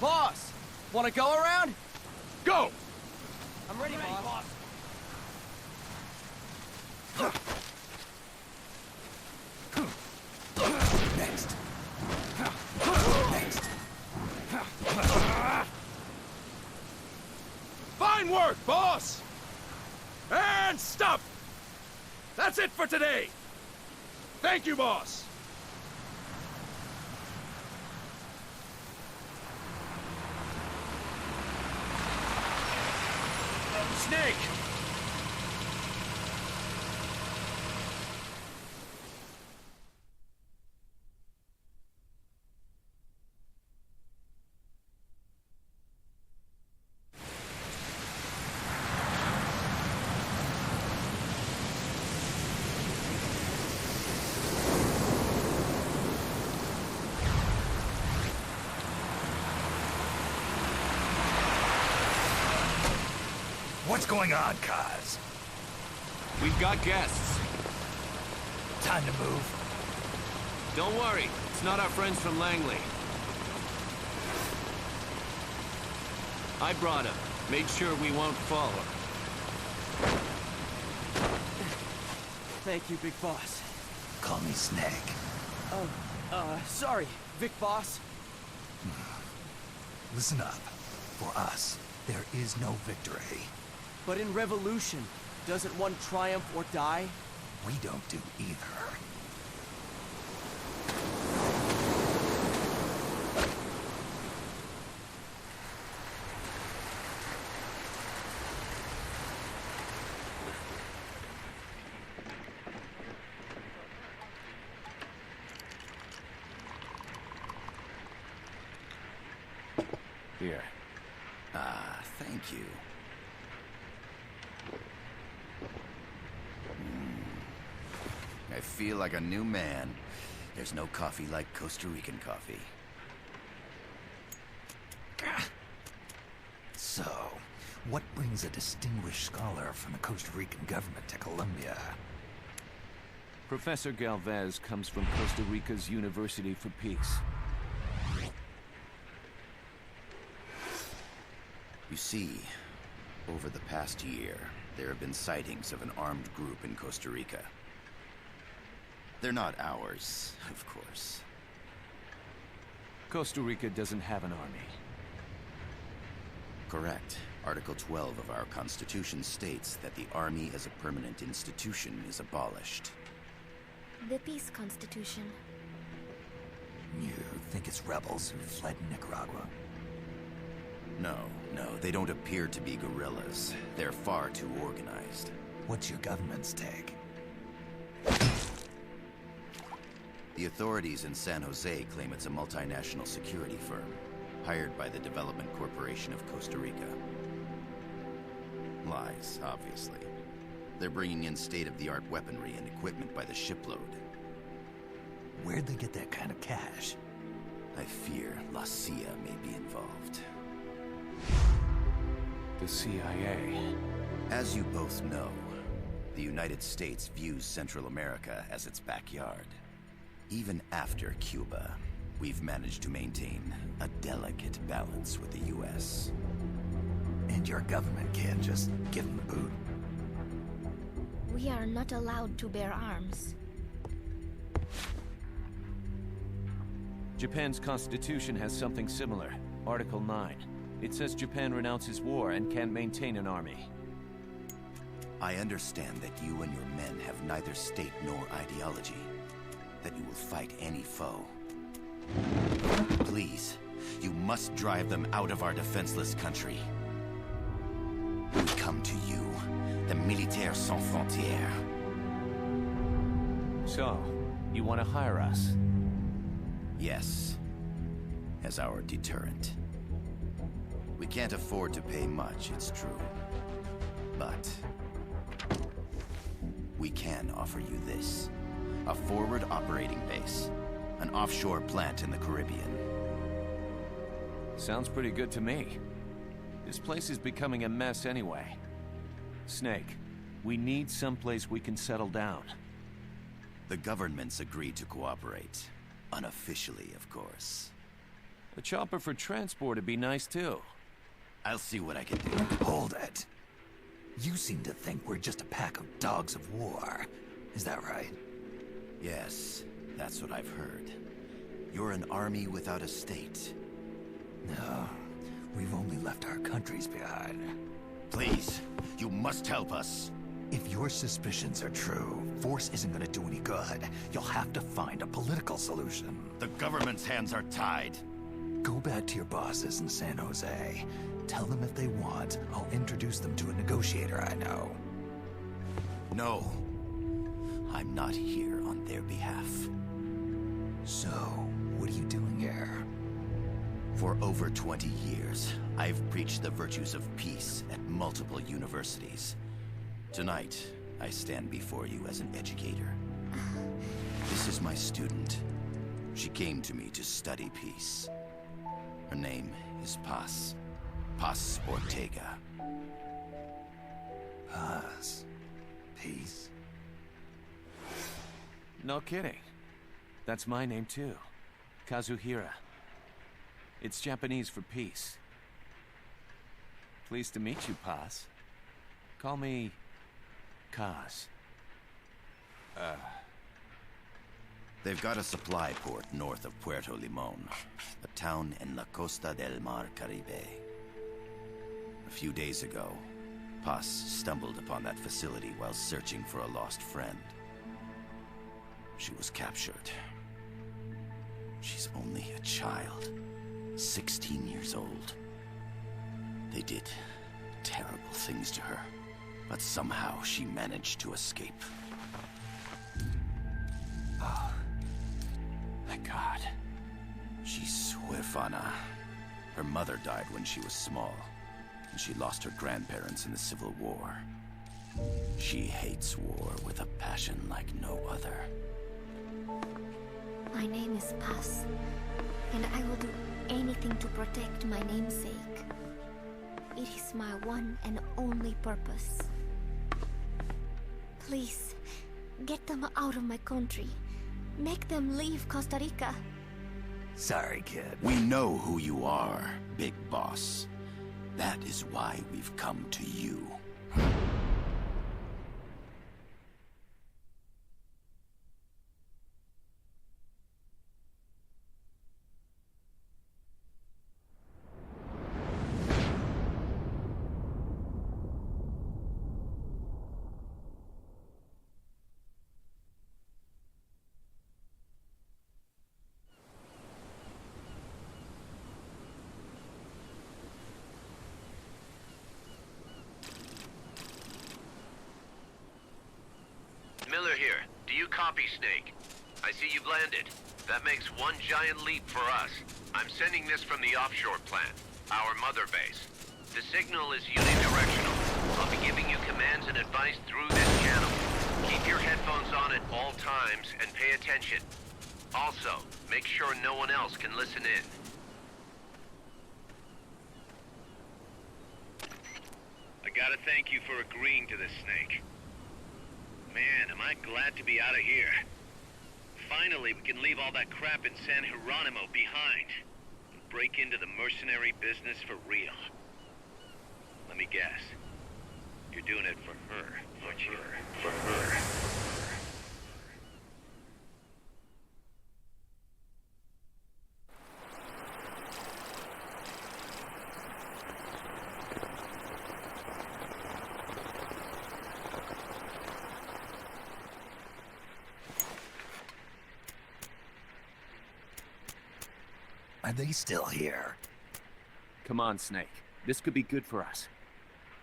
Boss! Wanna go around? Go! I'm ready, boss. Next. Next. Fine work, boss! And stop! That's it for today! Thank you, boss! Snake! What's going on, Kaz? We've got guests. Time to move. Don't worry, it's not our friends from Langley. I brought him. Made sure we won't fall. Thank you, Big Boss. Call me Snake. Sorry, Vic Boss. Listen up. For us, there is no victory. But in revolution, doesn't one triumph or die? We don't do either. Here. Thank you. I feel like a new man. There's no coffee like Costa Rican coffee. So, what brings a distinguished scholar from the Costa Rican government to Colombia? Professor Galvez comes from Costa Rica's University for Peace. You see, over the past year, there have been sightings of an armed group in Costa Rica. They're not ours, of course. Costa Rica doesn't have an army. Correct. Article 12 of our Constitution states that the Army as a permanent institution is abolished. The Peace Constitution. You think it's rebels who fled Nicaragua? No, they don't appear to be guerrillas. They're far too organized. What's your government's take? The authorities in San Jose claim it's a multinational security firm, hired by the Development Corporation of Costa Rica. Lies, obviously. They're bringing in state-of-the-art weaponry and equipment by the shipload. Where'd they get that kind of cash? I fear La CIA may be involved. The CIA. As you both know, the United States views Central America as its backyard. Even after Cuba, we've managed to maintain a delicate balance with the U.S. And your government can't just give them the boot? We are not allowed to bear arms. Japan's constitution has something similar. Article 9. It says Japan renounces war and can't maintain an army. I understand that you and your men have neither state nor ideology. That you will fight any foe. Please, you must drive them out of our defenseless country. We come to you, the Militaires Sans Frontières. So, you want to hire us? Yes, as our deterrent. We can't afford to pay much, it's true. But we can offer you this. A forward operating base. An offshore plant in the Caribbean. Sounds pretty good to me. This place is becoming a mess anyway. Snake, we need someplace we can settle down. The government's agreed to cooperate. Unofficially, of course. A chopper for transport would be nice too. I'll see what I can do. Hold it. You seem to think we're just a pack of dogs of war. Is that right? Yes, that's what I've heard. You're an army without a state. No, we've only left our countries behind. Please, you must help us. If your suspicions are true, force isn't gonna do any good. You'll have to find a political solution. The government's hands are tied. Go back to your bosses in San Jose. Tell them if they want, I'll introduce them to a negotiator I know. No. I'm not here on their behalf. So, what are you doing here? For over 20 years, I've preached the virtues of peace at multiple universities. Tonight, I stand before you as an educator. This is my student. She came to me to study peace. Her name is Paz. Paz Ortega. Paz. Peace. No kidding. That's my name too. Kazuhira. It's Japanese for peace. Pleased to meet you, Paz. Call me Kaz. They've got a supply port north of Puerto Limon, a town in la Costa del Mar Caribe. A few days ago, Paz stumbled upon that facility while searching for a lost friend. She was captured. She's only a child, 16 years old. They did terrible things to her, but somehow she managed to escape. Oh, thank God. She's huérfana. Her mother died when she was small, and she lost her grandparents in the Civil War. She hates war with a passion like no other. My name is Paz, and I will do anything to protect my namesake. It is my one and only purpose. Please, get them out of my country. Make them leave Costa Rica. Sorry, kid. We know who you are, Big Boss. That is why we've come to you. Miller here. Do you copy, Snake? I see you've landed. That makes one giant leap for us. I'm sending this from the offshore plant, our mother base. The signal is unidirectional. I'll be giving you commands and advice through this channel. Keep your headphones on at all times and pay attention. Also, make sure no one else can listen in. I gotta thank you for agreeing to this, Snake. Man, am I glad to be out of here. Finally, we can leave all that crap in San Geronimo behind and break into the mercenary business for real. Let me guess. You're doing it for her, aren't you? For her. Are they still here? Come on, Snake. This could be good for us.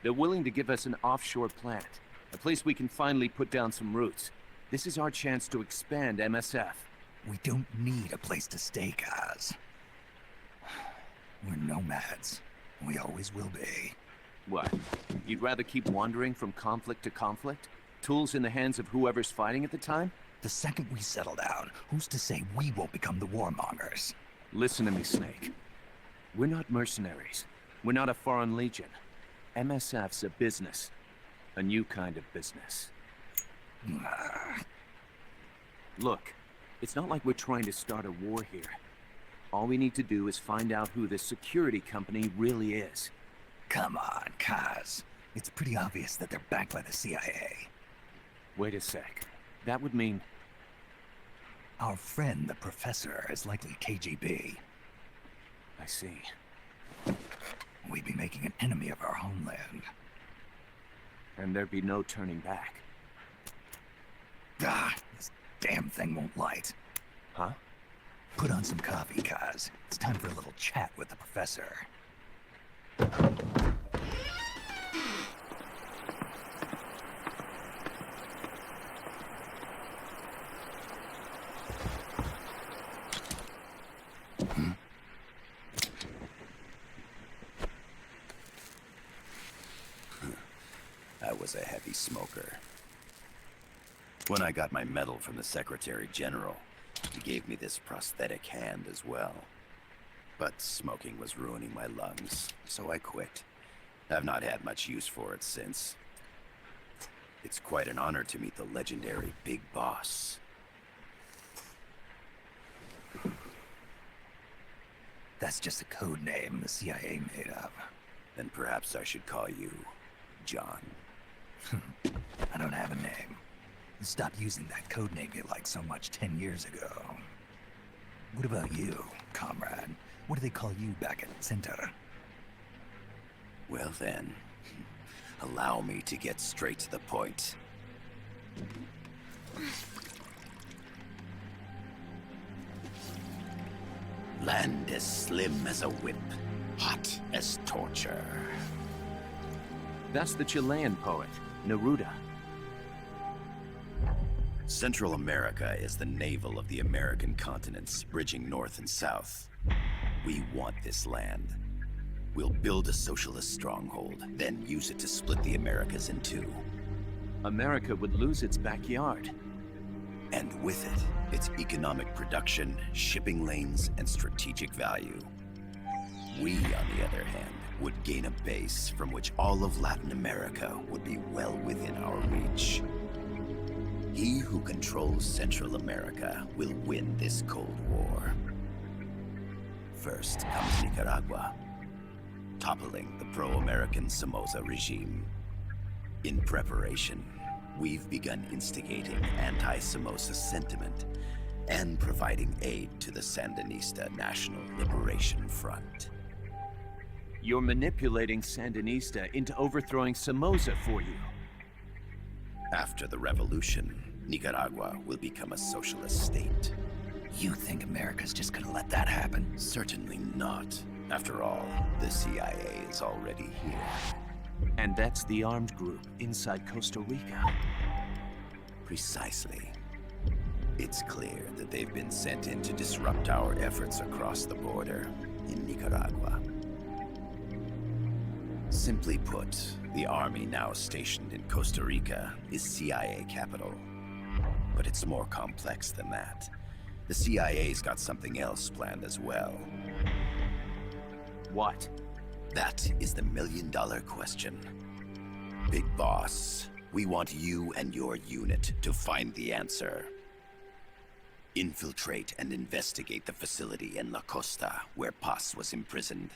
They're willing to give us an offshore plant, a place we can finally put down some roots. This is our chance to expand MSF. We don't need a place to stay, Kaz. We're nomads. We always will be. What? You'd rather keep wandering from conflict to conflict? Tools in the hands of whoever's fighting at the time? The second we settle down, who's to say we won't become the warmongers? Listen to me, Snake. We're not mercenaries. We're not a foreign legion. MSF's a business. A new kind of business. Look, it's not like we're trying to start a war here. All we need to do is find out who this security company really is. Come on, Kaz. It's pretty obvious that they're backed by the CIA. Wait a sec. That would mean... Our friend, the professor, is likely KGB. I see. We'd be making an enemy of our homeland. And there'd be no turning back. Ah, this damn thing won't light. Huh? Put on some coffee, Kaz. It's time for a little chat with the professor. I was a heavy smoker. When I got my medal from the Secretary General, he gave me this prosthetic hand as well. But smoking was ruining my lungs, so I quit. I've not had much use for it since. It's quite an honor to meet the legendary Big Boss. That's just a code name the CIA made up. Then perhaps I should call you John. I don't have a name. You stopped using that code name you liked so much 10 years ago. What about you, comrade? What do they call you back at Center? Well then, allow me to get straight to the point. Land as slim as a whip, hot as torture. That's the Chilean poet, Neruda. Central America is the navel of the American continents, bridging north and south. We want this land. We'll build a socialist stronghold, then use it to split the Americas in two. America would lose its backyard. And with it, its economic production, shipping lanes, and strategic value. We, on the other hand, would gain a base from which all of Latin America would be well within our reach. He who controls Central America will win this Cold War. First comes Nicaragua, toppling the pro-American Somoza regime. In preparation, we've begun instigating anti-Somoza sentiment and providing aid to the Sandinista National Liberation Front. You're manipulating Sandinista into overthrowing Somoza for you. After the revolution, Nicaragua will become a socialist state. You think America's just gonna let that happen? Certainly not. After all, the CIA is already here. And that's the armed group inside Costa Rica. Precisely. It's clear that they've been sent in to disrupt our efforts across the border in Nicaragua. Simply put, the army now stationed in Costa Rica is CIA capital. But it's more complex than that. The CIA's got something else planned as well. What? That is the million-dollar question. Big Boss, we want you and your unit to find the answer. Infiltrate and investigate the facility in La Costa, where Paz was imprisoned.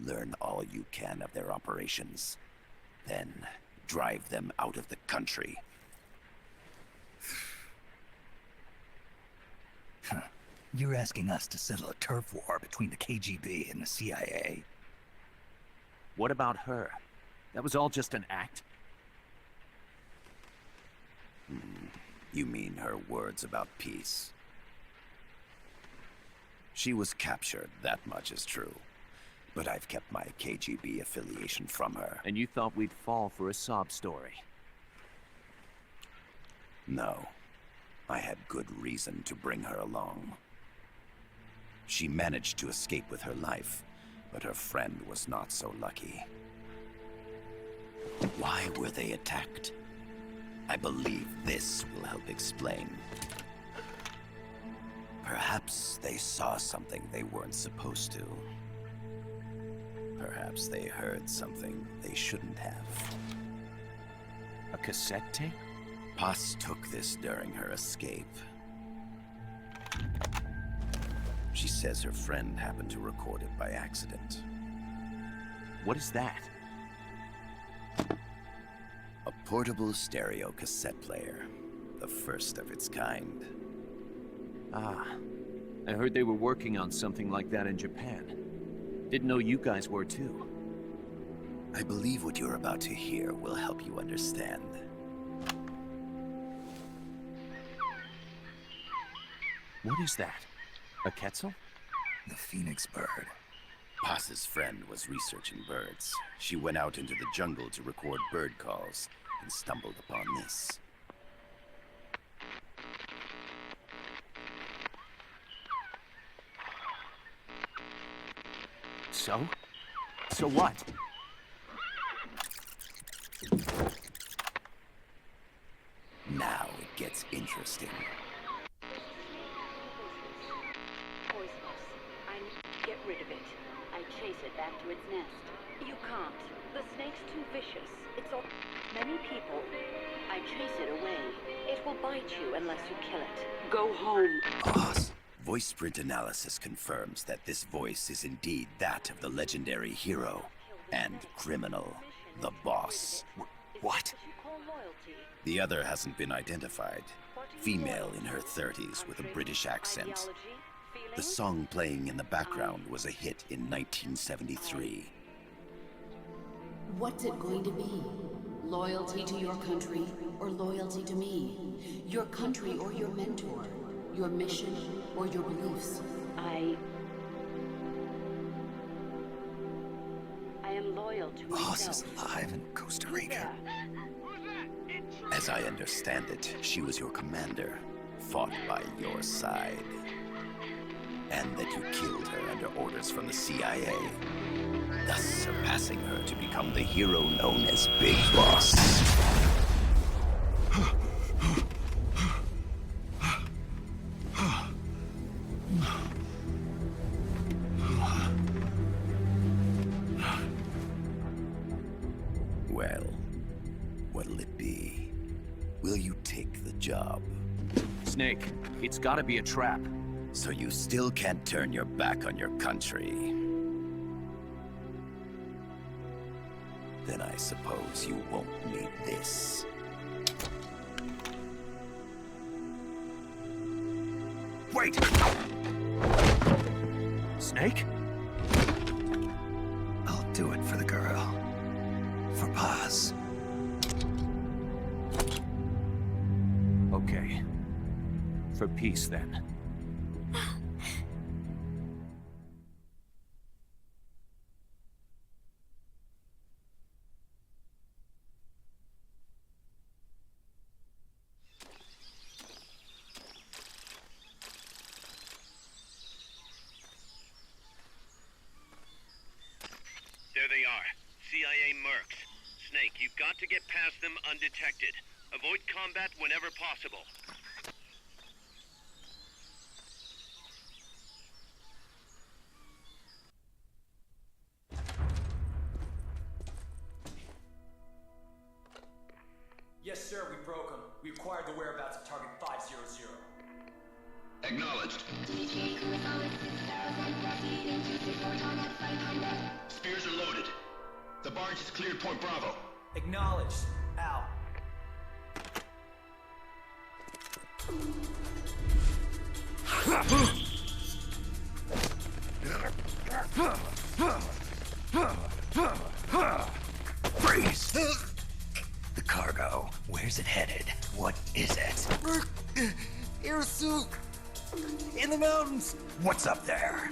Learn all you can of their operations. Then, drive them out of the country. You're asking us to settle a turf war between the KGB and the CIA? What about her? That was all just an act? You mean her words about peace? She was captured, that much is true. But I've kept my KGB affiliation from her. And you thought we'd fall for a sob story? No. I had good reason to bring her along. She managed to escape with her life, but her friend was not so lucky. Why were they attacked? I believe this will help explain. Perhaps they saw something they weren't supposed to. Perhaps they heard something they shouldn't have. A cassette tape? Paz took this during her escape. She says her friend happened to record it by accident. What is that? A portable stereo cassette player. The first of its kind. Ah, I heard they were working on something like that in Japan. Didn't know you guys were too. I believe what you're about to hear will help you understand. What is that? A quetzal? The phoenix bird. Paz's friend was researching birds. She went out into the jungle to record bird calls and stumbled upon this. So? So what? Now it gets interesting. Poisonous. I need to get rid of it. I chase it back to its nest. You can't. The snake's too vicious. It's all... Many people. I chase it away. It will bite you unless you kill it. Go home. Paz. Voice print analysis confirms that this voice is indeed that of the legendary hero and criminal, the boss. What? The other hasn't been identified. Female in her 30s with a British accent. The song playing in the background was a hit in 1973. What's it going to be? Loyalty to your country or loyalty to me? Your country or your mentor? Your mission or your beliefs? I am loyal to Boss myself. is alive in Costa Rica. As I understand it, she was your commander, fought by your side. And that you killed her under orders from the CIA, thus surpassing her to become the hero known as Big Boss. Well, what'll it be? Will you take the job? Snake, it's gotta be a trap. So you still can't turn your back on your country? Then I suppose you won't need this. Wait! Snake? I'll do it for the girl. For Paz. Okay. For peace, then. There they are. CIA mercs. Snake, you've got to get past them undetected. Avoid combat whenever possible. Yes, sir, we broke them. We acquired the whereabouts of target 500. Acknowledged. Spears are loaded. The barge is cleared Point Bravo. Acknowledged. Out. Freeze! The cargo. Where's it headed? What is it? Air suit! In the mountains! What's up there?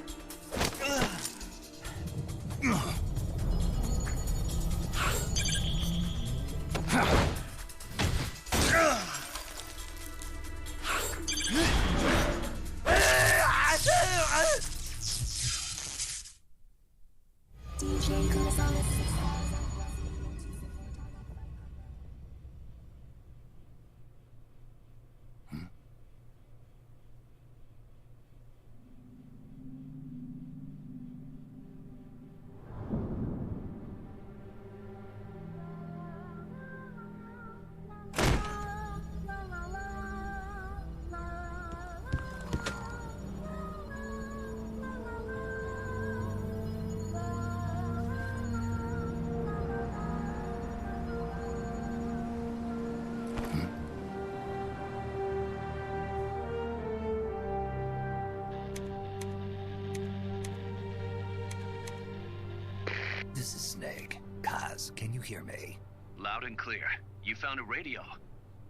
Paz, can you hear me? Loud and clear. You found a radio.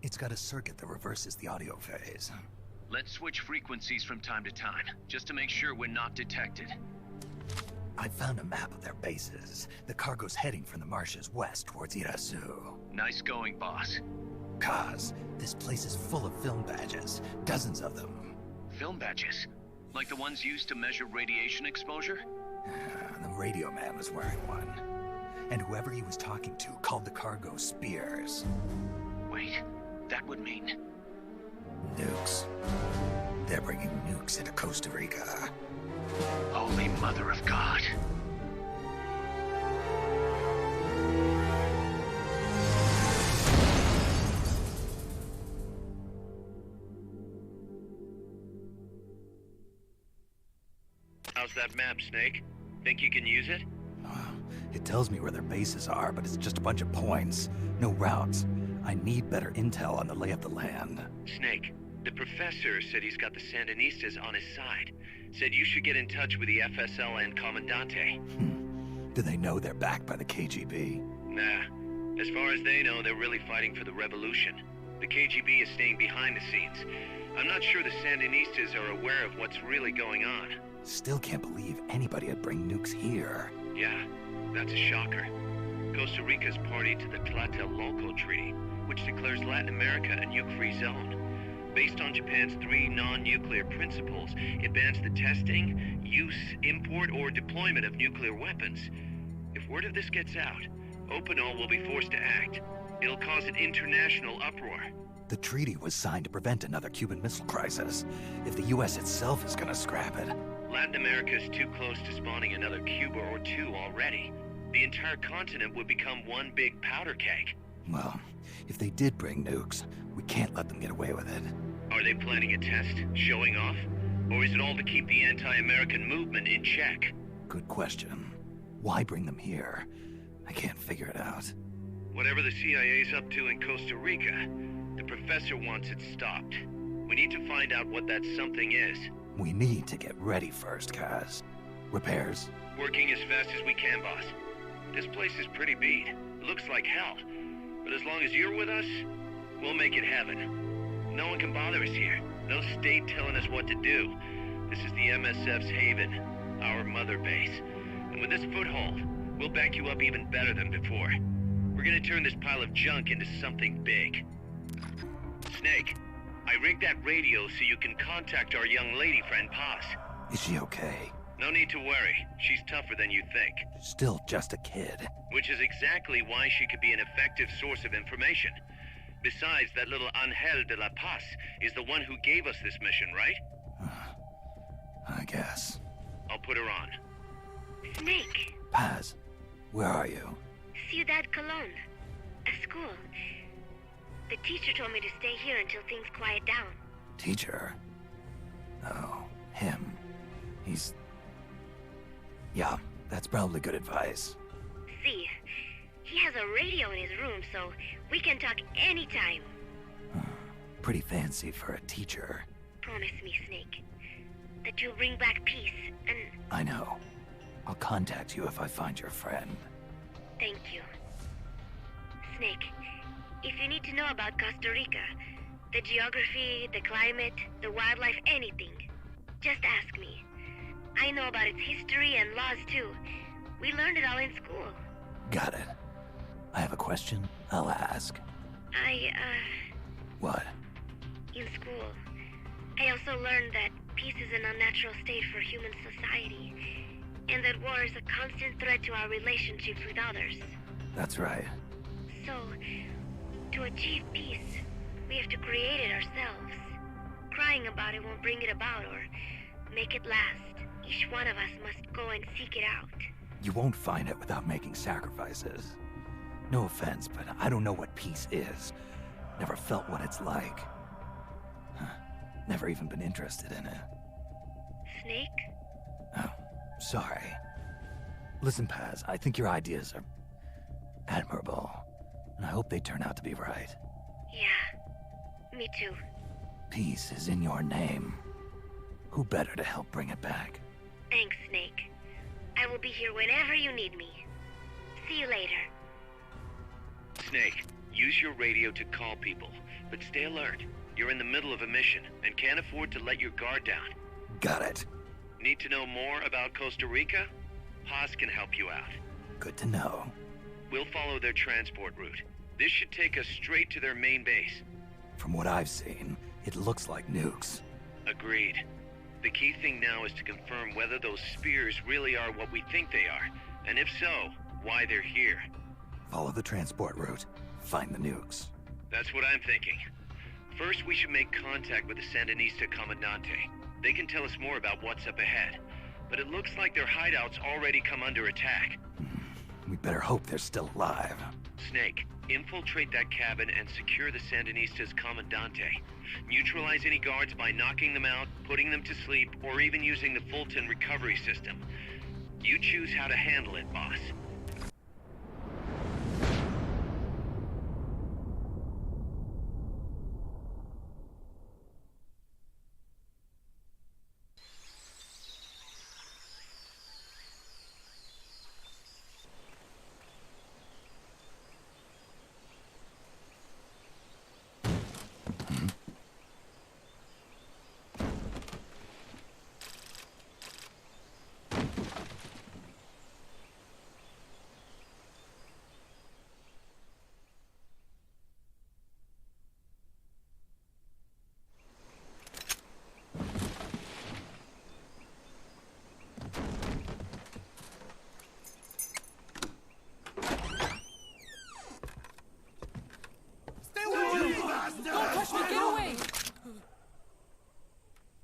It's got a circuit that reverses the audio phase. Let's switch frequencies from time to time, just to make sure we're not detected. I found a map of their bases. The cargo's heading from the marshes west towards Irasu. Nice going, boss. Kaz, this place is full of film badges. Dozens of them. Film badges? Like the ones used to measure radiation exposure? The radio man was wearing one. And whoever he was talking to called the cargo Spears. Wait, that would mean... Nukes. They're bringing nukes into Costa Rica. Holy Mother of God. How's that map, Snake? Think you can use it? It tells me where their bases are, but it's just a bunch of points. No routes. I need better intel on the lay of the land. Snake, the professor said he's got the Sandinistas on his side. Said you should get in touch with the FSL and Comandante. Do they know they're backed by the KGB? Nah. As far as they know, they're really fighting for the revolution. The KGB is staying behind the scenes. I'm not sure the Sandinistas are aware of what's really going on. Still can't believe anybody would bring nukes here. Yeah, that's a shocker. Costa Rica's party to the Tlatelolco Treaty, which declares Latin America a nuke-free zone. Based on Japan's 3 non-nuclear principles, it bans the testing, use, import, or deployment of nuclear weapons. If word of this gets out, Opinol will be forced to act. It'll cause an international uproar. The treaty was signed to prevent another Cuban Missile Crisis. If the U.S. itself is gonna scrap it... Latin America is too close to spawning another Cuba or two already. The entire continent would become one big powder keg. Well, if they did bring nukes, we can't let them get away with it. Are they planning a test? Showing off? Or is it all to keep the anti-American movement in check? Good question. Why bring them here? I can't figure it out. Whatever the CIA's up to in Costa Rica, the professor wants it stopped. We need to find out what that something is. We need to get ready first, Kaz. Repairs? Working as fast as we can, boss. This place is pretty beat. Looks like hell. But as long as you're with us, we'll make it heaven. No one can bother us here. No state telling us what to do. This is the MSF's haven, our mother base. And with this foothold, we'll back you up even better than before. We're gonna turn this pile of junk into something big. Snake, I rigged that radio so you can contact our young lady friend Paz. Is she okay? No need to worry. She's tougher than you think. Still just a kid. Which is exactly why she could be an effective source of information. Besides, that little Angel de la Paz is the one who gave us this mission, right? I guess. I'll put her on. Snake. Paz, where are you? Ciudad Colon. A school. The teacher told me to stay here until things quiet down. Teacher? Oh, him. He's... Yeah, that's probably good advice. See, he has a radio in his room, so we can talk anytime. Pretty fancy for a teacher. Promise me, Snake, that you'll bring back peace, and... I know. I'll contact you if I find your friend. Thank you. Snake, if you need to know about Costa Rica, the geography, the climate, the wildlife, anything, just ask me. I know about its history and laws too. We learned it all in school. Got it. I have a question. I'll ask. What? In school, I also learned that peace is an unnatural state for human society, and that war is a constant threat to our relationships with others. That's right. So, to achieve peace, we have to create it ourselves. Crying about it won't bring it about or make it last. Each one of us must go and seek it out. You won't find it without making sacrifices. No offense, but I don't know what peace is. Never felt what it's like. Never even been interested in it. Snake? Oh, sorry. Listen, Paz, I think your ideas are admirable, and I hope they turn out to be right. Yeah, me too. Peace is in your name. Who better to help bring it back? Thanks, Snake. I will be here whenever you need me. See you later. Snake, use your radio to call people, but stay alert. You're in the middle of a mission, and can't afford to let your guard down. Got it. Need to know more about Costa Rica? Haas can help you out. Good to know. We'll follow their transport route. This should take us straight to their main base. From what I've seen, it looks like nukes. Agreed. The key thing now is to confirm whether those spears really are what we think they are, and if so, why they're here. Follow the transport route. Find the nukes. That's what I'm thinking. First, we should make contact with the Sandinista Comandante. They can tell us more about what's up ahead. But it looks like their hideout's already come under attack. We better hope they're still alive. Snake, infiltrate that cabin and secure the Sandinista's Comandante. Neutralize any guards by knocking them out, putting them to sleep, or even using the Fulton recovery system. You choose how to handle it, boss.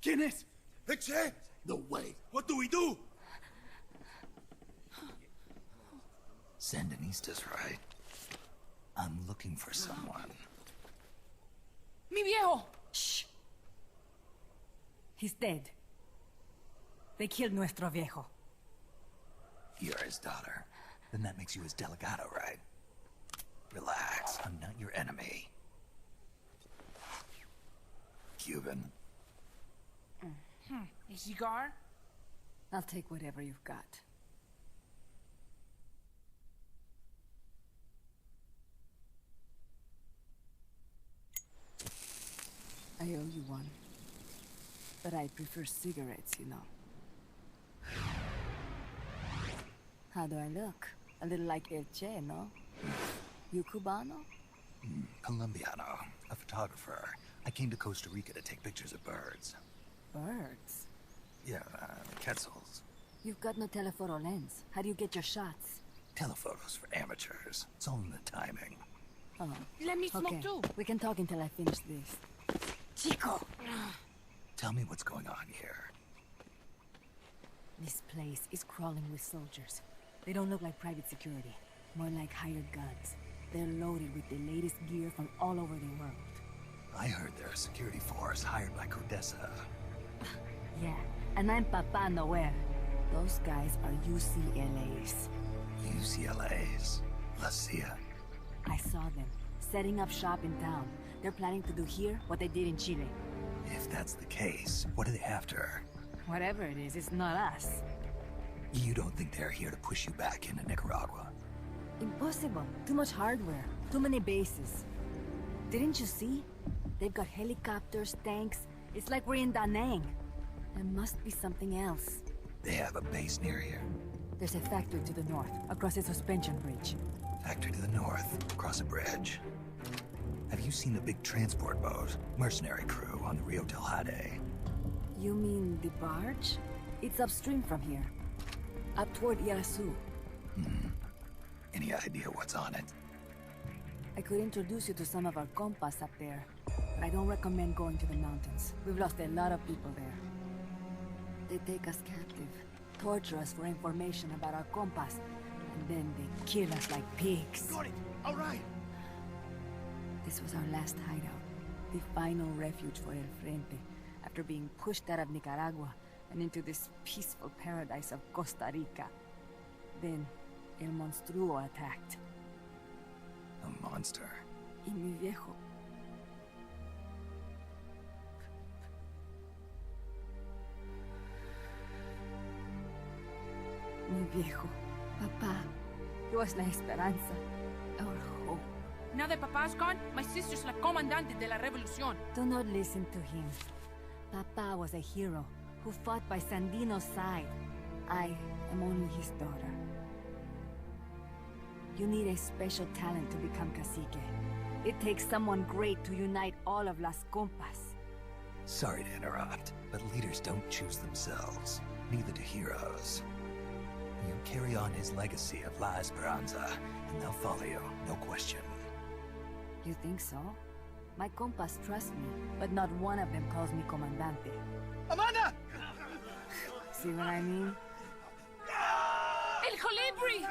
¿Quién es? Eche! No way. What do we do? Sandinista's right. I'm looking for someone. Mi viejo! Shh. He's dead. They killed nuestro viejo. You're his daughter. Then that makes you his delegado, right? Relax. I'm not your enemy. Cuban. A cigar? I'll take whatever you've got. I owe you one. But I prefer cigarettes, you know. How do I look? A little like El Che, no? You Cubano? Colombiano. A photographer. I came to Costa Rica to take pictures of birds. Birds? Yeah, quetzals. You've got no telephoto lens. How do you get your shots? Telephotos for amateurs. It's all in the timing. Oh. Let me smoke Okay, too. we can talk until I finish this. Chico! Tell me what's going on here. This place is crawling with soldiers. They don't look like private security. More like hired guns. They're loaded with the latest gear from all over the world. I heard they're a security force hired by Codesa. Yeah, and I'm Papa Noel. Those guys are UCLA's. UCLA's? La CIA? I saw them, setting up shop in town. They're planning to do here what they did in Chile. If that's the case, what are they after? Whatever it is, it's not us. You don't think they're here to push you back into Nicaragua? Impossible. Too much hardware. Too many bases. Didn't you see? They've got helicopters, tanks. It's like we're in Da Nang. There must be something else. They have a base near here. There's a factory to the north, across a suspension bridge. Factory to the north, across a bridge. Have you seen the big transport boat? Mercenary crew on the Rio del Jade. You mean the barge? It's upstream from here. Up toward Irasu. Any idea what's on it? I could introduce you to some of our compas up there. But I don't recommend going to the mountains. We've lost a lot of people there. They take us captive, torture us for information about our compas, and then they kill us like pigs. Got it. All right. This was our last hideout, the final refuge for El Frente, after being pushed out of Nicaragua and into this peaceful paradise of Costa Rica. Then, El Monstruo attacked. A monster. Y mi viejo. Mi viejo. Papá. He was la esperanza. Our hope. Now that Papa's gone, my sister's la comandante de la revolución. Do not listen to him. Papa was a hero who fought by Sandino's side. I am only his daughter. You need a special talent to become cacique. It takes someone great to unite all of Las Compas. Sorry to interrupt, but leaders don't choose themselves. Neither do heroes. You carry on his legacy of La Esperanza, and they'll follow you, no question. You think so? My compas trust me, but not one of them calls me Comandante. Amanda! See what I mean? El Colibri!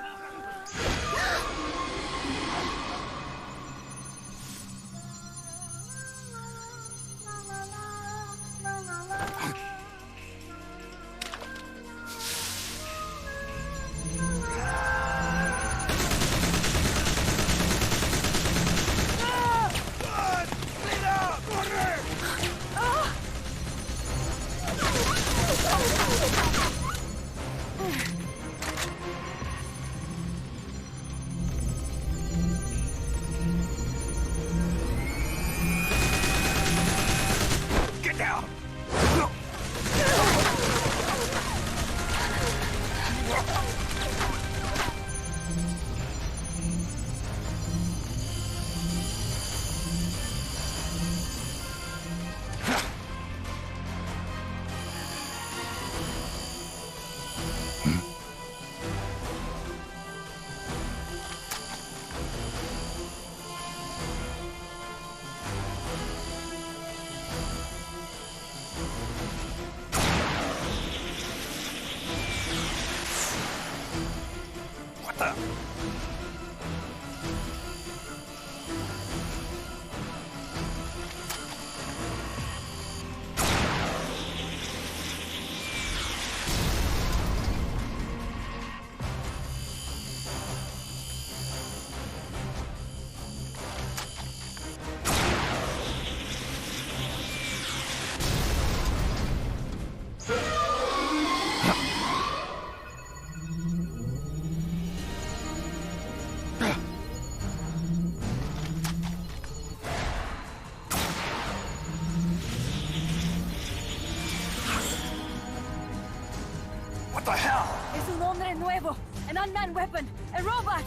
What the hell? Es un hombre nuevo, an unmanned weapon, a robot!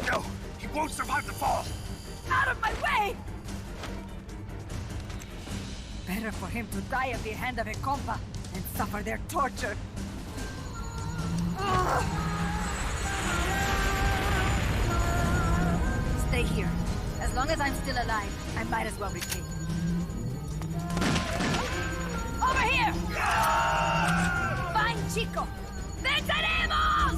No, he won't survive the fall! Out of my way! Better for him to die at the hand of a compa and suffer their torture. Stay here. As long as I'm still alive, I might as well retreat. Over here! Fine, chico! ¡Venceremos!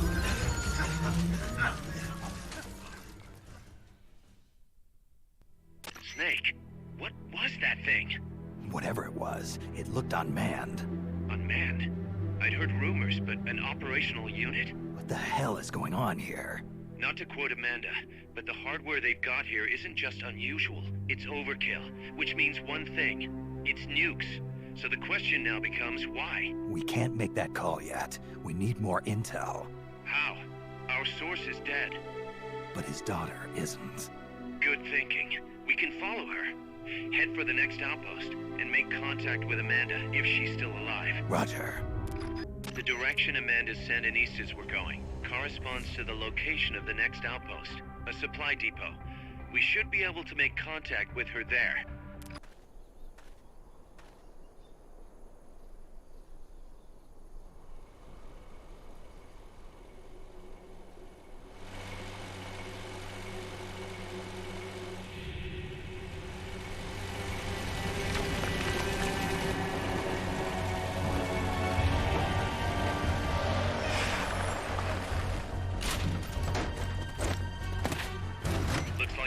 Snake, what was that thing? Whatever it was, it looked unmanned. Unmanned? I'd heard rumors, but an operational unit? What the hell is going on here? Not to quote Amanda, but the hardware they've got here isn't just unusual, it's overkill, which means one thing. It's nukes. So the question now becomes why? We can't make that call yet. We need more intel. How? Our source is dead. But his daughter isn't. Good thinking. We can follow her. Head for the next outpost, and make contact with Amanda if she's still alive. Roger. The direction Amanda's Sandinistas were going corresponds to the location of the next outpost, a supply depot. We should be able to make contact with her there.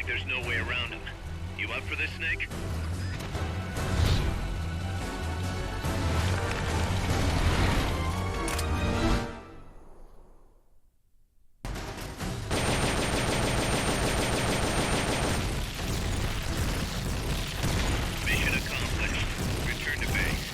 There's no way around him. You up for this, Snake? Mission accomplished. Return to base.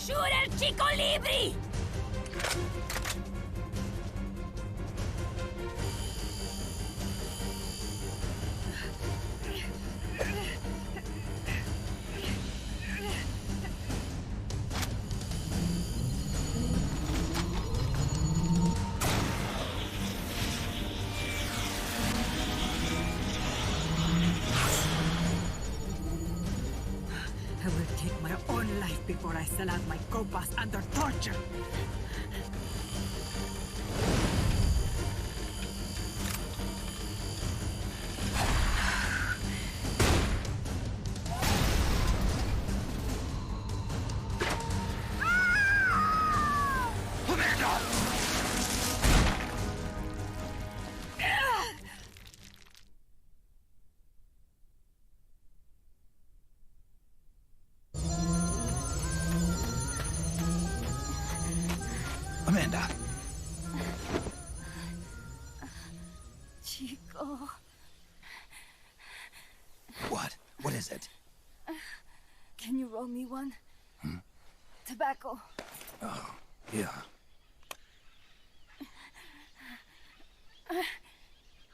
Shoot el Chico Libre! I will take my own life before I sell out my compas under torture. Amanda! Chico. What? What is it? Can you roll me one? Tobacco. Oh, yeah.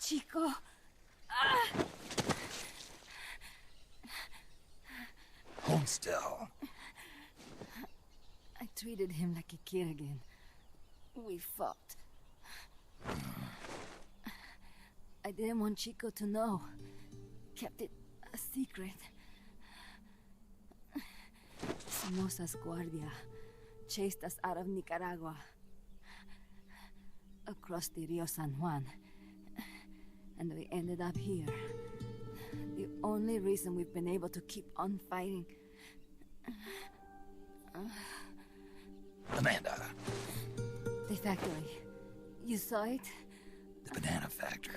Chico. Hold still. I treated him like a kid again. We fought. I didn't want Chico to know. Kept it a secret. Somoza's Guardia chased us out of Nicaragua. Across the Rio San Juan. And we ended up here. The only reason we've been able to keep on fighting. Amanda. The factory. You saw it? The banana factory.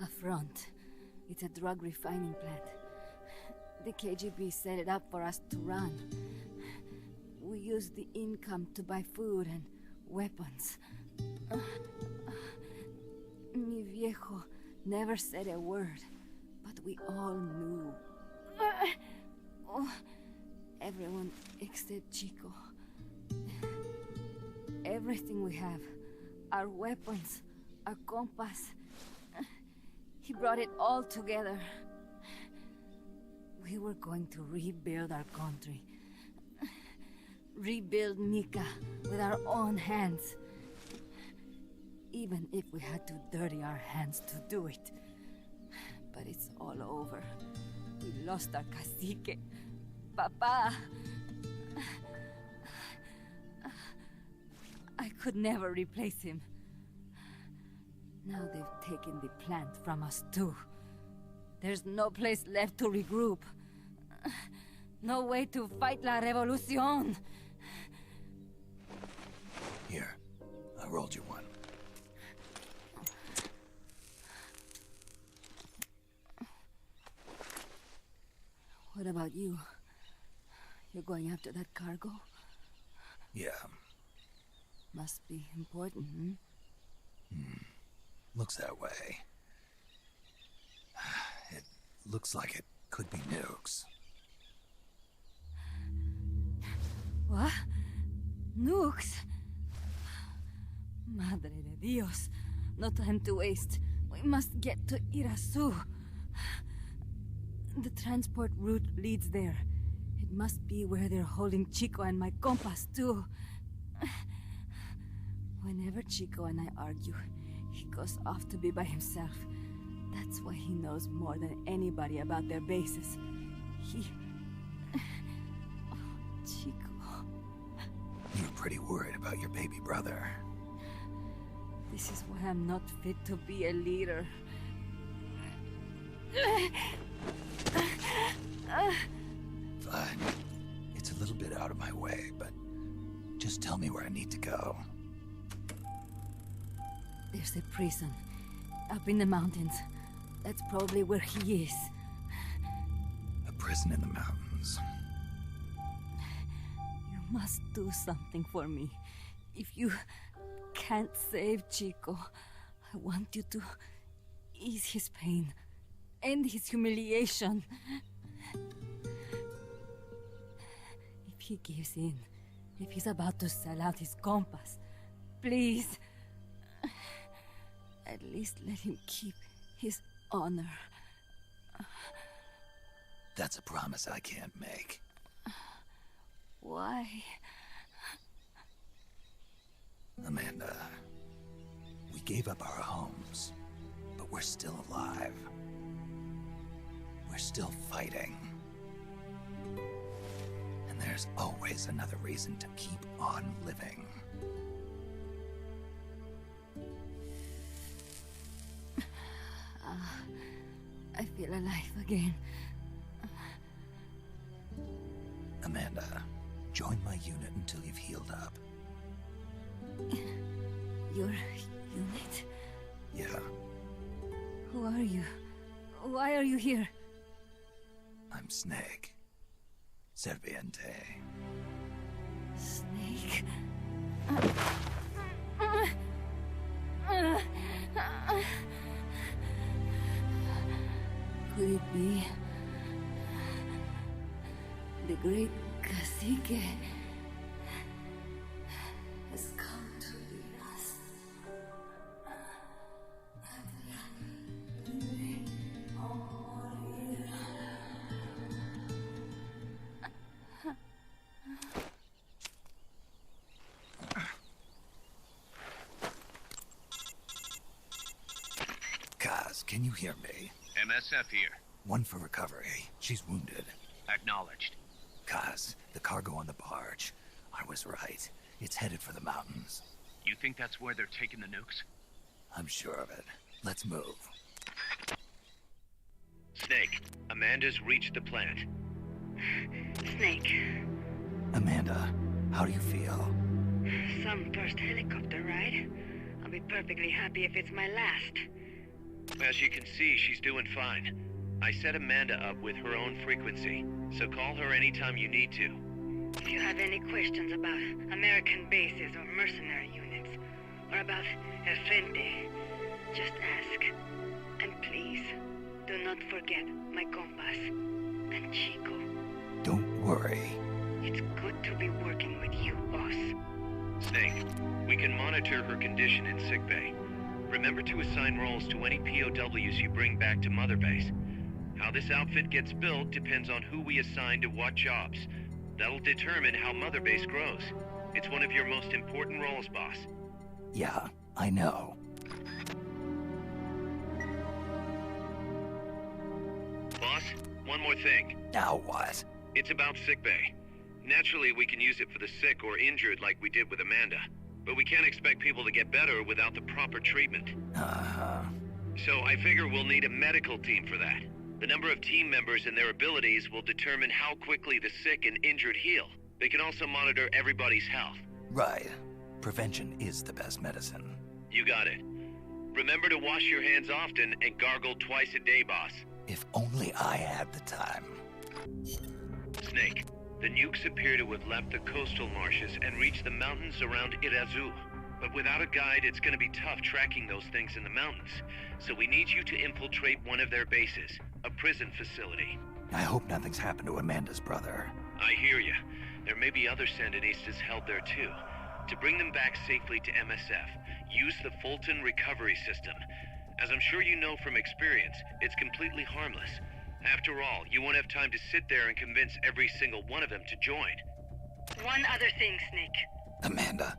A front. It's a drug refining plant. The KGB set it up for us to run. We used the income to buy food and weapons. Mi viejo never said a word, but we all knew. Everyone except Chico. Everything we have. Our weapons, our compass. He brought it all together. We were going to rebuild our country. Rebuild Nika with our own hands. Even if we had to dirty our hands to do it. But it's all over. We lost our cacique. Papa. I could never replace him. Now they've taken the plant from us too. There's no place left to regroup. No way to fight la revolución. Here, I rolled you one. What about you? You're going after that cargo? Yeah. Must be important, Looks that way. It looks like it could be nukes. What? Nukes? Madre de Dios. No time to waste. We must get to Irasu. The transport route leads there. It must be where they're holding Chico and my compas, too. Whenever Chico and I argue, he goes off to be by himself. That's why he knows more than anybody about their bases. Oh, Chico. You're pretty worried about your baby brother. This is why I'm not fit to be a leader. Fine. It's a little bit out of my way, but just tell me where I need to go. There's a prison. Up in the mountains. That's probably where he is. A prison in the mountains. You must do something for me. If you can't save Chico, I want you to ease his pain, end his humiliation. he gives in, if he's about to sell out his compass, please, at least let him keep his honor. That's a promise I can't make. Why? Amanda, we gave up our homes, but we're still alive. We're still fighting. And there's always another reason to keep on living. I feel alive again. Amanda, join my unit until you've healed up. Your unit? Yeah, Who are you? Why are you here? I'm Snake. Serviente. Snake? Could it be the great cacique has come to lead us? Kaz, can you hear me? MSF here. One for recovery. She's wounded. Acknowledged. Kaz, the cargo on the barge. I was right. It's headed for the mountains. You think that's where they're taking the nukes? I'm sure of it. Let's move. Snake, Amanda's reached the plant. Snake, Amanda, how do you feel? some first helicopter ride. I'll be perfectly happy if it's my last. As you can see, she's doing fine. I set Amanda up with her own frequency, so call her anytime you need to. If you have any questions about American bases or mercenary units, or about El Frente, just ask. And please, do not forget my compass and Chico. Don't worry. It's good to be working with you, boss. Snake, we can monitor her condition in sickbay. Remember to assign roles to any POWs you bring back to Mother Base. How this outfit gets built depends on who we assign to what jobs. That'll determine how Mother Base grows. It's one of your most important roles, boss. Yeah, I know. Boss, one more thing. Now what? It's about sickbay. Naturally, we can use it for the sick or injured like we did with Amanda. But we can't expect people to get better without the proper treatment. Uh-huh. So I figure we'll need a medical team for that. The number of team members and their abilities will determine how quickly the sick and injured heal. They can also monitor everybody's health. Right. Prevention is the best medicine. You got it. Remember to wash your hands often and gargle twice a day, boss. If only I had the time. Snake, the nukes appear to have left the coastal marshes and reached the mountains around Irazu. But without a guide, it's gonna be tough tracking those things in the mountains. So we need you to infiltrate one of their bases, a prison facility. I hope nothing's happened to Amanda's brother. I hear you. There may be other Sandinistas held there too. To bring them back safely to MSF, use the Fulton recovery system. As I'm sure you know from experience, it's completely harmless. After all, you won't have time to sit there and convince every single one of them to join. One other thing, Snake. Amanda.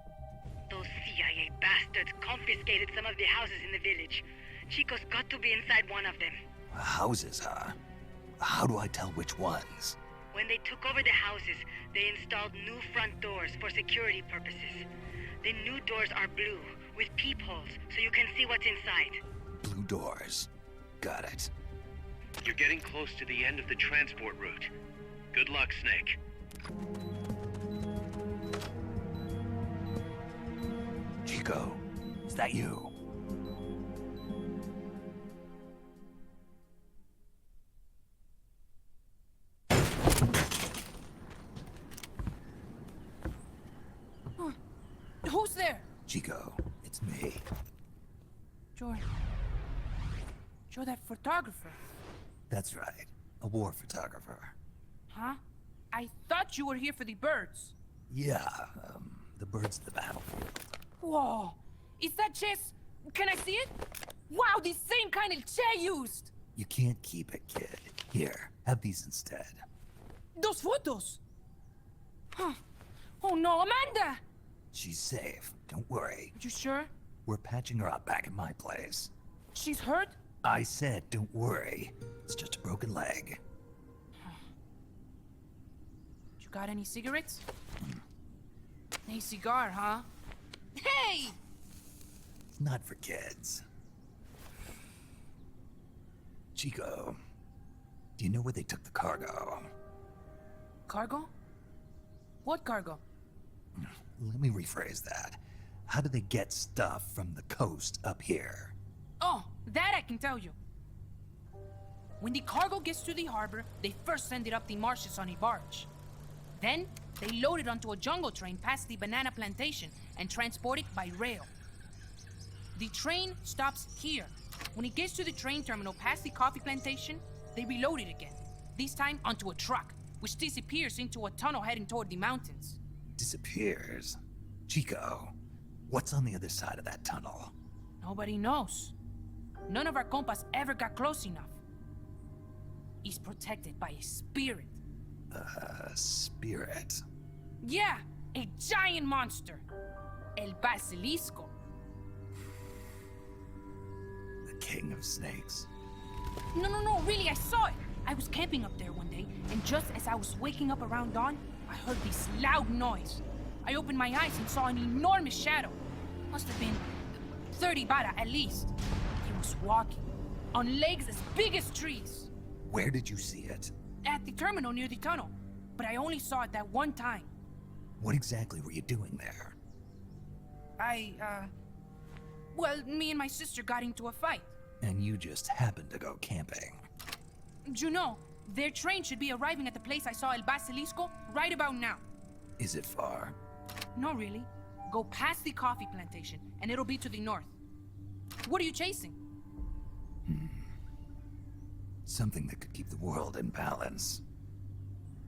Those CIA bastards confiscated some of the houses in the village. Chico's got to be inside one of them. Houses, huh? How do I tell which ones? When they took over the houses, they installed new front doors for security purposes. The new doors are blue, with peepholes, so you can see what's inside. Blue doors. Got it. You're getting close to the end of the transport route. Good luck, Snake. Chico, is that you? Who's there? Chico, it's me. You're that photographer. That's right. A war photographer. Huh? I thought thought you were here for the birds. Yeah, the birds of the battlefield. Whoa, is that chess? Can I see it? Wow, the same kind of chair used. You can't keep it, kid. Here, have these instead. Those photos. Huh. Oh no, Amanda! She's safe. Don't worry. You sure? We're patching her up back at my place. She's hurt? I said, don't worry. It's just a broken leg. You got any cigarettes? A cigar, huh? Hey! It's not for kids. Chico, do you know where they took the cargo? Cargo? What cargo? Let me rephrase that. How do they get stuff from the coast up here? Oh, that I can tell you. When the cargo gets to the harbor, they first send it up the marshes on a barge. Then, they load it onto a jungle train past the banana plantation and transport it by rail. The train stops here. When it gets to the train terminal past the coffee plantation, they reload it again. This time onto a truck, which disappears into a tunnel heading toward the mountains. Disappears? Chico, what's on the other side of that tunnel? Nobody knows. None of our compas ever got close enough. He's protected by a spirit. Spirit? Yeah, a giant monster. El Basilisco. The king of snakes. No, really, I saw it. I was camping up there one day, and just as I was waking up around dawn, I heard this loud noise. I opened my eyes and saw an enormous shadow. Must have been 30 bara at least. He was walking, on legs as big as trees. Where did you see it? At the terminal near the tunnel, but I only saw it that one time. What exactly were you doing there? Well, me and my sister got into a fight. And you just happened to go camping. You know, their train should be arriving at the place I saw El Basilisco right about now. Is it far? No, really. Go past the coffee plantation, and it'll be to the north. What are you chasing? Something that could keep the world in balance.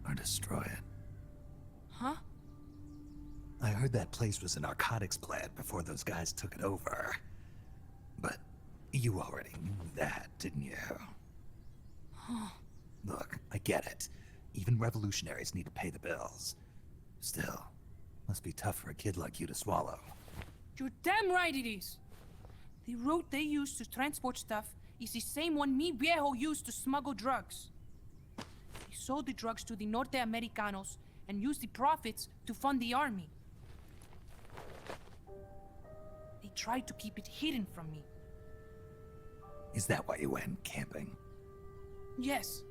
Or destroy it. Huh? I heard that place was a narcotics plant before those guys took it over. But you already knew that, didn't you? Look, I get it. Even revolutionaries need to pay the bills. Still, must be tough for a kid like you to swallow. You're damn right it is. The route they use to transport stuff is the same one mi viejo used to smuggle drugs. He sold the drugs to the Norte Americanos and used the profits to fund the army. They tried to keep it hidden from me. Is that why you went camping? Yes.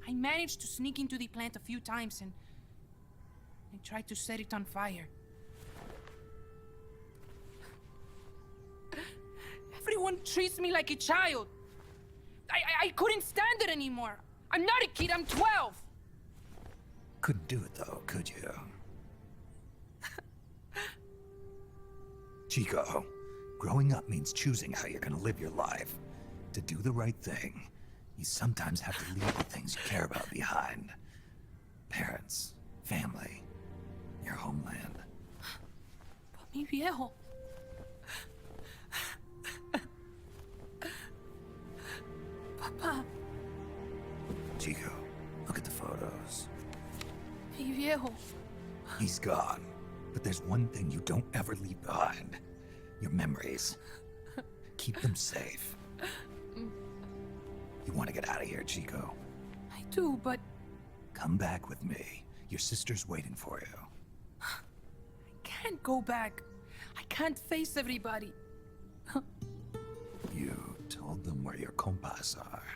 I managed to sneak into the plant a few times and I tried to set it on fire. Everyone treats me like a child. I couldn't stand it anymore. I'm not a kid, I'm 12. Couldn't do it though, could you? Chico, growing up means choosing how you're gonna live your life. To do the right thing, you sometimes have to leave the things you care about behind. Parents, family, your homeland. But mi viejo. Papa. Chico, look at the photos. Mi viejo. He's gone, but there's one thing you don't ever leave behind. Your memories. Keep them safe. You want to get out of here, Chico? I do, but... Come back with me. Your sister's waiting for you. I can't go back. I can't face everybody. You told them where your compas are.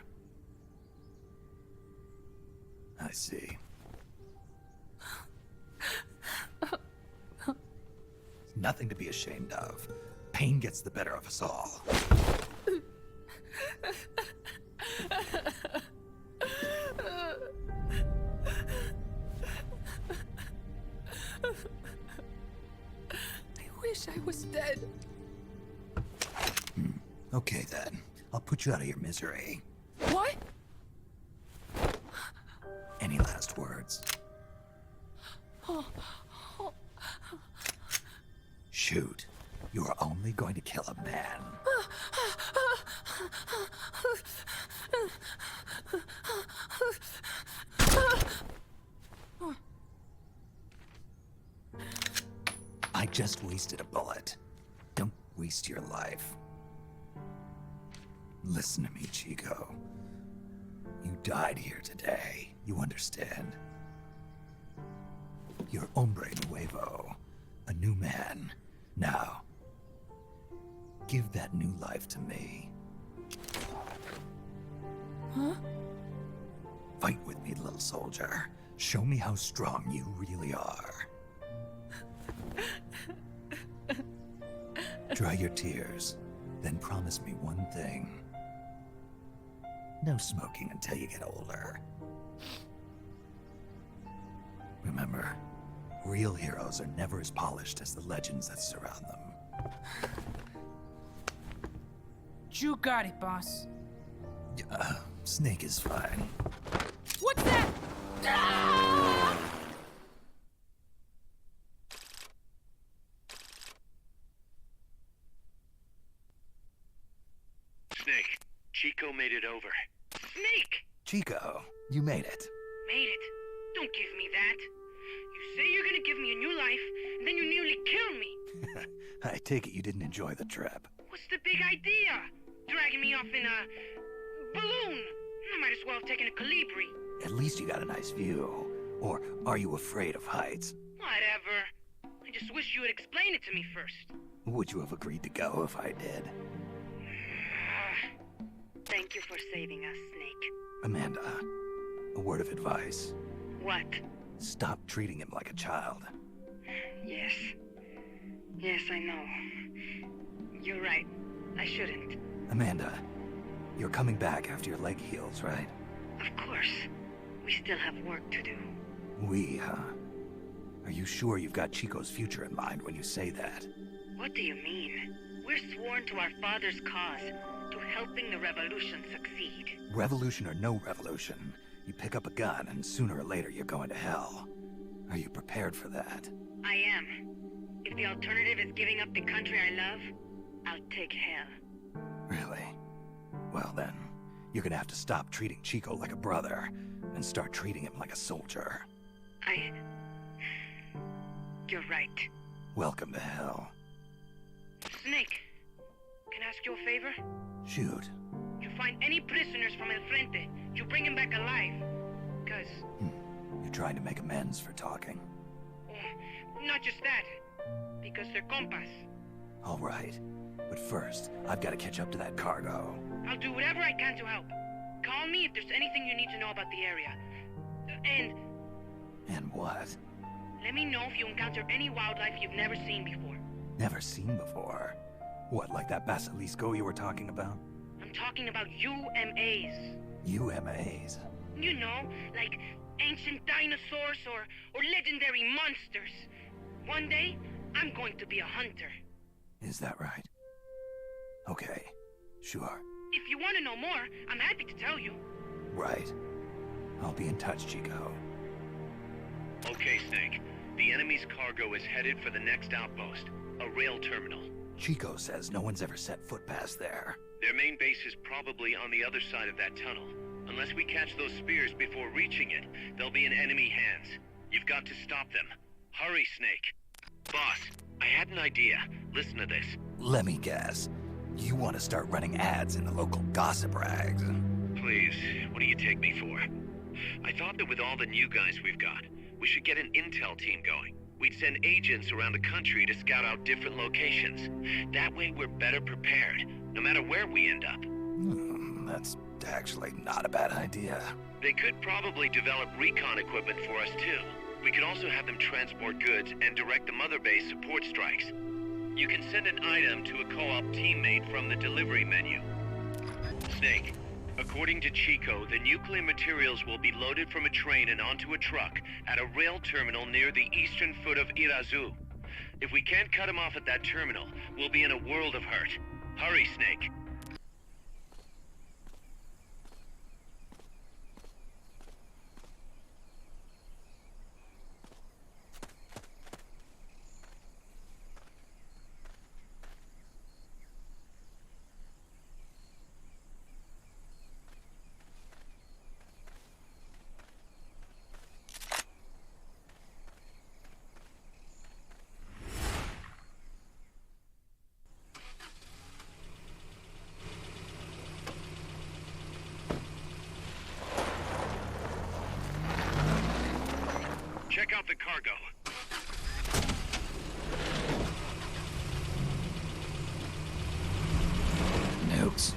I see. Nothing to be ashamed of. Pain gets the better of us all. I wish I was dead. Okay then. I'll put you out of your misery. What? Any last words? parts. Shoot. You are only going to kill a man. I just wasted a bullet. Don't waste your life. Listen to me, Chico. You died here today. You understand? You're hombre nuevo. A new man. Now, give that new life to me. Huh? Fight with me, little soldier. Show me how strong you really are. Dry your tears, then promise me one thing. No smoking until you get older. Remember, real heroes are never as polished as the legends that surround them. You got it, boss. Snake is fine. What's that? Ah! Snake, Chico made it over. Snake! Chico, you made it. Made it. Don't give me that. You say you're gonna give me a new life, and then you nearly kill me. I take it you didn't enjoy the trip. What's the big idea? Dragging me off in a balloon. I might as well have taken a Calibri. At least you got a nice view. Or are you afraid of heights? Whatever. I just wish you would explain it to me first. Would you have agreed to go if I did? Thank you for saving us, Snake. Amanda, a word of advice. What? Stop treating him like a child. Yes. Yes, I know. You're right. I shouldn't. Amanda, you're coming back after your leg heals, right? Of course. We still have work to do. We, huh? Are you sure you've got Chico's future in mind when you say that? What do you mean? We're sworn to our father's cause, to helping the revolution succeed. Revolution or no revolution, you pick up a gun and sooner or later you're going to hell. Are you prepared for that? I am. If the alternative is giving up the country I love, I'll take hell. Really? Well then, you're gonna have to stop treating Chico like a brother and start treating him like a soldier. You're right. Welcome to hell. Snake, can I ask you a favor? Shoot. You find any prisoners from El Frente, you bring them back alive. Cause... You're trying to make amends for talking. Not just that. Because they're compas. All right. But first, I've got to catch up to that cargo. I'll do whatever I can to help. Call me if there's anything you need to know about the area. And what? Let me know if you encounter any wildlife you've never seen before. Never seen before? What, like that basilisco you were talking about? I'm talking about UMAs. UMAs? You know, like ancient dinosaurs or legendary monsters. One day, I'm going to be a hunter. Is that right? Okay, sure. If you want to know more, I'm happy to tell you. Right. I'll be in touch, Chico. Okay, Snake. The enemy's cargo is headed for the next outpost, a rail terminal. Chico says no one's ever set foot past there. Their main base is probably on the other side of that tunnel. Unless we catch those spears before reaching it, they'll be in enemy hands. You've got to stop them. Hurry, Snake. Boss, I had an idea. Listen to this. Let me guess. You want to start running ads in the local gossip rags? Please, what do you take me for? I thought that with all the new guys we've got, we should get an intel team going. We'd send agents around the country to scout out different locations. That way we're better prepared, no matter where we end up. That's actually not a bad idea. They could probably develop recon equipment for us too. We could also have them transport goods and direct the mother base support strikes. You can send an item to a co-op teammate from the delivery menu. Snake, according to Chico, the nuclear materials will be loaded from a train and onto a truck at a rail terminal near the eastern foot of Irazu. If we can't cut him off at that terminal, we'll be in a world of hurt. Hurry, Snake. Check out the cargo. Nukes.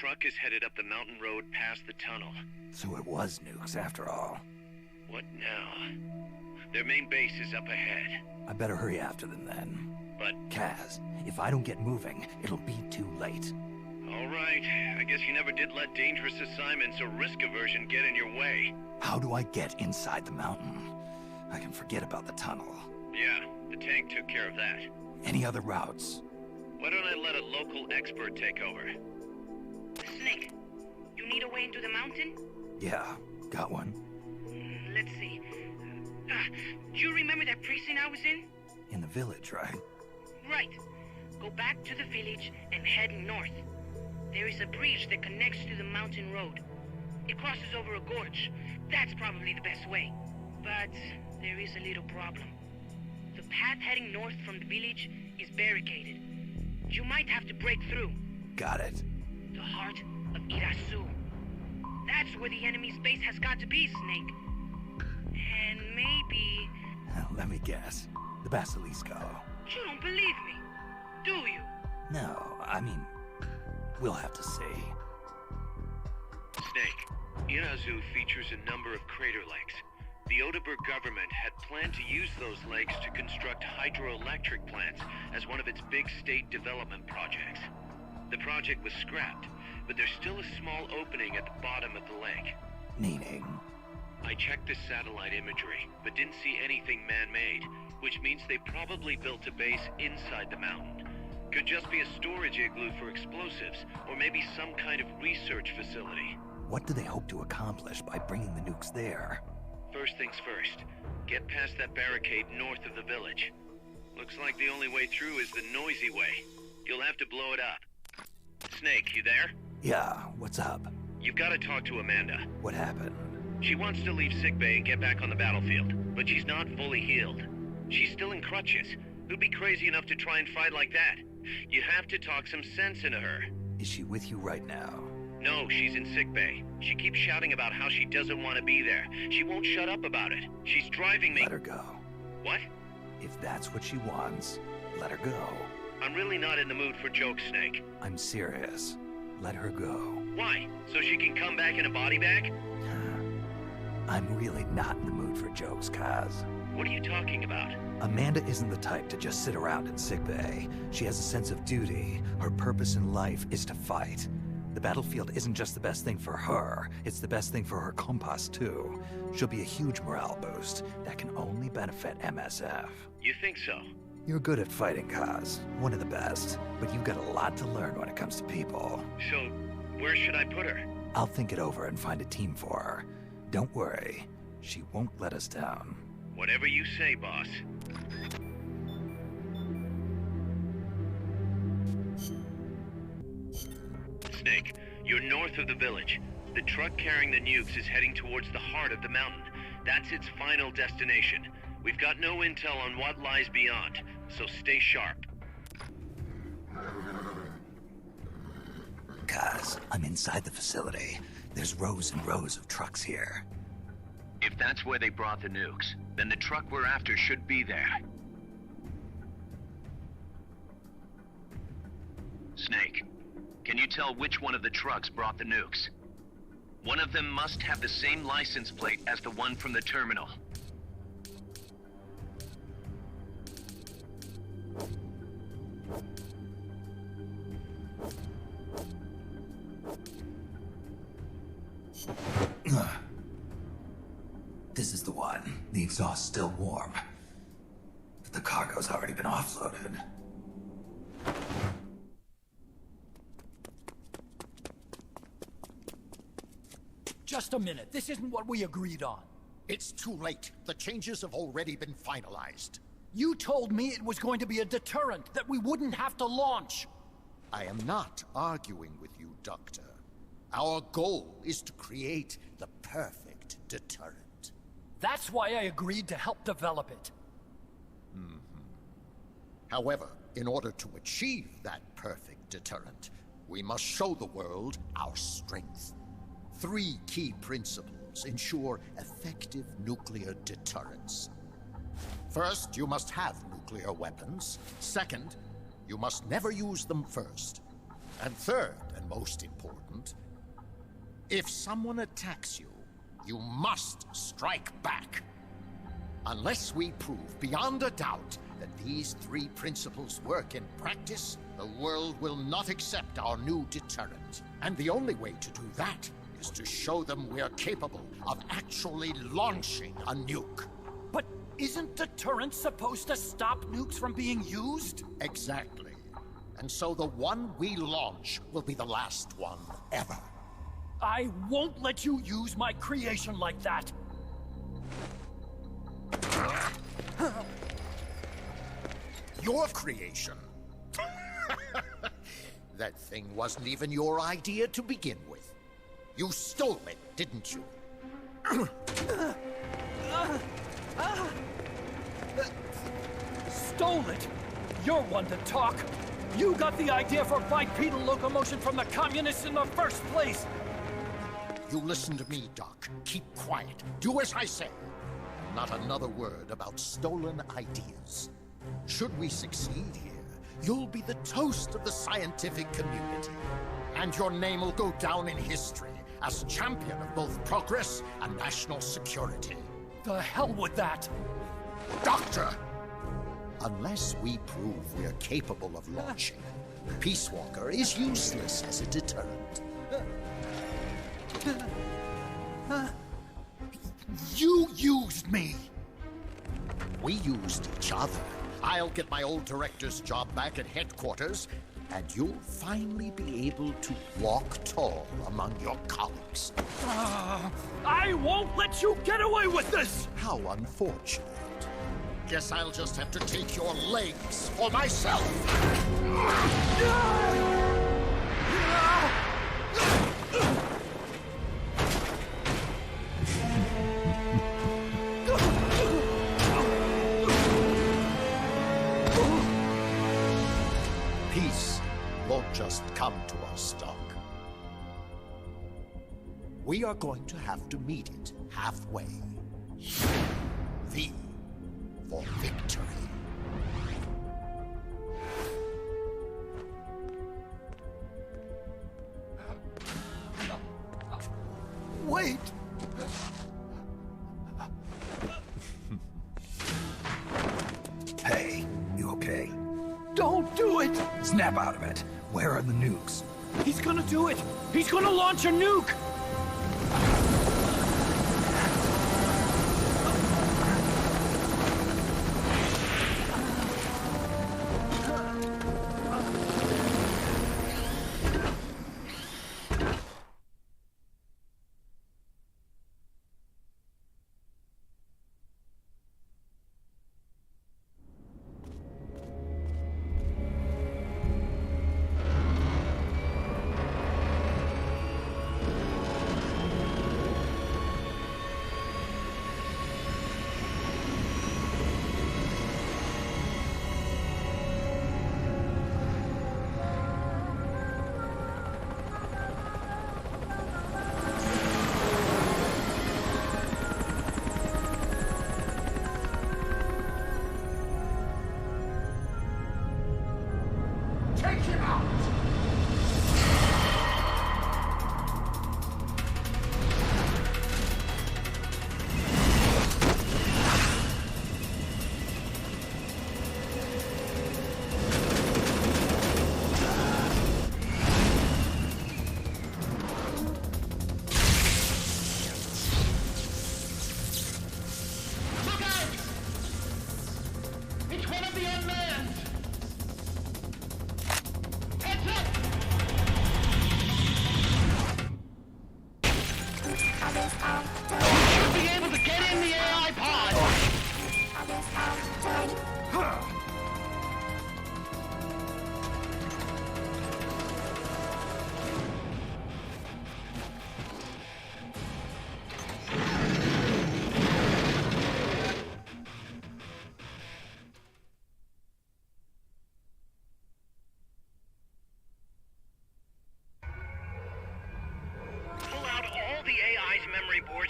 truck is headed up the mountain road past the tunnel. So it was nukes after all. What now? Their main base is up ahead. I better hurry after them then. But... Kaz, if I don't get moving, it'll be too late. All right. I guess you never did let dangerous assignments or risk aversion get in your way. How do I get inside the mountain? I can forget about the tunnel. Yeah, the tank took care of that. Any other routes? Why don't I let a local expert take over? Snake, you need a way into the mountain? Yeah, got one. Let's see. Do you remember that precinct I was in? In the village, right? Right. Go back to the village and head north. There is a bridge that connects to the mountain road. It crosses over a gorge. That's probably the best way. But there is a little problem. The path heading north from the village is barricaded. You might have to break through. Got it. The heart of Irasu. That's where the enemy's base has got to be, Snake. And maybe... Let me guess. The Basilisco. You don't believe me, do you? No, I mean... We'll have to see. Snake, Irazu features a number of crater lakes. The Odeberg government had planned to use those lakes to construct hydroelectric plants as one of its big state development projects. The project was scrapped, but there's still a small opening at the bottom of the lake. Meaning? I checked the satellite imagery, but didn't see anything man-made, which means they probably built a base inside the mountain. Could just be a storage igloo for explosives, or maybe some kind of research facility. What do they hope to accomplish by bringing the nukes there? First things first, get past that barricade north of the village. Looks like the only way through is the noisy way. You'll have to blow it up. Snake, you there? Yeah, what's up? You've got to talk to Amanda. What happened? She wants to leave sickbay and get back on the battlefield, but she's not fully healed. She's still in crutches. Who'd be crazy enough to try and fight like that? You have to talk some sense into her. Is she with you right now? No, she's in sickbay. She keeps shouting about how she doesn't want to be there. She won't shut up about it. She's driving me... Let her go. What? If that's what she wants, let her go. I'm really not in the mood for jokes, Snake. I'm serious. Let her go. Why? So she can come back in a body bag? I'm really not in the mood for jokes, Kaz. What are you talking about? Amanda isn't the type to just sit around in sickbay. She has a sense of duty. Her purpose in life is to fight. The battlefield isn't just the best thing for her, it's the best thing for her compas too. She'll be a huge morale boost that can only benefit MSF. You think so? You're good at fighting, Kaz. One of the best. But you've got a lot to learn when it comes to people. So, where should I put her? I'll think it over and find a team for her. Don't worry. She won't let us down. Whatever you say, boss. Snake, you're north of the village. The truck carrying the nukes is heading towards the heart of the mountain. That's its final destination. We've got no intel on what lies beyond, so stay sharp. Kaz, I'm inside the facility. There's rows and rows of trucks here. If that's where they brought the nukes, then the truck we're after should be there. Snake, Can you tell which one of the trucks brought the nukes? One of them must have the same license plate as the one from the terminal. This is the one. The exhaust's still warm. But the cargo's already been offloaded. Just a minute. This isn't what we agreed on. It's too late. The changes have already been finalized. You told me it was going to be a deterrent, that we wouldn't have to launch. I am not arguing with you, Doctor. Our goal is to create the perfect deterrent. That's why I agreed to help develop it. However, in order to achieve that perfect deterrent, we must show the world our strength. 3 key principles ensure effective nuclear deterrence. First, you must have nuclear weapons. Second, you must never use them first. And third, and most important, if someone attacks you, you must strike back. Unless we prove beyond a doubt that these 3 principles work in practice, the world will not accept our new deterrent. And the only way to do that is to show them we are capable of actually launching a nuke. But isn't deterrence supposed to stop nukes from being used? Exactly. And so the one we launch will be the last one ever. I won't let you use my creation like that. Your creation? That thing wasn't even your idea to begin with. You stole it, didn't you? Stole it? You're one to talk. You got the idea for bipedal locomotion from the communists in the first place. You listen to me, Doc. Keep quiet. Do as I say. Not another word about stolen ideas. Should we succeed here, you'll be the toast of the scientific community. And your name will go down in history as champion of both progress and national security. The hell with that! Doctor! Unless we prove we're capable of launching, Peace Walker is useless as a deterrent. You used me! We used each other. I'll get my old director's job back at headquarters, and you'll finally be able to walk tall among your colleagues. I won't let you get away with this! How unfortunate. Guess I'll just have to take your legs for myself. Peace won't just come to us, Doc. We are going to have to meet it halfway. V for victory. Wait! Hey, you okay? Don't do it! Snap out of it. Where are the nukes? He's gonna do it! He's gonna launch a nuke!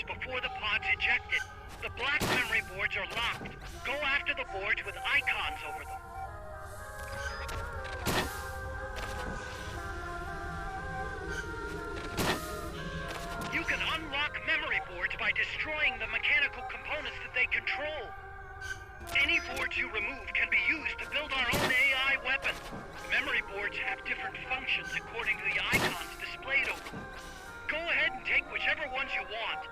boards before the pod's ejected. The black memory boards are locked. Go after the boards with icons over them. You can unlock memory boards by destroying the mechanical components that they control. Any boards you remove can be used to build our own AI weapon. Memory boards have different functions according to the icons displayed over them. Go ahead and take whichever ones you want.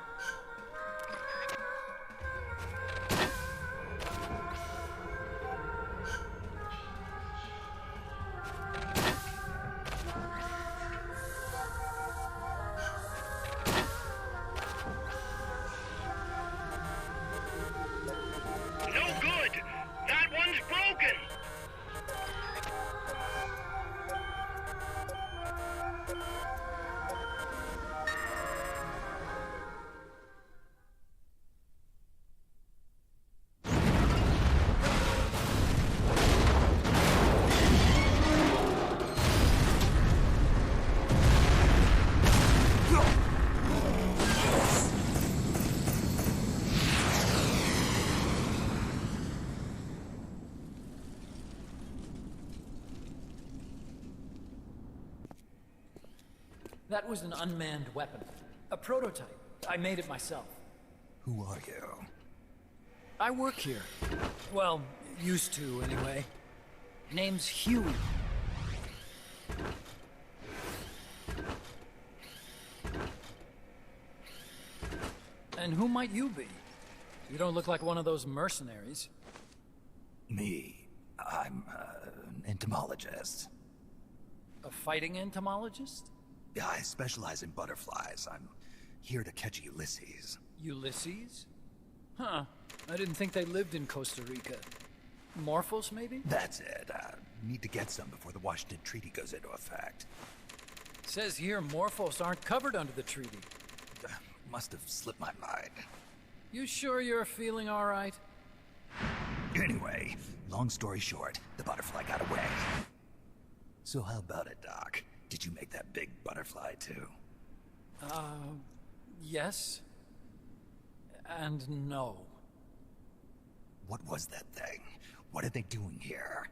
That was an unmanned weapon. A prototype. I made it myself. Who are you? I work here. Well, used to, anyway. Name's Huey. And who might you be? You don't look like one of those mercenaries. Me. I'm an entomologist. A fighting entomologist? Yeah, I specialize in butterflies. I'm here to catch Ulysses. Ulysses? Huh. I didn't think they lived in Costa Rica. Morphos, maybe? That's it. Need to get some before the Washington Treaty goes into effect. Says here Morphos aren't covered under the treaty. Must have slipped my mind. You sure you're feeling all right? Anyway, long story short, the butterfly got away. So how about it, Doc? Did you make that big butterfly, too? Yes. And no. What was that thing? What are they doing here?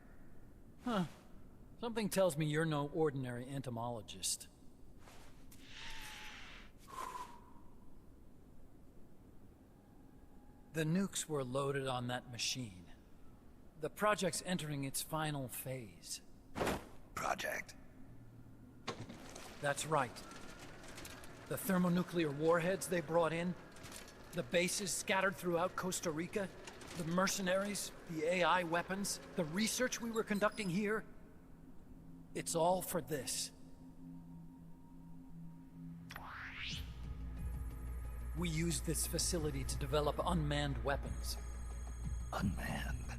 Huh. Something tells me you're no ordinary entomologist. The nukes were loaded on that machine. The project's entering its final phase. Project? That's right. The thermonuclear warheads they brought in, the bases scattered throughout Costa Rica, the mercenaries, the AI weapons, the research we were conducting here. It's all for this. We used this facility to develop unmanned weapons. Unmanned?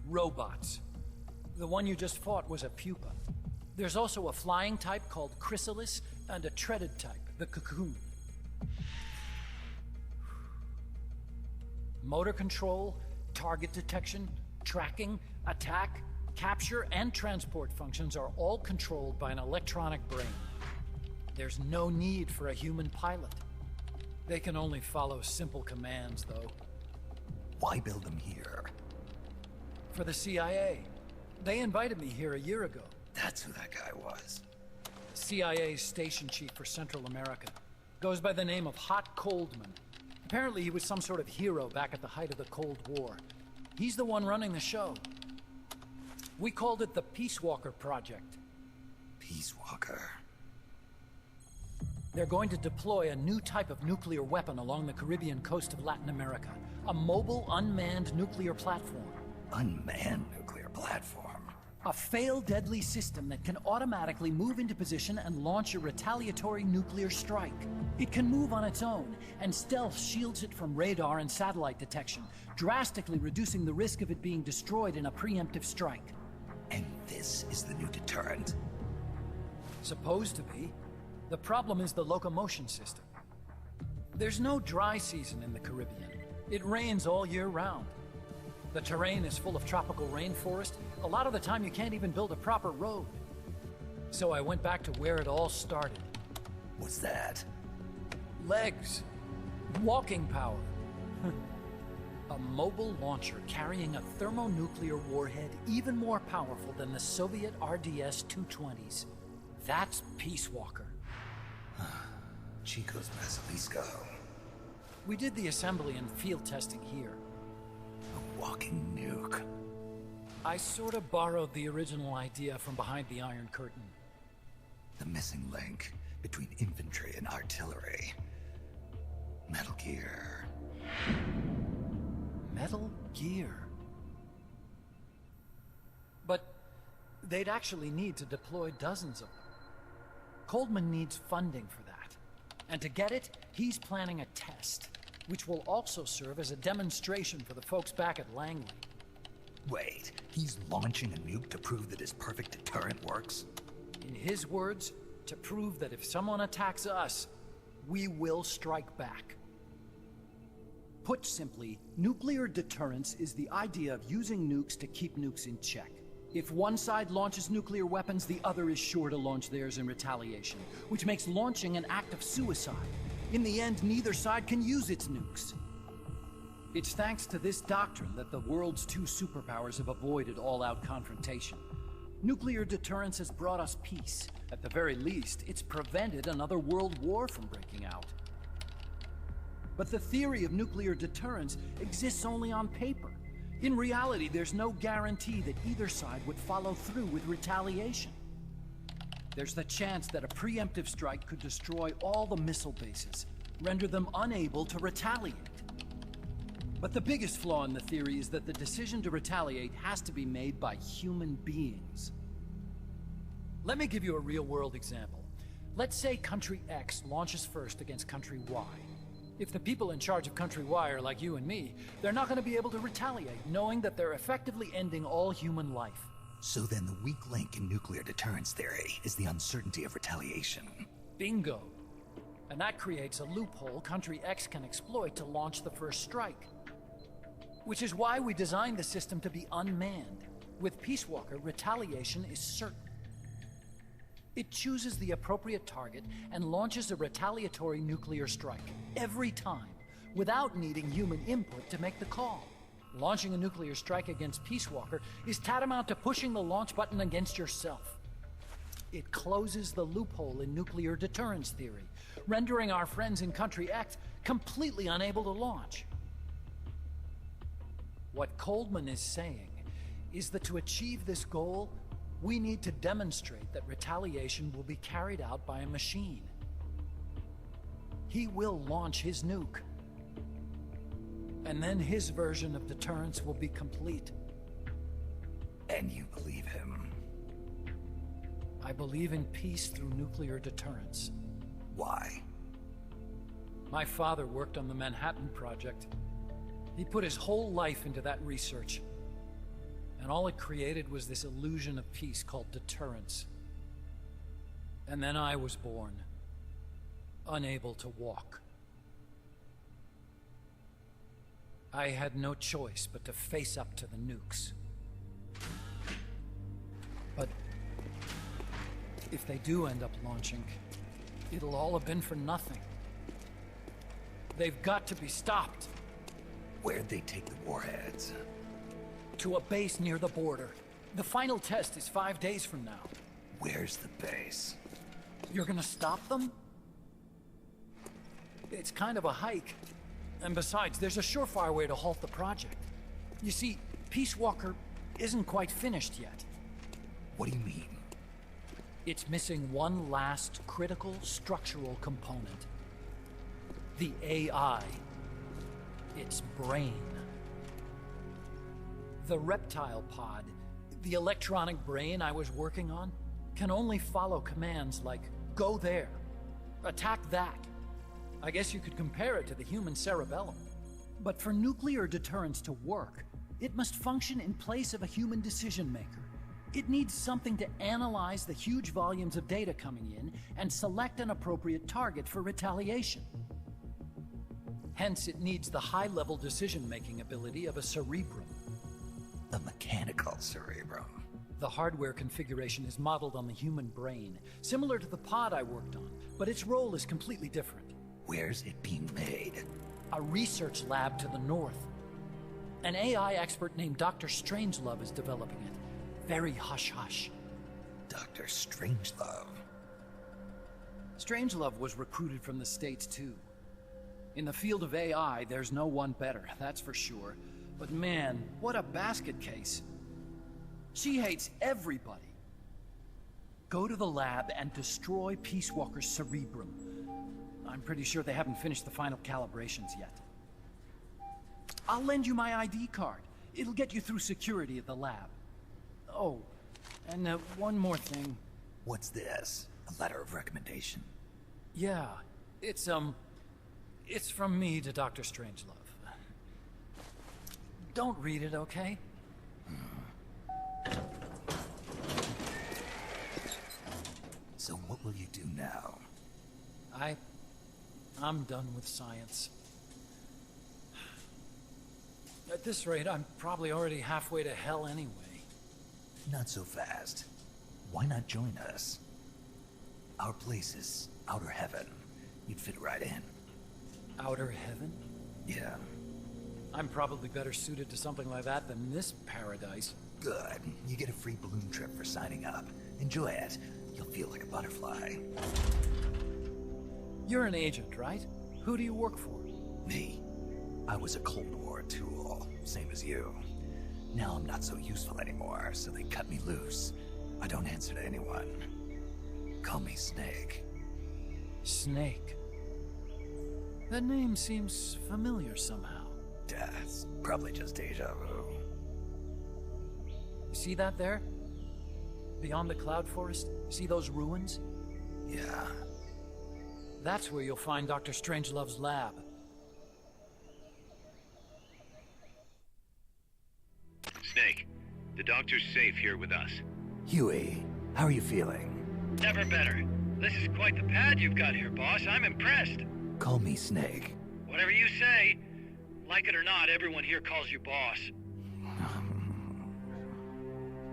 Robots. The one you just fought was a pupa. There's also a flying type called Chrysalis, and a treaded type, the Cocoon. Motor control, target detection, tracking, attack, capture, and transport functions are all controlled by an electronic brain. There's no need for a human pilot. They can only follow simple commands, though. Why build them here? For the CIA. They invited me here a year ago. That's who that guy was. CIA's station chief for Central America. Goes by the name of Hot Coldman. Apparently he was some sort of hero back at the height of the Cold War. He's the one running the show. We called it the Peace Walker Project. Peace Walker? They're going to deploy a new type of nuclear weapon along the Caribbean coast of Latin America. A mobile, unmanned nuclear platform. Unmanned nuclear platform? A fail-deadly system that can automatically move into position and launch a retaliatory nuclear strike. It can move on its own, and stealth shields it from radar and satellite detection, drastically reducing the risk of it being destroyed in a preemptive strike. And this is the new deterrent? Supposed to be. The problem is the locomotion system. There's no dry season in the Caribbean. It rains all year round. The terrain is full of tropical rainforest. A lot of the time you can't even build a proper road. So I went back to where it all started. What's that? Legs. Walking power. A mobile launcher carrying a thermonuclear warhead even more powerful than the Soviet RDS-220s. That's Peace Walker. Chico's Basilisco. We did the assembly and field testing here. A walking nuke. I sort of borrowed the original idea from behind the Iron Curtain. The missing link between infantry and artillery. Metal Gear. Metal Gear. But they'd actually need to deploy dozens of them. Coldman needs funding for that. And to get it, he's planning a test, which will also serve as a demonstration for the folks back at Langley. Wait, he's launching a nuke to prove that his perfect deterrent works? In his words, to prove that if someone attacks us, we will strike back. Put simply, nuclear deterrence is the idea of using nukes to keep nukes in check. If one side launches nuclear weapons, the other is sure to launch theirs in retaliation, which makes launching an act of suicide. In the end, neither side can use its nukes. It's thanks to this doctrine that the world's two superpowers have avoided all-out confrontation. Nuclear deterrence has brought us peace. At the very least, it's prevented another world war from breaking out. But the theory of nuclear deterrence exists only on paper. In reality, there's no guarantee that either side would follow through with retaliation. There's the chance that a preemptive strike could destroy all the missile bases, render them unable to retaliate. But the biggest flaw in the theory is that the decision to retaliate has to be made by human beings. Let me give you a real-world example. Let's say Country X launches first against Country Y. If the people in charge of Country Y are like you and me, they're not going to be able to retaliate, knowing that they're effectively ending all human life. So then the weak link in nuclear deterrence theory is the uncertainty of retaliation. Bingo. And that creates a loophole Country X can exploit to launch the first strike. Which is why we designed the system to be unmanned. With Peace Walker, retaliation is certain. It chooses the appropriate target and launches a retaliatory nuclear strike every time, without needing human input to make the call. Launching a nuclear strike against Peace Walker is tantamount to pushing the launch button against yourself. It closes the loophole in nuclear deterrence theory, rendering our friends in Country X completely unable to launch. What Coldman is saying is that to achieve this goal, we need to demonstrate that retaliation will be carried out by a machine. He will launch his nuke. And then his version of deterrence will be complete. And you believe him? I believe in peace through nuclear deterrence. Why? My father worked on the Manhattan Project. He put his whole life into that research. And all it created was this illusion of peace called deterrence. And then I was born, unable to walk. I had no choice but to face up to the nukes. But if they do end up launching, it'll all have been for nothing. They've got to be stopped. Where'd they take the warheads? To a base near the border. The final test is 5 days from now. Where's the base? You're gonna stop them? It's kind of a hike. And besides, there's a surefire way to halt the project. You see, Peace Walker isn't quite finished yet. What do you mean? It's missing one last critical structural component. The AI. Its brain. The reptile pod, the electronic brain I was working on, can only follow commands like, go there, attack that. I guess you could compare it to the human cerebellum. But for nuclear deterrence to work, it must function in place of a human decision maker. It needs something to analyze the huge volumes of data coming in and select an appropriate target for retaliation. Hence, it needs the high-level decision-making ability of a cerebrum. A mechanical cerebrum. The hardware configuration is modeled on the human brain, similar to the pod I worked on, but its role is completely different. Where's it being made? A research lab to the north. An AI expert named Dr. Strangelove is developing it. Very hush-hush. Dr. Strangelove? Strangelove was recruited from the States, too. In the field of AI, there's no one better, that's for sure. But man, what a basket case. She hates everybody. Go to the lab and destroy Peace Walker's cerebrum. I'm pretty sure they haven't finished the final calibrations yet. I'll lend you my ID card. It'll get you through security at the lab. Oh, and one more thing. What's this? A letter of recommendation? Yeah, it's from me to Dr. Strangelove. Don't read it, okay? So what will you do now? I'm done with science. At this rate, I'm probably already halfway to hell anyway. Not so fast. Why not join us? Our place is outer heaven. You'd fit right in. Outer heaven? Yeah. I'm probably better suited to something like that than this paradise. Good. You get a free balloon trip for signing up. Enjoy it. You'll feel like a butterfly. You're an agent, right? Who do you work for? Me. I was a Cold War tool, same as you. Now I'm not so useful anymore, so they cut me loose. I don't answer to anyone. Call me Snake. Snake? That name seems familiar somehow. Death. Probably just deja vu. See that there? Beyond the cloud forest? See those ruins? Yeah. That's where you'll find Dr. Strangelove's lab. Snake, the doctor's safe here with us. Huey, how are you feeling? Never better. This is quite the pad you've got here, boss. I'm impressed. Call me Snake. Whatever you say. Like it or not, everyone here calls you boss.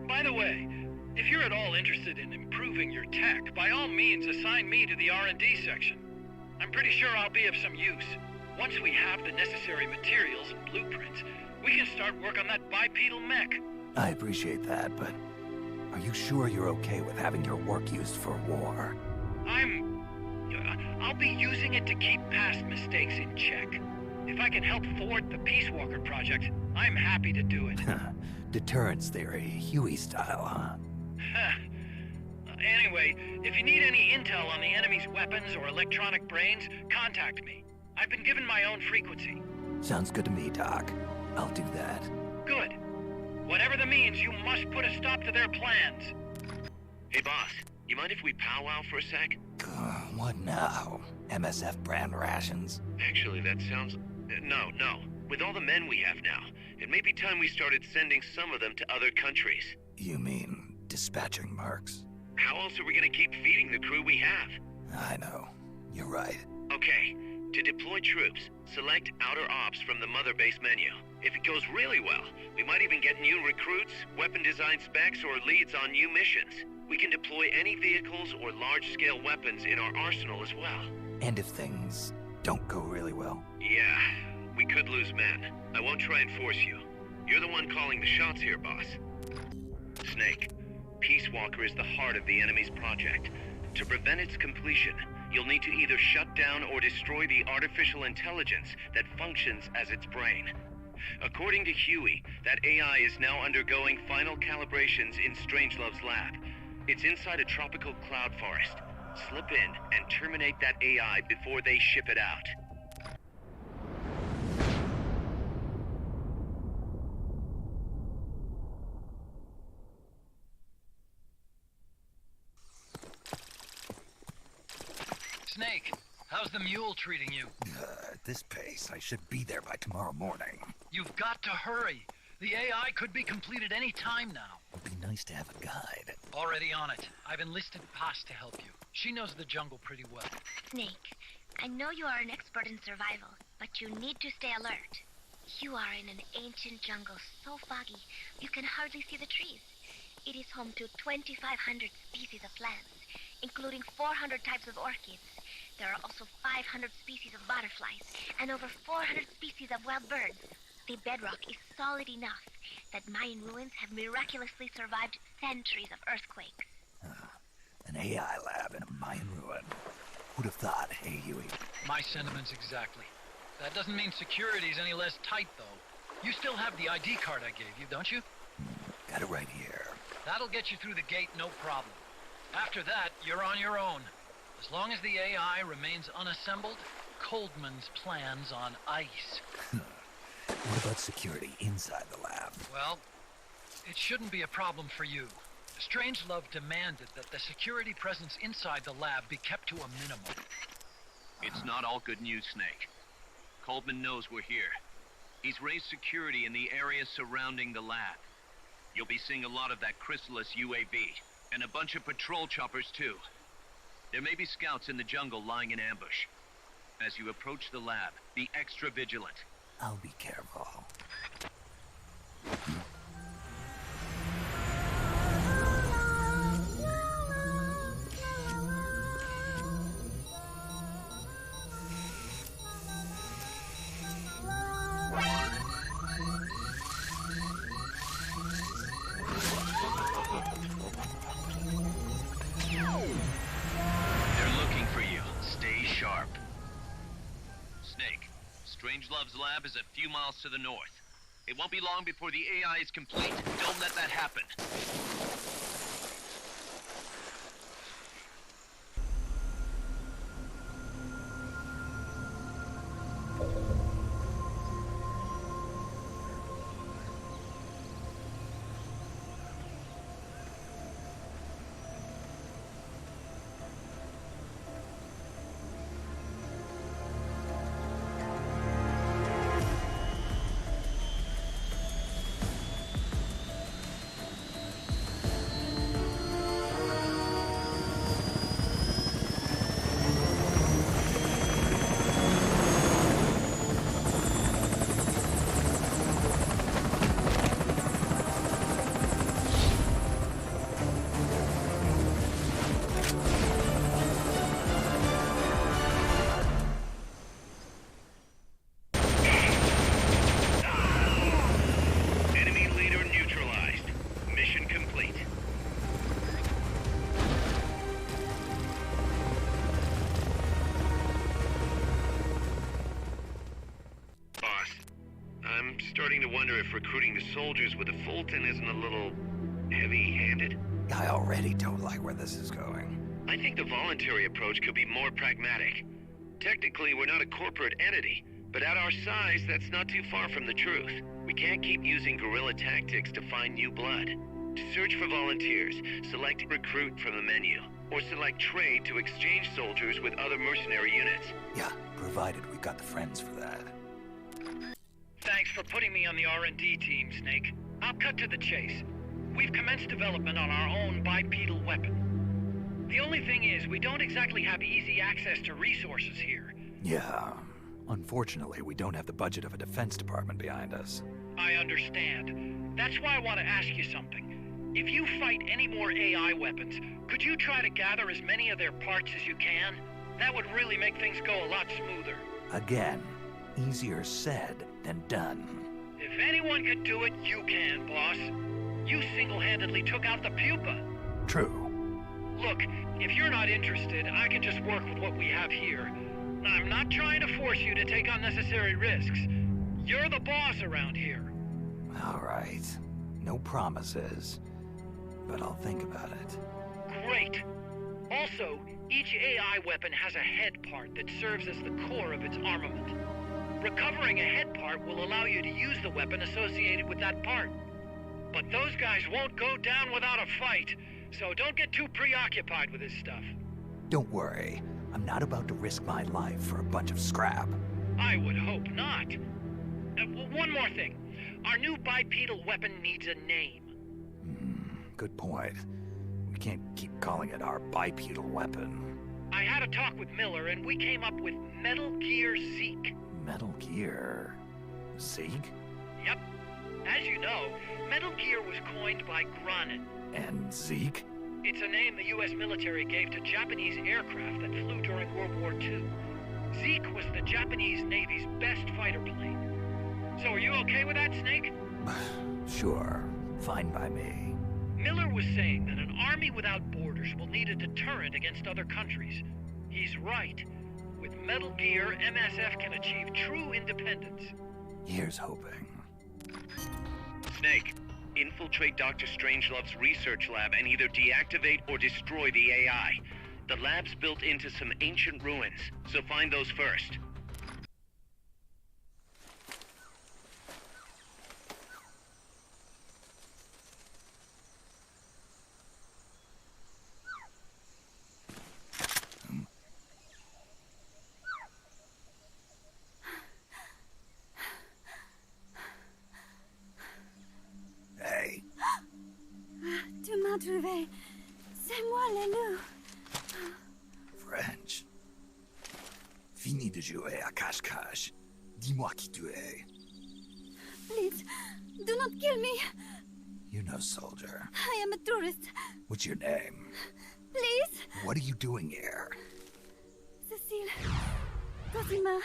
By the way, if you're at all interested in improving your tech, by all means assign me to the R&D section. I'm pretty sure I'll be of some use. Once we have the necessary materials and blueprints, we can start work on that bipedal mech. I appreciate that, but are you sure you're okay with having your work used for war? I'll be using it to keep past mistakes in check. If I can help thwart the Peace Walker project, I'm happy to do it. Deterrence theory, Huey style, huh? Anyway, if you need any intel on the enemy's weapons or electronic brains, contact me. I've been given my own frequency. Sounds good to me, Doc. I'll do that. Good. Whatever the means, you must put a stop to their plans. Hey, boss. You mind if we powwow for a sec? What now? MSF brand rations? Actually, that sounds... No. With all the men we have now, it may be time we started sending some of them to other countries. You mean dispatching mercs? How else are we gonna keep feeding the crew we have? I know. You're right. Okay. To deploy troops, select Outer Ops from the Mother Base menu. If it goes really well, we might even get new recruits, weapon design specs, or leads on new missions. We can deploy any vehicles or large-scale weapons in our arsenal as well. And if things don't go really well? Yeah, we could lose men. I won't try and force you. You're the one calling the shots here, boss. Snake, Peace Walker is the heart of the enemy's project. To prevent its completion, you'll need to either shut down or destroy the artificial intelligence that functions as its brain. According to Huey, that AI is now undergoing final calibrations in Strangelove's lab. It's inside a tropical cloud forest. Slip in and terminate that AI before they ship it out. Snake, how's the mule treating you? At this pace, I should be there by tomorrow morning. You've got to hurry. The AI could be completed any time now. It'd be nice to have a guide. Already on it. I've enlisted Paz to help you. She knows the jungle pretty well. Snake, I know you are an expert in survival, but you need to stay alert. You are in an ancient jungle so foggy, you can hardly see the trees. It is home to 2,500 species of plants. including 400 types of orchids. There are also 500 species of butterflies and over 400 species of wild birds. The bedrock is solid enough that Mayan ruins have miraculously survived centuries of earthquakes. An AI lab in a Mayan ruin. Who'd have thought, hey, Huey? My sentiments exactly. That doesn't mean security's any less tight, though. You still have the ID card I gave you, don't you? Got it right here. That'll get you through the gate, no problem. After that, you're on your own. As long as the AI remains unassembled, Coldman's plan's on ice. What about security inside the lab? Well, it shouldn't be a problem for you. Strangelove demanded that the security presence inside the lab be kept to a minimum. It's not all good news, Snake. Coldman knows we're here. He's raised security in the area surrounding the lab. You'll be seeing a lot of that Chrysalis UAV, and a bunch of patrol choppers too. There may be scouts in the jungle lying in ambush. As you approach the lab, be extra vigilant. I'll be careful. Strangelove's lab is a few miles to the north. It won't be long before the AI is complete. Don't let that happen. Starting to wonder if recruiting the soldiers with the Fulton isn't a little heavy-handed. I already don't like where this is going. I think the voluntary approach could be more pragmatic. Technically, we're not a corporate entity, but at our size, that's not too far from the truth. We can't keep using guerrilla tactics to find new blood. To search for volunteers, select recruit from the menu, or select trade to exchange soldiers with other mercenary units. Yeah, provided we got the friends for that. Thanks for putting me on the R&D team, Snake. I'll cut to the chase. We've commenced development on our own bipedal weapon. The only thing is, we don't exactly have easy access to resources here. Yeah. Unfortunately, we don't have the budget of a defense department behind us. I understand. That's why I want to ask you something. If you fight any more AI weapons, could you try to gather as many of their parts as you can? That would really make things go a lot smoother. Again, easier said than done. If anyone could do it, you can, boss. You single-handedly took out the pupa. True. Look, if you're not interested, I can just work with what we have here. I'm not trying to force you to take unnecessary risks. You're the boss around here. All right. No promises, but I'll think about it. Great. Also, each AI weapon has a head part that serves as the core of its armament. Recovering a head part will allow you to use the weapon associated with that part. But those guys won't go down without a fight, so don't get too preoccupied with this stuff. Don't worry. I'm not about to risk my life for a bunch of scrap. I would hope not. One more thing. Our new bipedal weapon needs a name. Good point. We can't keep calling it our bipedal weapon. I had a talk with Miller, and we came up with Metal Gear Zeke. Metal Gear? Zeke? Yep. As you know, Metal Gear was coined by Gronin. And Zeke? It's a name the U.S. military gave to Japanese aircraft that flew during World War II. Zeke was the Japanese Navy's best fighter plane. So are you okay with that, Snake? Sure. Fine by me. Miller was saying that an army without borders will need a deterrent against other countries. He's right. With Metal Gear, MSF can achieve true independence. Here's hoping. Snake, infiltrate Dr. Strangelove's research lab and either deactivate or destroy the AI. The lab's built into some ancient ruins, so find those first. Hey. Tu m'as trouvé. C'est moi, le loup. French. Fini de jouer à cache-cache. Dis-moi qui tu es. Please, do not kill me. You're no soldier. I am a tourist. What's your name? Please. What are you doing here? Cecile. Cosima.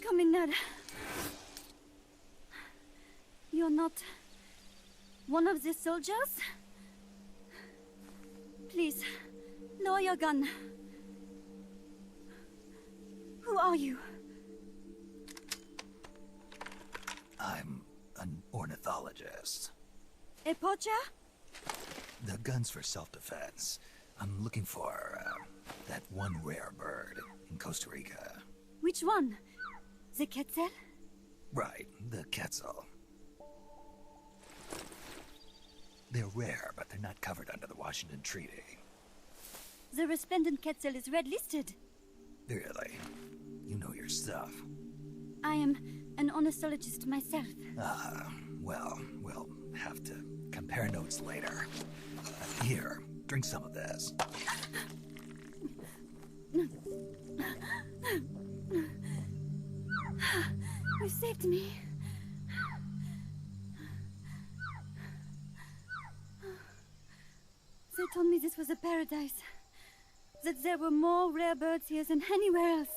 Caminada. You're not one of the soldiers? Please, lower your gun. Who are you? I'm an ornithologist. A poacher? The gun's for self-defense. I'm looking for that one rare bird in Costa Rica. Which one? The quetzal? Right, the quetzal. They're rare, but they're not covered under the Washington Treaty. The resplendent quetzal is red-listed. Really? You know your stuff. I am an ornithologist myself. Well, we'll have to compare notes later. Here, drink some of this. You saved me. They told me this was a paradise. That there were more rare birds here than anywhere else.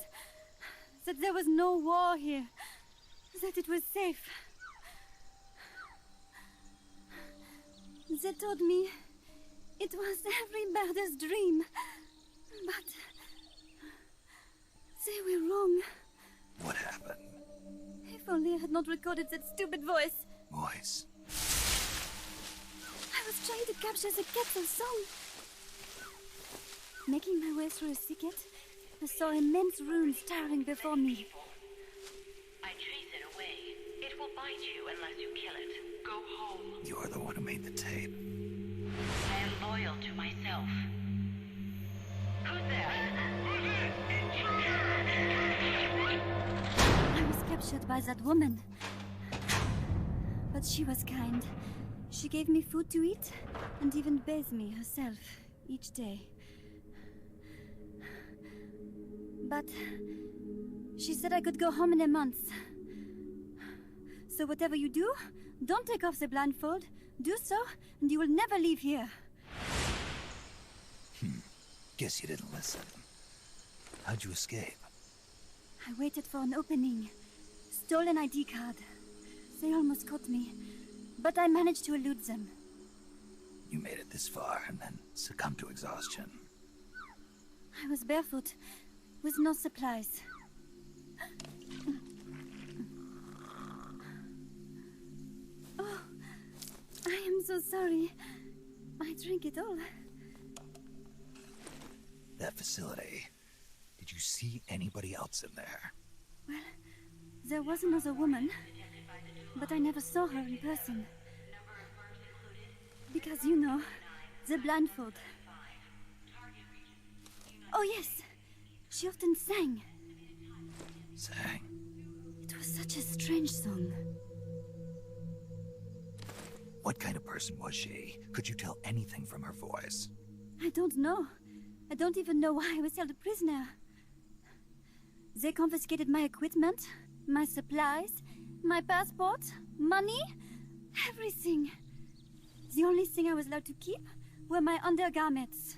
That there was no war here. That it was safe. They told me it was every birder's dream. But they were wrong. What happened? If only I had not recorded that stupid voice. Voice? I was trying to capture the quetzal song. Making my way through a thicket, I saw immense runes towering before me. I trace it away. It will bite you unless you kill it. Go home. You're the one who made the tape. I am loyal to myself. Who's there? I was captured by that woman. But she was kind. She gave me food to eat, and even bathed me herself each day. But she said I could go home in a month. So whatever you do, don't take off the blindfold. Do so, and you will never leave here. Guess you didn't listen. How'd you escape? I waited for an opening. Stole an ID card. They almost caught me, but I managed to elude them. You made it this far and then succumbed to exhaustion. I was barefoot, with no supplies. Oh, I am so sorry. I drank it all. That facility. Did you see anybody else in there? Well, there was another woman, but I never saw her in person. Because, you know, the blindfold. Oh, yes. She often sang. Sang? It was such a strange song. What kind of person was she? Could you tell anything from her voice? I don't know. I don't even know why I was held a prisoner. They confiscated my equipment, my supplies, my passport, money, everything. The only thing I was allowed to keep were my undergarments,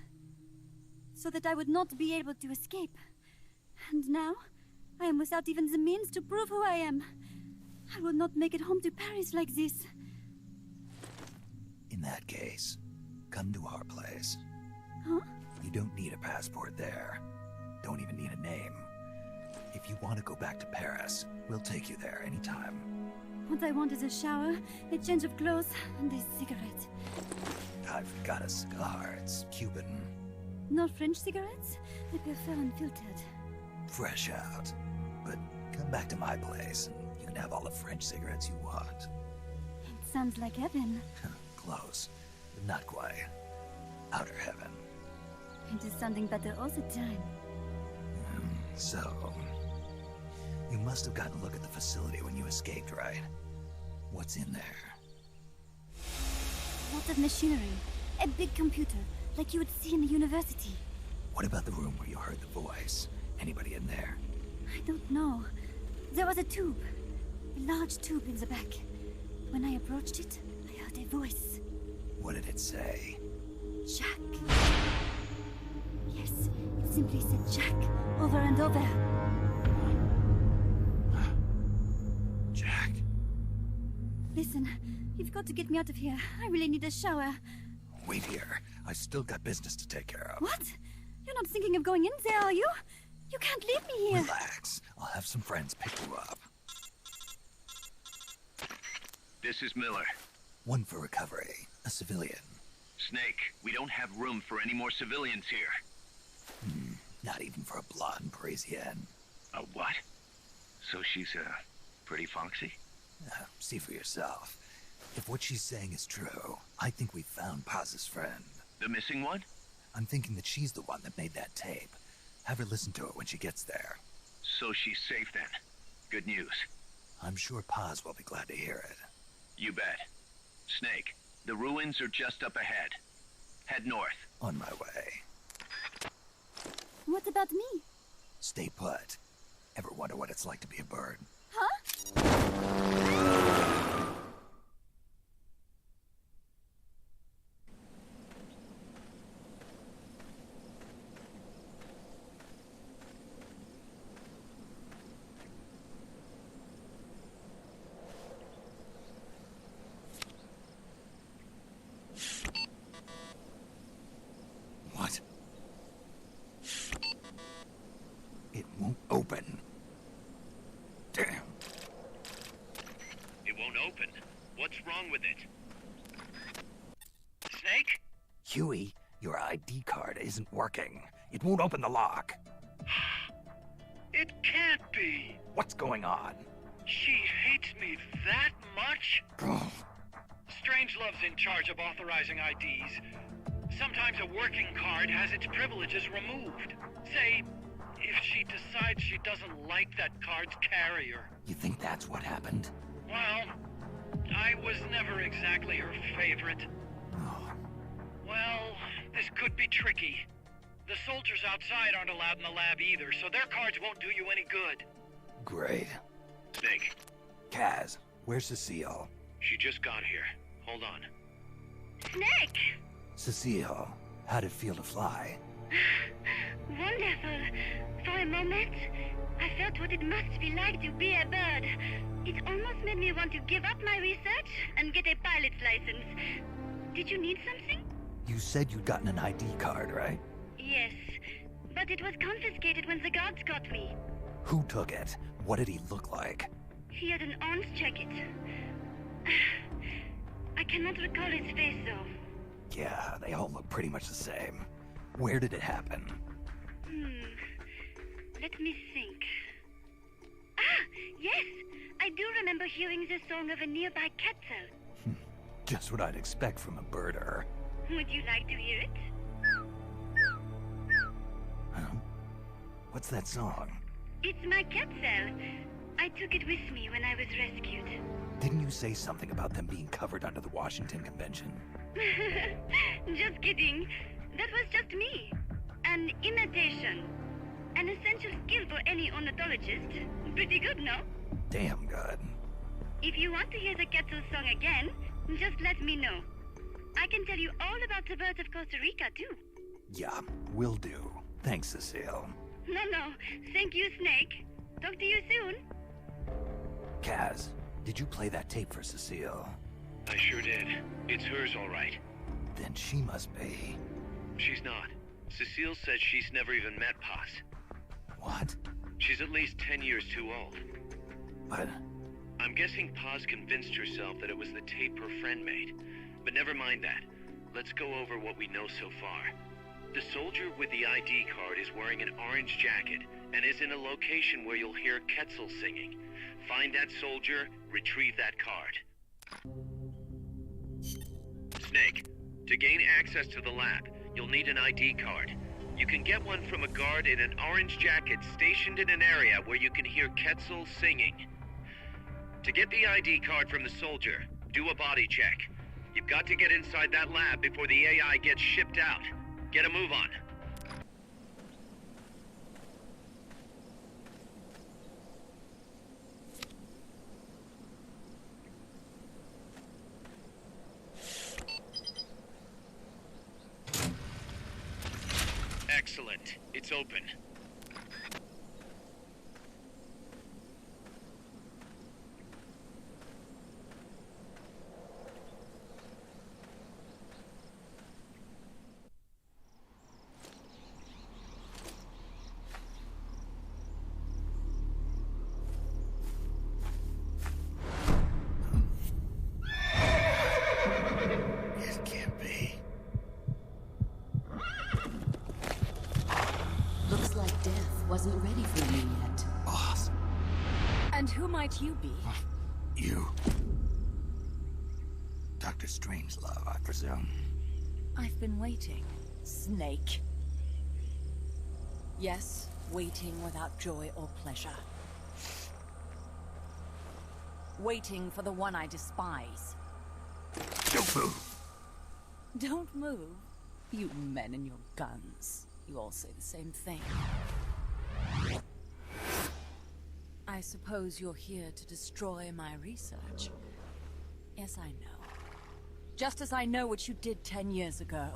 so that I would not be able to escape. And now, I am without even the means to prove who I am. I will not make it home to Paris like this. In that case, come to our place. Huh? You don't need a passport there. Don't even need a name. If you want to go back to Paris, we'll take you there anytime. What I want is a shower, a change of clothes, and a cigarette. I've got a cigar. It's Cuban. No French cigarettes? I prefer unfiltered. Fresh out. But come back to my place, and you can have all the French cigarettes you want. It sounds like heaven. Close, but not quite. Outer heaven. It is sounding better all the time. So, you must have gotten a look at the facility when you escaped, right? What's in there? Lots of machinery. A big computer, like you would see in a university. What about the room where you heard the voice? Anybody in there? I don't know. There was a tube. A large tube in the back. When I approached it, I heard a voice. What did it say? Jack. Yes, it simply said Jack over and over. Jack. Listen, you've got to get me out of here. I really need a shower. Wait here. I still got business to take care of. What? You're not thinking of going in there, are you? You can't leave me here. Relax. I'll have some friends pick you up. This is Miller. One for recovery. A civilian. Snake, we don't have room for any more civilians here. Not even for a blonde Parisienne. A what? So she's, pretty foxy? See for yourself. If what she's saying is true, I think we've found Paz's friend. The missing one? I'm thinking that she's the one that made that tape. Have her listen to it when she gets there. So she's safe then. Good news. I'm sure Paz will be glad to hear it. You bet. Snake, the ruins are just up ahead. Head north. On my way. What about me? Stay put. Ever wonder what it's like to be a bird? Huh? What? It won't open. Damn. It won't open. What's wrong with it? Snake? Huey, your ID card isn't working. It won't open the lock. It can't be. What's going on? She hates me that much? Strangelove's in charge of authorizing IDs. Sometimes a working card has its privileges removed. Say, if she decides she doesn't like that card's carrier. You think that's what happened? Well, I was never exactly her favorite. Well, this could be tricky. The soldiers outside aren't allowed in the lab either, so their cards won't do you any good. Great. Snake. Kaz, where's Cecile? She just got here. Hold on. Snake! Cecile, how'd it feel to fly? Wonderful. For a moment, I felt what it must be like to be a bird. It almost made me want to give up my research and get a pilot's license. Did you need something? You said you'd gotten an ID card, right? Yes, but it was confiscated when the guards got me. Who took it? What did he look like? He had an orange jacket. I cannot recall his face, though. Yeah, they all look pretty much the same. Where did it happen? Let me think. Ah, yes! I do remember hearing the song of a nearby quetzal. Just what I'd expect from a birder. Would you like to hear it? Huh? What's that song? It's my quetzal. I took it with me when I was rescued. Didn't you say something about them being covered under the Washington Convention? Just kidding. That was just me. An imitation. An essential skill for any ornithologist. Pretty good, no? Damn good. If you want to hear the quetzal song again, just let me know. I can tell you all about the birds of Costa Rica, too. Yeah, will do. Thanks, Cecile. No, thank you, Snake. Talk to you soon. Kaz, did you play that tape for Cecile? I sure did. It's hers, all right. Then she must be... She's not. Cecile says she's never even met Paz. What? She's at least 10 years too old. But... I'm guessing Paz convinced herself that it was the tape her friend made. But never mind that. Let's go over what we know so far. The soldier with the ID card is wearing an orange jacket and is in a location where you'll hear Quetzal singing. Find that soldier, retrieve that card. Snake, to gain access to the lab, you'll need an ID card. You can get one from a guard in an orange jacket stationed in an area where you can hear Quetzal singing. To get the ID card from the soldier, do a body check. You've got to get inside that lab before the AI gets shipped out. Get a move on. Excellent. It's open. Wasn't ready for you yet. Boss. And who might you be? You. Dr. Strangelove, I presume. I've been waiting, Snake. Yes, waiting without joy or pleasure. Waiting for the one I despise. Don't move. Don't move? You men and your guns. You all say the same thing. I suppose you're here to destroy my research. Yes, I know. Just as I know what you did 10 years ago.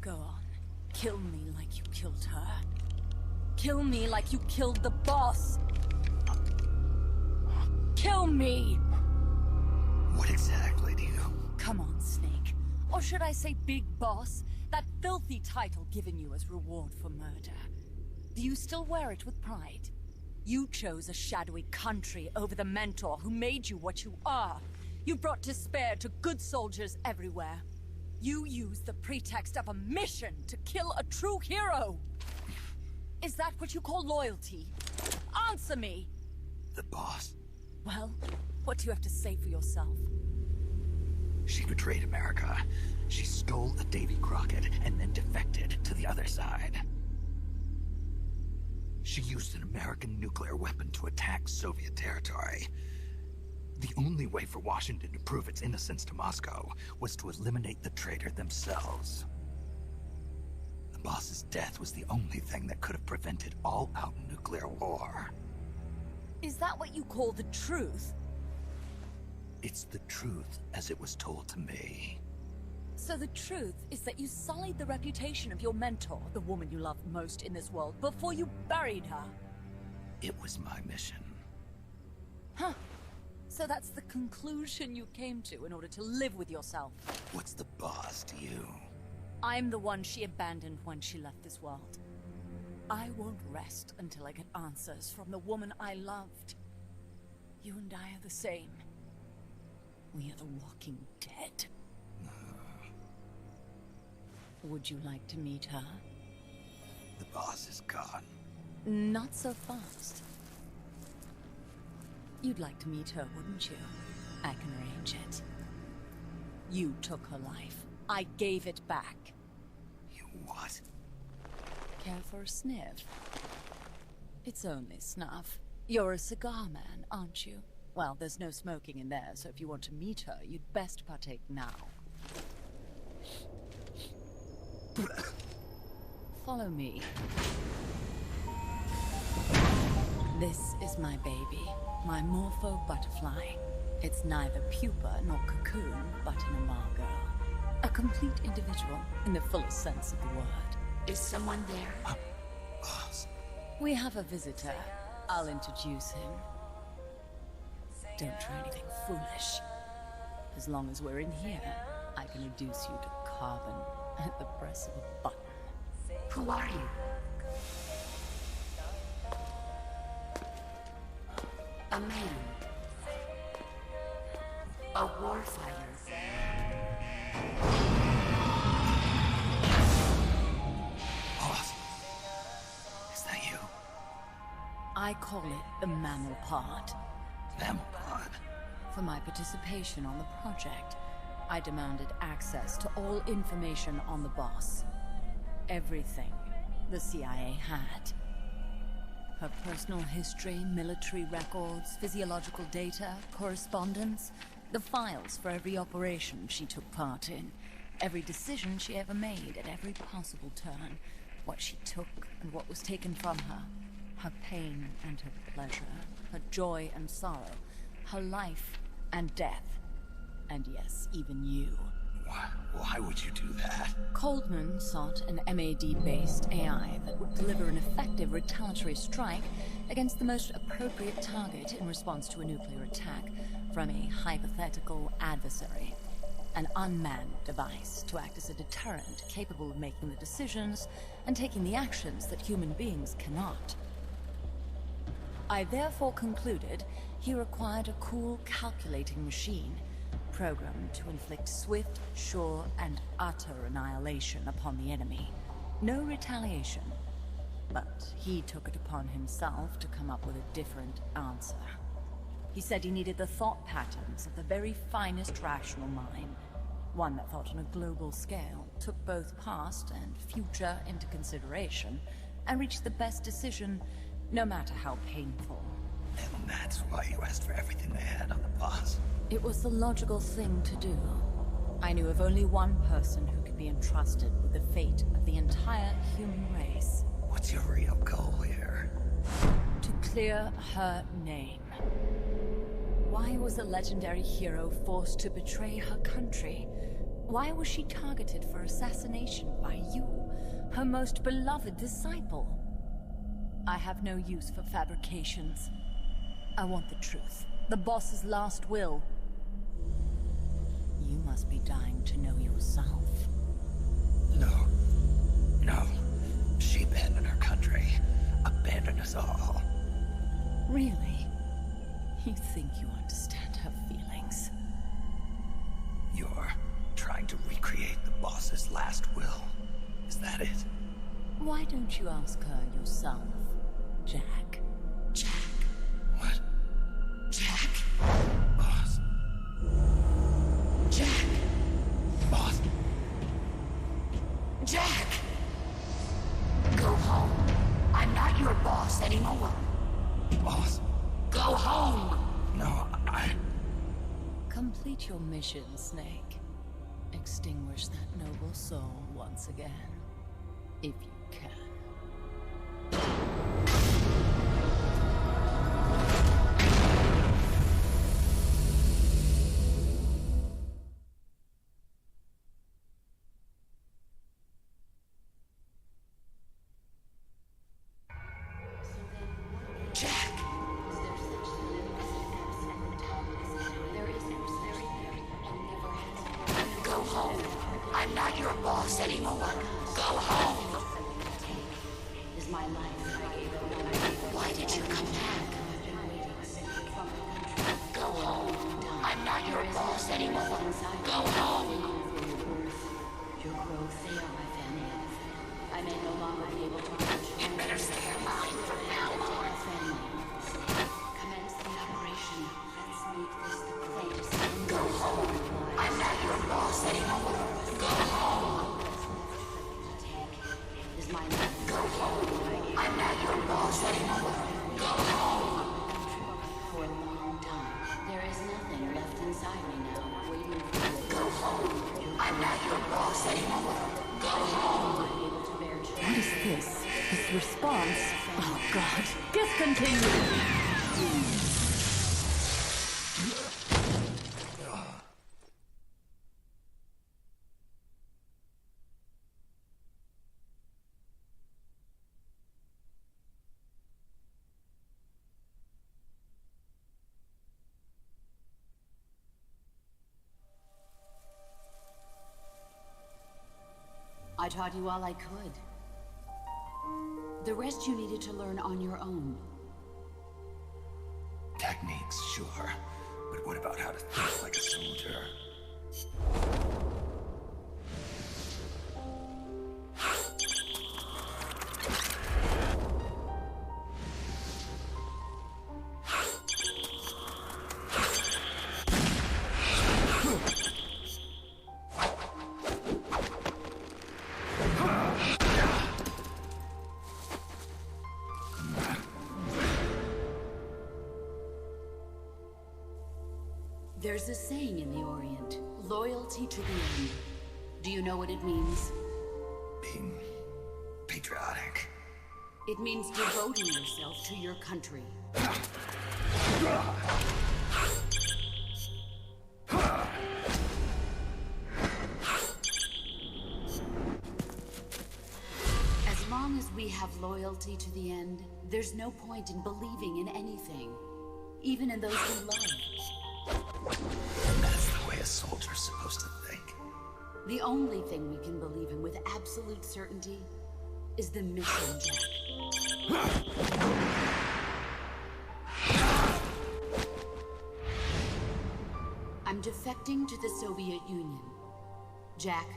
Go on. Kill me like you killed her. Kill me like you killed the boss. Kill me! What exactly do you... Come on, Snake. Or should I say Big Boss? That filthy title given you as reward for murder. Do you still wear it with pride? You chose a shadowy country over the mentor who made you what you are. You brought despair to good soldiers everywhere. You used the pretext of a mission to kill a true hero. Is that what you call loyalty? Answer me! The boss. Well, what do you have to say for yourself? She betrayed America. She stole a Davy Crockett and then defected to the other side. She used an American nuclear weapon to attack Soviet territory. The only way for Washington to prove its innocence to Moscow was to eliminate the traitor themselves. The boss's death was the only thing that could have prevented all-out nuclear war. Is that what you call the truth? It's the truth as it was told to me. So the truth is that you sullied the reputation of your mentor, the woman you loved most in this world, before you buried her. It was my mission. Huh. So that's the conclusion you came to in order to live with yourself. What's the boss to you? I'm the one she abandoned when she left this world. I won't rest until I get answers from the woman I loved. You and I are the same. We are the walking dead. Would you like to meet her? The boss is gone. Not so fast. You'd like to meet her, wouldn't you? I can arrange it. You took her life. I gave it back. You what? Care for a sniff? It's only snuff. You're a cigar man, aren't you? Well, there's no smoking in there, so if you want to meet her, you'd best partake now. Follow me. This is my baby, my morpho butterfly. It's neither pupa nor cocoon, but an Amargo. A complete individual, in the fullest sense of the word. Is someone there? Boss. We have a visitor. I'll introduce him. Don't try anything foolish. As long as we're in here, I can reduce you to carbon at the press of a button. Who are you? A man. A warfighter. Boss. Is that you? I call it the mammal pod. Mammal pod? For my participation on the project, I demanded access to all information on the boss. Everything the CIA had. Her personal history, military records, physiological data, correspondence, the files for every operation she took part in, every decision she ever made at every possible turn, what she took and what was taken from her, her pain and her pleasure, her joy and sorrow, her life and death, and yes, even you. Why would you do that? Coldman sought an MAD-based AI that would deliver an effective retaliatory strike against the most appropriate target in response to a nuclear attack from a hypothetical adversary. An unmanned device to act as a deterrent capable of making the decisions and taking the actions that human beings cannot. I therefore concluded he required a cool calculating machine programmed to inflict swift, sure, and utter annihilation upon the enemy. No retaliation, but he took it upon himself to come up with a different answer. He said he needed the thought patterns of the very finest rational mind, one that thought on a global scale, took both past and future into consideration, and reached the best decision, no matter how painful. And that's why you asked for everything they had on the boss. It was the logical thing to do. I knew of only one person who could be entrusted with the fate of the entire human race. What's your real goal here? To clear her name. Why was a legendary hero forced to betray her country? Why was she targeted for assassination by you, her most beloved disciple? I have no use for fabrications. I want the truth. The boss's last will. You must be dying to know yourself. No. She abandoned her country. Abandoned us all. Really? You think you understand her feelings? You're trying to recreate the boss's last will. Is that it? Why don't you ask her yourself, Jack? Jack? What? Jack? Boss. Jack? Boss. Jack! Go home. I'm not your boss anymore. Boss. Go home! No, Complete your mission, Snake. Extinguish that noble soul once again. If you can. Jack! Go home. I'm not your boss anymore. Go home. Is my life. Why did you come back? Go home. I'm not your boss anymore. Go home. Your growth, they are my family. I may no longer be able to reach you. You better stay alive from now on. Commence the operation. Let's make this the greatest. Go home. I'm not your boss anymore. Go home. Is my life. Go home. I'm not your boss anymore. Go home. For a long time. There is nothing left inside me now, waiting for you. Go home. I'm not your boss anymore. Go home. What is this? This response? Oh God. Discontinue! taught you all I could. The rest you needed to learn on your own. Techniques, sure. But what about how to think like a soldier? There's a saying in the Orient, loyalty to the end. Do you know what it means? Being patriotic. It means devoting yourself to your country. As long as we have loyalty to the end, there's no point in believing in anything, even in those we love. And that's the way a soldier's supposed to think. The only thing we can believe in with absolute certainty is the mission, Jack. I'm defecting to the Soviet Union. Jack,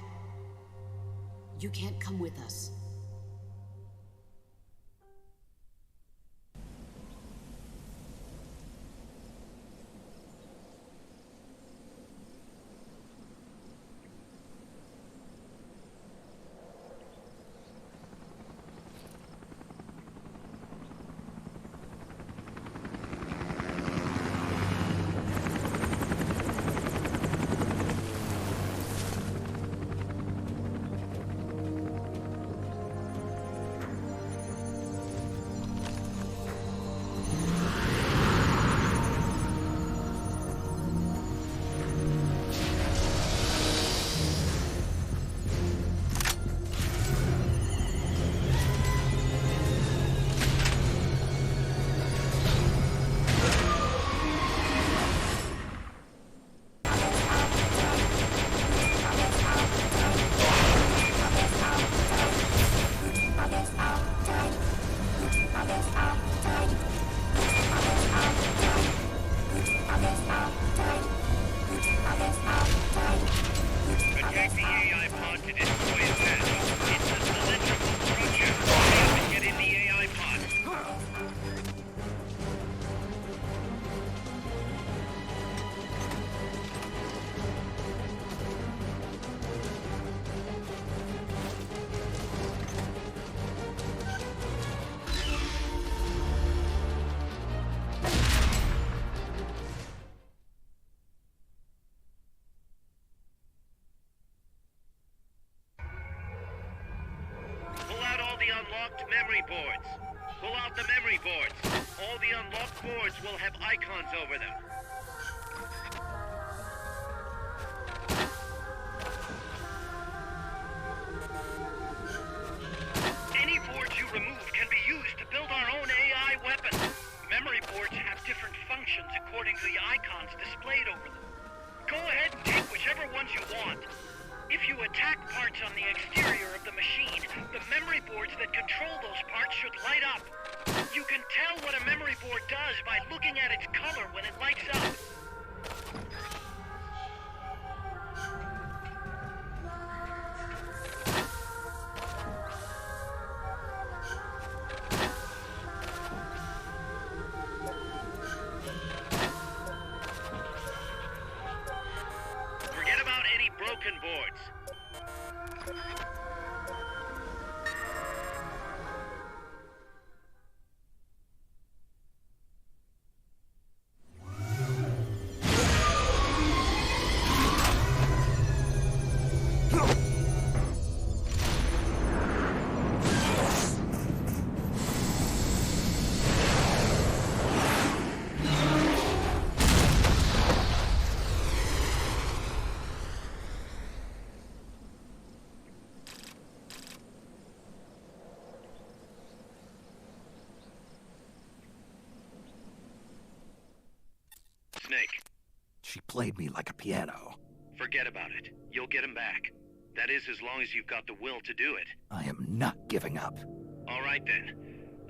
you can't come with us. Unlocked memory boards. Pull out the memory boards. All the unlocked boards will have icons over them. Any boards you remove can be used to build our own AI weapon. Memory boards have different functions according to the icons displayed over them. Go ahead and take whichever ones you want. If you attack parts on the exterior of the machine, the memory boards that control those parts should light up. You can tell what a memory board does by looking at its color when it lights up. Forget about any broken boards. Snake. She played me like a piano. Forget about it. You'll get him back. That is, as long as you've got the will to do it. I am not giving up. All right then.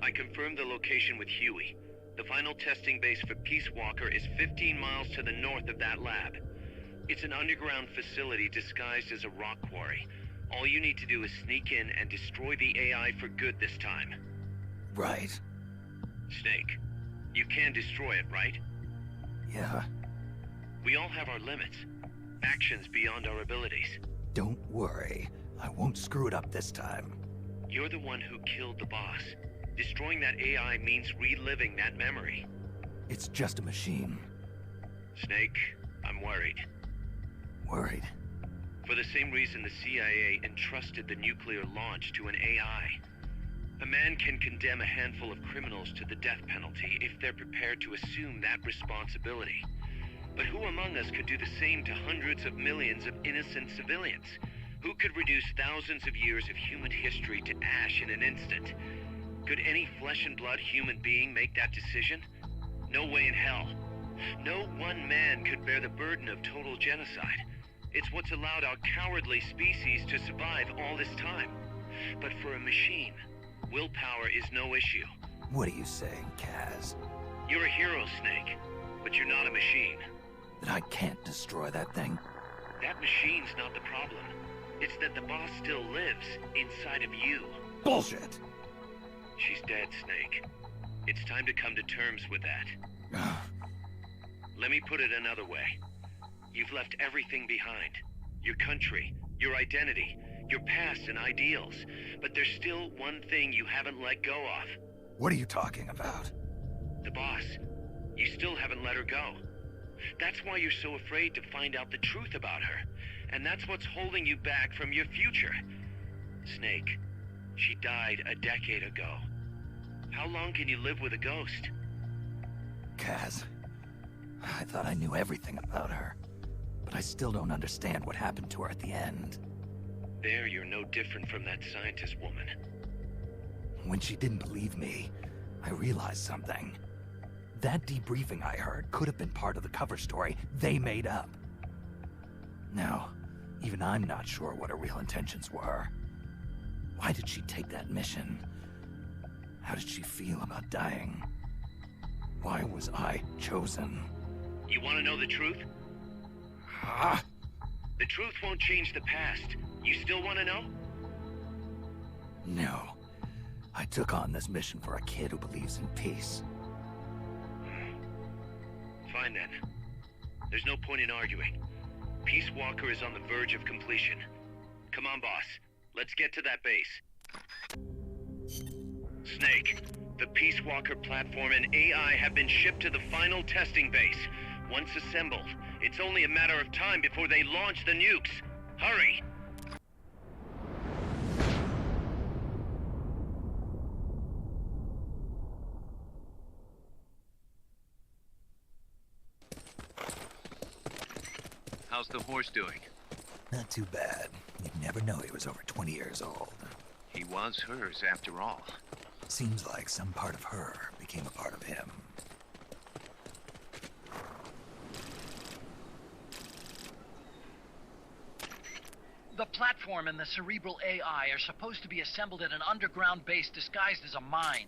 I confirmed the location with Huey. The final testing base for Peace Walker is 15 miles to the north of that lab. It's an underground facility disguised as a rock quarry. All you need to do is sneak in and destroy the AI for good this time. Right. Snake, you can destroy it, right? Yeah. We all have our limits. Actions beyond our abilities. Don't worry. I won't screw it up this time. You're the one who killed the boss. Destroying that AI means reliving that memory. It's just a machine. Snake, I'm worried. Worried? For the same reason the CIA entrusted the nuclear launch to an AI. A man can condemn a handful of criminals to the death penalty if they're prepared to assume that responsibility. But who among us could do the same to hundreds of millions of innocent civilians? Who could reduce thousands of years of human history to ash in an instant? Could any flesh and blood human being make that decision? No way in hell. No one man could bear the burden of total genocide. It's what's allowed our cowardly species to survive all this time. But for a machine, willpower is no issue. What are you saying, Kaz? You're a hero, Snake, but you're not a machine. That I can't destroy that thing? That machine's not the problem. It's that the boss still lives inside of you. Bullshit! She's dead, Snake. It's time to come to terms with that. Let me put it another way. You've left everything behind. Your country, your identity, your past and ideals. But there's still one thing you haven't let go of. What are you talking about? The boss. You still haven't let her go. That's why you're so afraid to find out the truth about her. And that's what's holding you back from your future. Snake, she died a decade ago. How long can you live with a ghost? Kaz, I thought I knew everything about her. But I still don't understand what happened to her at the end. There, you're no different from that scientist woman. When she didn't believe me, I realized something. That debriefing I heard could have been part of the cover story they made up. Now, even I'm not sure what her real intentions were. Why did she take that mission? How did she feel about dying? Why was I chosen? You want to know the truth? The truth won't change the past. You still want to know? No. I took on this mission for a kid who believes in peace. Fine then. There's no point in arguing. Peace Walker is on the verge of completion. Come on, boss. Let's get to that base. Snake, the Peace Walker platform and AI have been shipped to the final testing base. Once assembled, it's only a matter of time before they launch the nukes. Hurry! How's the horse doing? Not too bad. You'd never know he was over 20 years old. He was hers, after all. Seems like some part of her became a part of him. The platform and the cerebral AI are supposed to be assembled at an underground base disguised as a mine.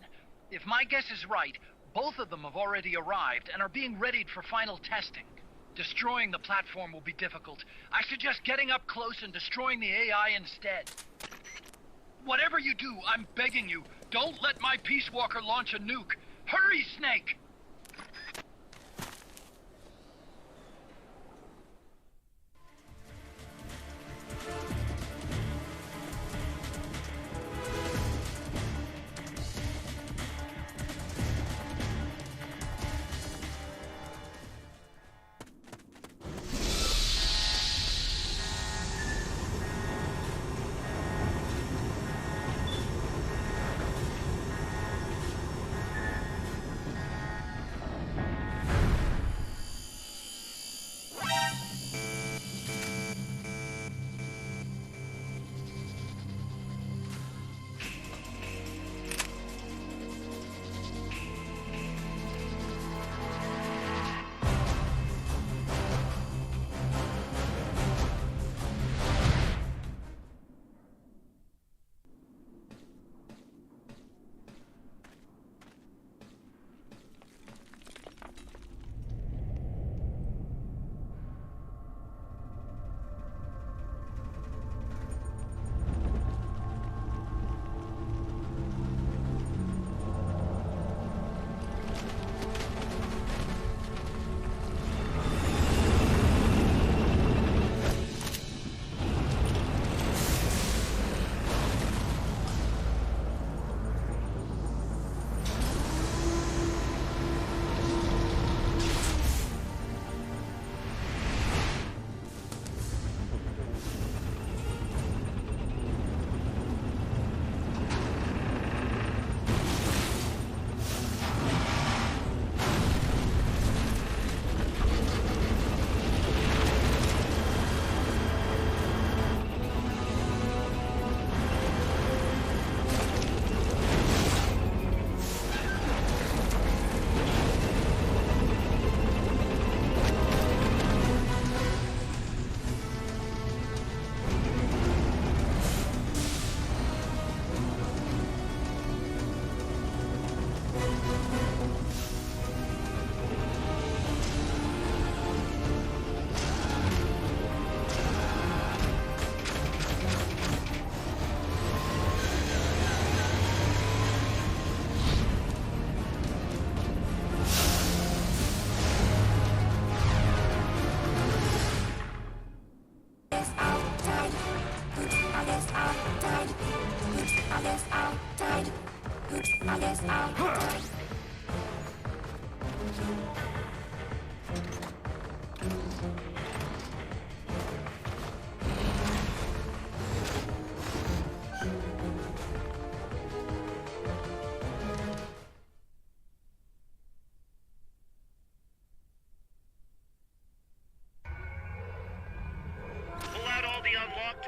If my guess is right, both of them have already arrived and are being readied for final testing. Destroying the platform will be difficult. I suggest getting up close and destroying the AI instead. Whatever you do, I'm begging you, don't let my Peace Walker launch a nuke. Hurry, Snake!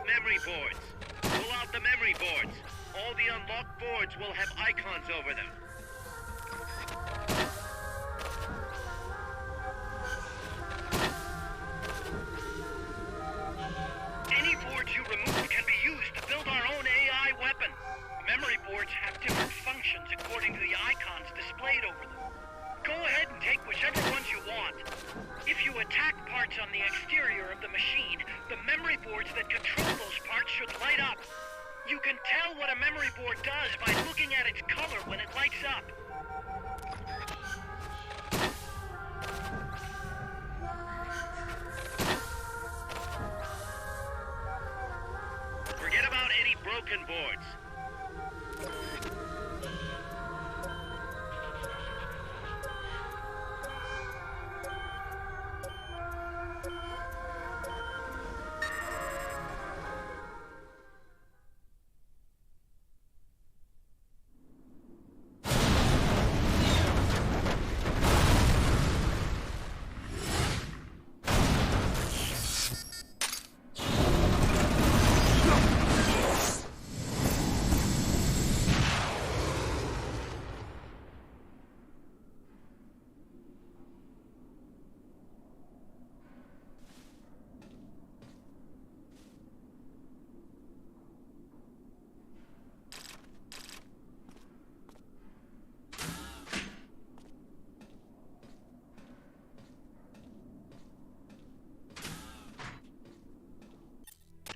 Memory boards. Pull out the memory boards. All the unlocked boards will have icons over them. Any boards you remove can be used to build our own AI weapons. Memory boards have different functions according to the icons displayed over them. Go ahead and take whichever ones you want. If you attack parts on the exterior of the machine, the memory boards that control those parts should light up. You can tell what a memory board does by looking at its color when it lights up. Forget about any broken boards.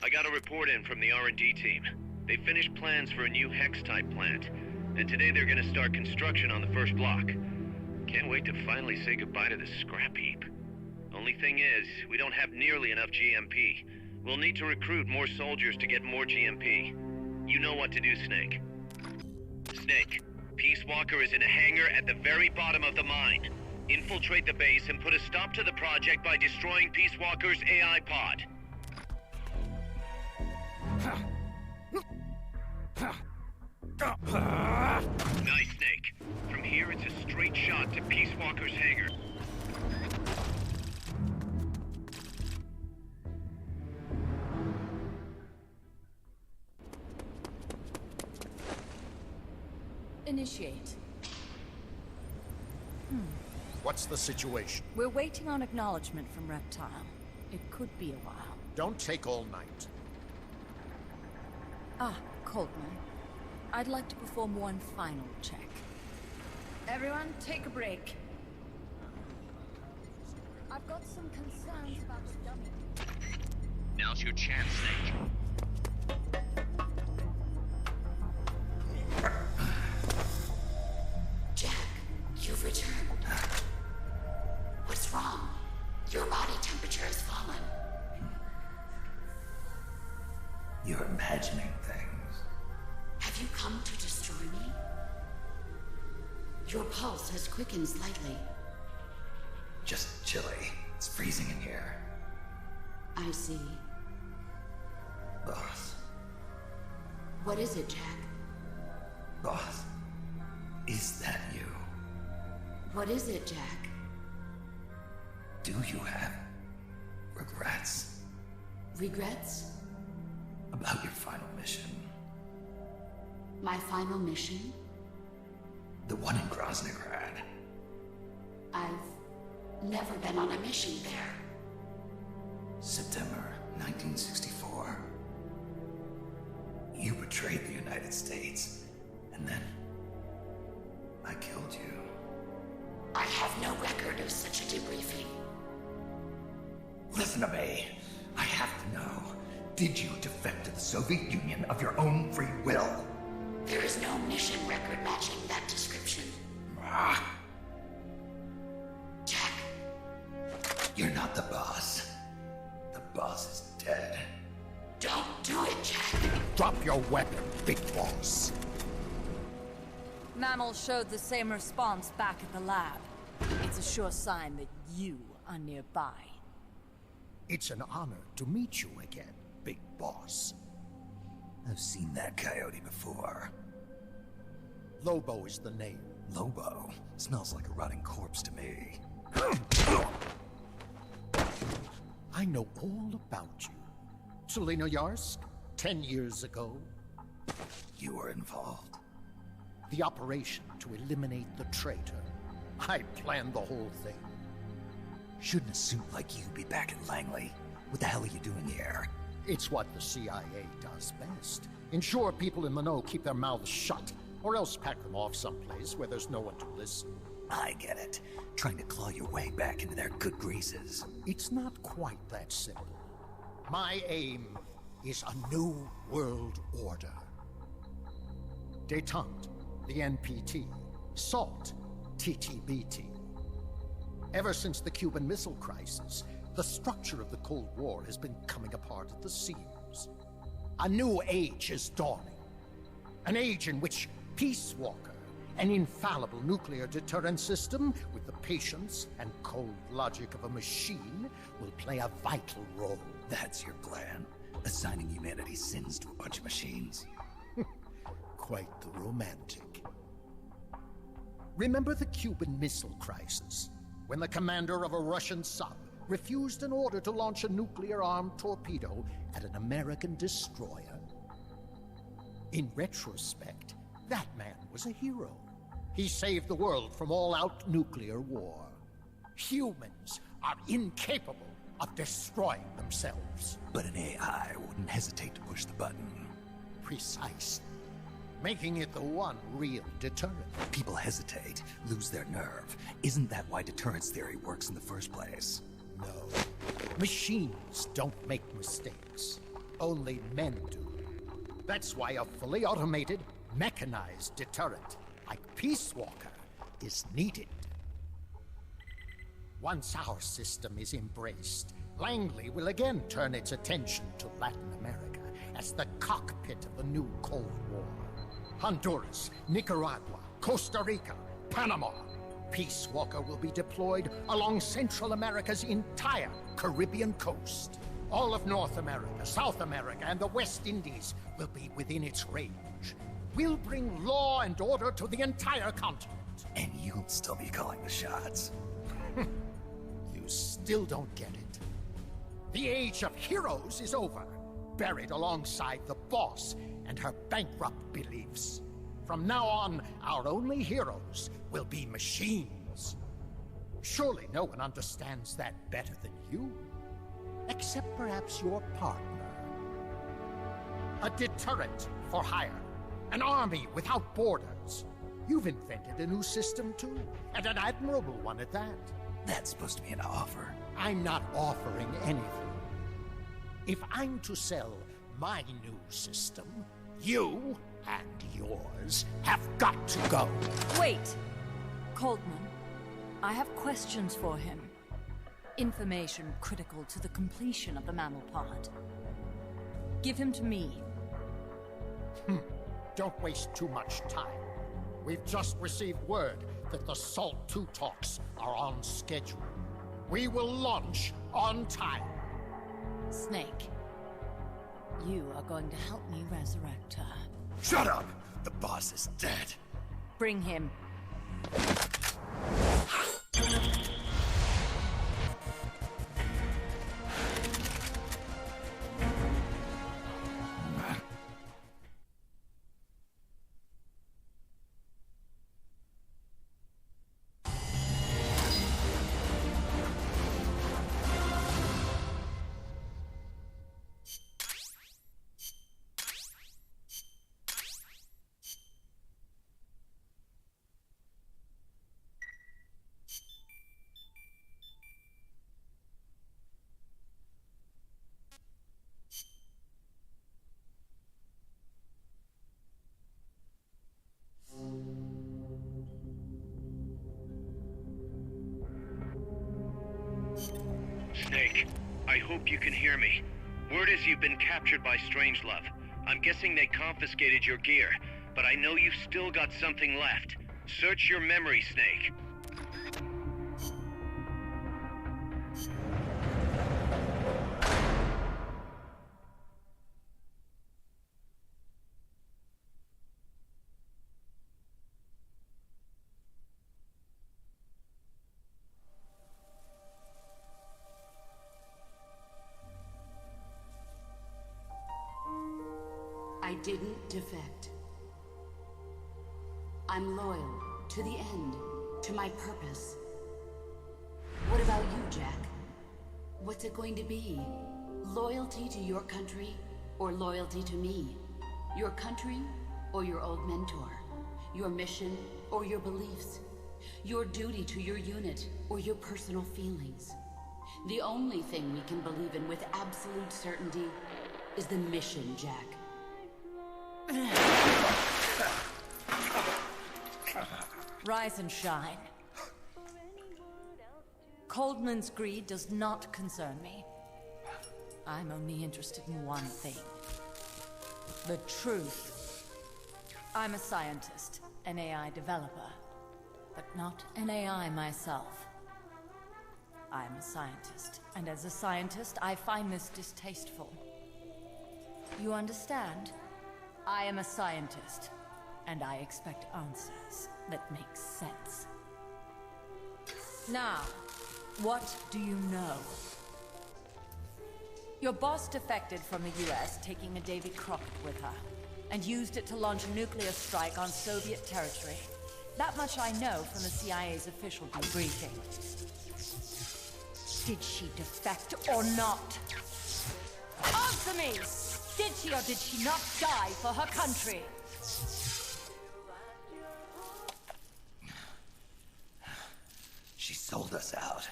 I got a report in from the R&D team. They finished plans for a new Hex-type plant, and today they're gonna start construction on the first block. Can't wait to finally say goodbye to this scrap heap. Only thing is, we don't have nearly enough GMP. We'll need to recruit more soldiers to get more GMP. You know what to do, Snake. Snake, Peace Walker is in a hangar at the very bottom of the mine. Infiltrate the base and put a stop to the project by destroying Peace Walker's AI pod. Nice, Snake. From here, it's a straight shot to Peace Walker's hangar. Initiate. What's the situation? We're waiting on acknowledgement from Reptile. It could be a while. Don't take all night. Ah, Coltman. I'd like to perform one final check. Everyone, take a break. I've got some concerns about the dummy. Now's your chance, Snake. Jack, you've returned. What's wrong? Your body temperature has fallen. You're imagining things. Have you come to destroy me? Your pulse has quickened slightly. Just chilly. It's freezing in here. I see. Boss. What is it, Jack? Boss. Is that you? What is it, Jack? Do you have regrets? Regrets? About your final mission? My final mission? The one in Groznygrad. I've never been on a mission there. September 1964. You betrayed the United States, and then I killed you. I have no record of such a debriefing. Listen to me. I have to know. Did you defect to the Soviet Union of your own free will? There is no mission record matching that description. Ah. Jack. You're not the boss. The boss is dead. Don't do it, Jack. Drop your weapon, big boss. Mammals showed the same response back at the lab. It's a sure sign that you are nearby. It's an honor to meet you again, Big Boss. I've seen that coyote before. Lobo is the name. Lobo? Smells like a rotting corpse to me. I know all about you. Selina Yarsk, 10 years ago. You were involved. The operation to eliminate the traitor. I planned the whole thing. Shouldn't a suit like you be back in Langley? What the hell are you doing here? It's what the CIA does best. Ensure people in the know keep their mouths shut, or else pack them off someplace where there's no one to listen. I get it. Trying to claw your way back into their good graces. It's not quite that simple. My aim is a new world order. Détente, the NPT. SALT, TTBT. Ever since the Cuban Missile Crisis, the structure of the Cold War has been coming apart at the seams. A new age is dawning. An age in which Peace Walker, an infallible nuclear deterrent system with the patience and cold logic of a machine, will play a vital role. That's your plan? Assigning humanity's sins to a bunch of machines? Quite the romantic. Remember the Cuban Missile Crisis, when the commander of a Russian sub refused an order to launch a nuclear-armed torpedo at an American destroyer? In retrospect, that man was a hero. He saved the world from all-out nuclear war. Humans are incapable of destroying themselves. But an AI wouldn't hesitate to push the button. Precisely. Making it the one real deterrent. People hesitate, lose their nerve. Isn't that why deterrence theory works in the first place? No. Machines don't make mistakes. Only men do. That's why a fully automated, mechanized deterrent, like Peace Walker, is needed. Once our system is embraced, Langley will again turn its attention to Latin America as the cockpit of the new Cold War. Honduras, Nicaragua, Costa Rica, Panama. Peace Walker will be deployed along Central America's entire Caribbean coast. All of North America, South America, and the West Indies will be within its range. We'll bring law and order to the entire continent. And you'll still be calling the shots. You still don't get it. The age of heroes is over, buried alongside the boss and her bankrupt beliefs. From now on, our only heroes will be machines. Surely no one understands that better than you. Except perhaps your partner. A deterrent for hire. An army without borders. You've invented a new system too, and an admirable one at that. That's supposed to be an offer. I'm not offering anything. If I'm to sell my new system, you and yours have got to go. Wait! Coltman, I have questions for him. Information critical to the completion of the mammal pod. Give him to me. Don't waste too much time. We've just received word that the SALT II talks are on schedule. We will launch on time. Snake, you are going to help me resurrect her. Shut up! The boss is dead. Bring him. Snake, I hope you can hear me. Word is you've been captured by Strangelove. I'm guessing they confiscated your gear. but I know you've still got something left. Search your memory, Snake. I didn't defect. I'm loyal to the end, to my purpose. What about you, Jack? What's it going to be? Loyalty to your country or loyalty to me? Your country or your old mentor? Your mission or your beliefs? Your duty to your unit or your personal feelings? The only thing we can believe in with absolute certainty is the mission, Jack. Rise and shine. Coldman's greed does not concern me. I'm only interested in one thing. The truth. I'm a scientist, an AI developer, but not an AI myself. I'm a scientist, and as a scientist, I find this distasteful. You understand? I am a scientist, and I expect answers that make sense. Now, what do you know? Your boss defected from the US, taking a Davy Crockett with her, and used it to launch a nuclear strike on Soviet territory. That much I know from the CIA's official debriefing. Did she defect or not? Answer me! Did she or did she not die for her country? She sold us out.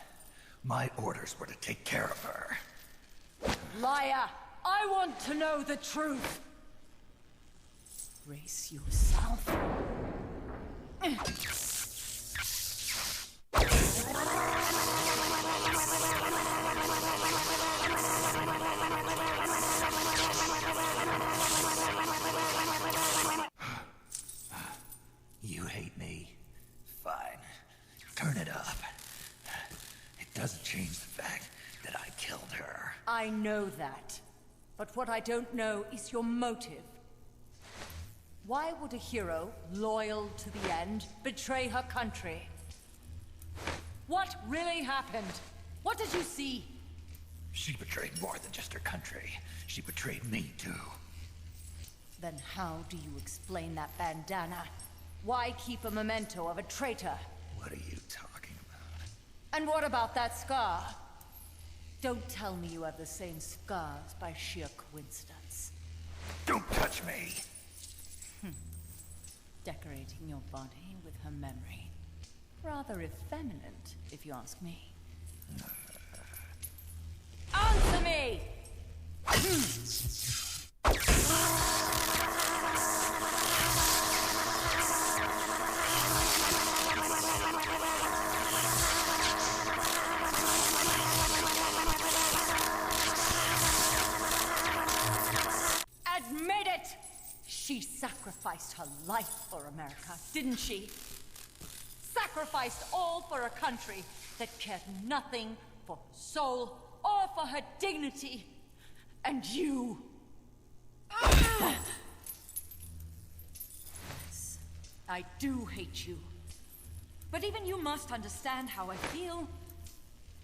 My orders were to take care of her. Liar! I want to know the truth! Brace yourself. You hate me? Fine. Turn it up. It doesn't change the fact that I killed her. I know that. But what I don't know is your motive. Why would a hero, loyal to the end, betray her country? What really happened? What did you see? She betrayed more than just her country. She betrayed me, too. Then how do you explain that bandana? Why keep a memento of a traitor? What are you talking about? And what about that scar? Don't tell me you have the same scars by sheer coincidence. Don't touch me! Decorating your body with her memory. Rather effeminate, if you ask me. Answer me! Admit it! She sacrificed her life for America, didn't she? Sacrificed all for a country that cared nothing for her soul or for her dignity. And you... Yes, I do hate you. But even you must understand how I feel.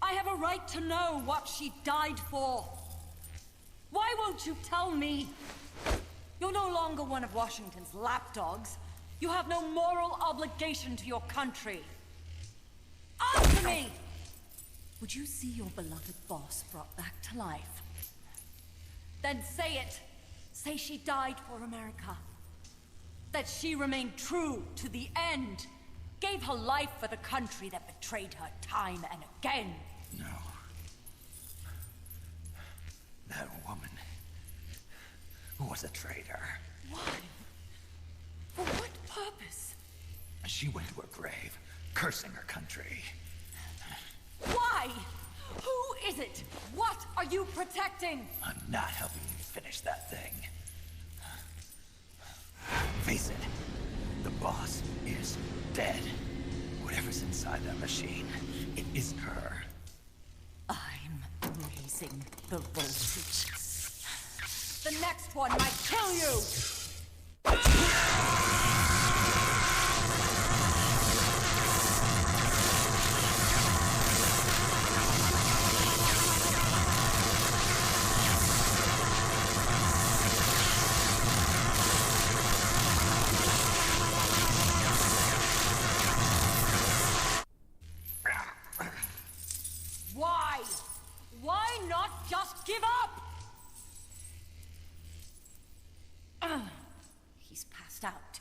I have a right to know what she died for. Why won't you tell me? You're no longer one of Washington's lapdogs. You have no moral obligation to your country. Answer me! Would you see your beloved boss brought back to life? Then say it. Say she died for America. That she remained true to the end. Gave her life for the country that betrayed her time and again. No. That woman was a traitor. Why? For what purpose? She went to her grave, cursing her country. Why? Who is it? What are you protecting? I'm not helping you finish that thing. Face it, the boss is dead. Whatever's inside that machine, it isn't her. I'm raising the voltage. The next one might kill you! Why? Why not just give up? He's passed out.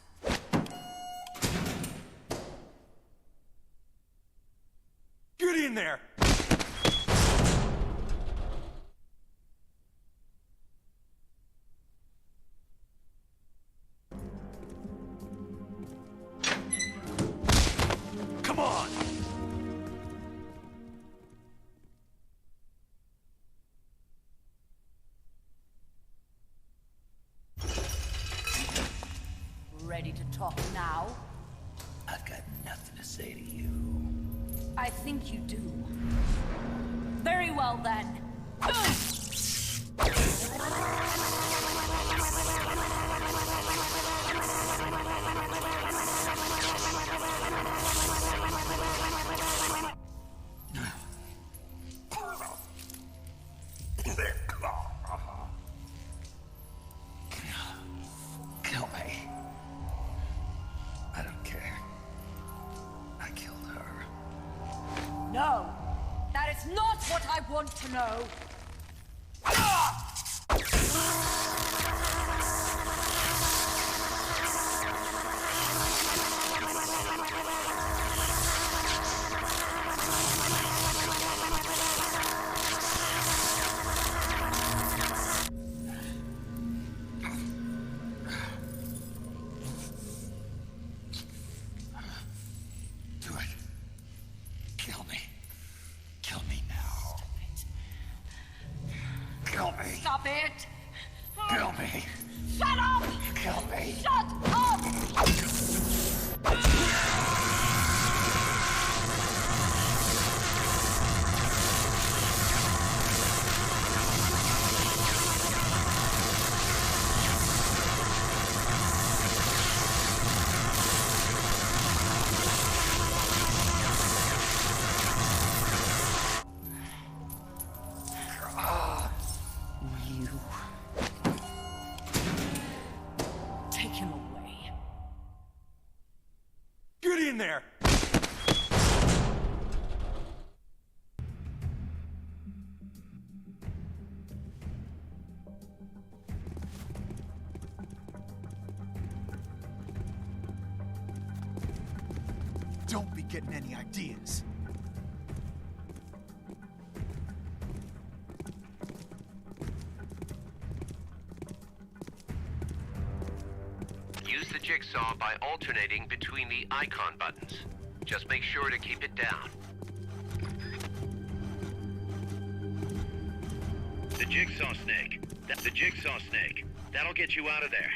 Get in there! Come on! Ready to talk now? I've got nothing to say to you. I think you do. Very well then. Kill me. I don't care. I killed her. No! That is not what I want to know! Do it. Kill me. Kill me now. Kill me. Stop it! Kill me. Shut up! Kill me. Shut up! You. Take him away. Get in there! Don't be getting any ideas. Use the jigsaw by alternating between the icon buttons. Just make sure to keep it down. The jigsaw snake. That's the jigsaw snake. That'll get you out of there.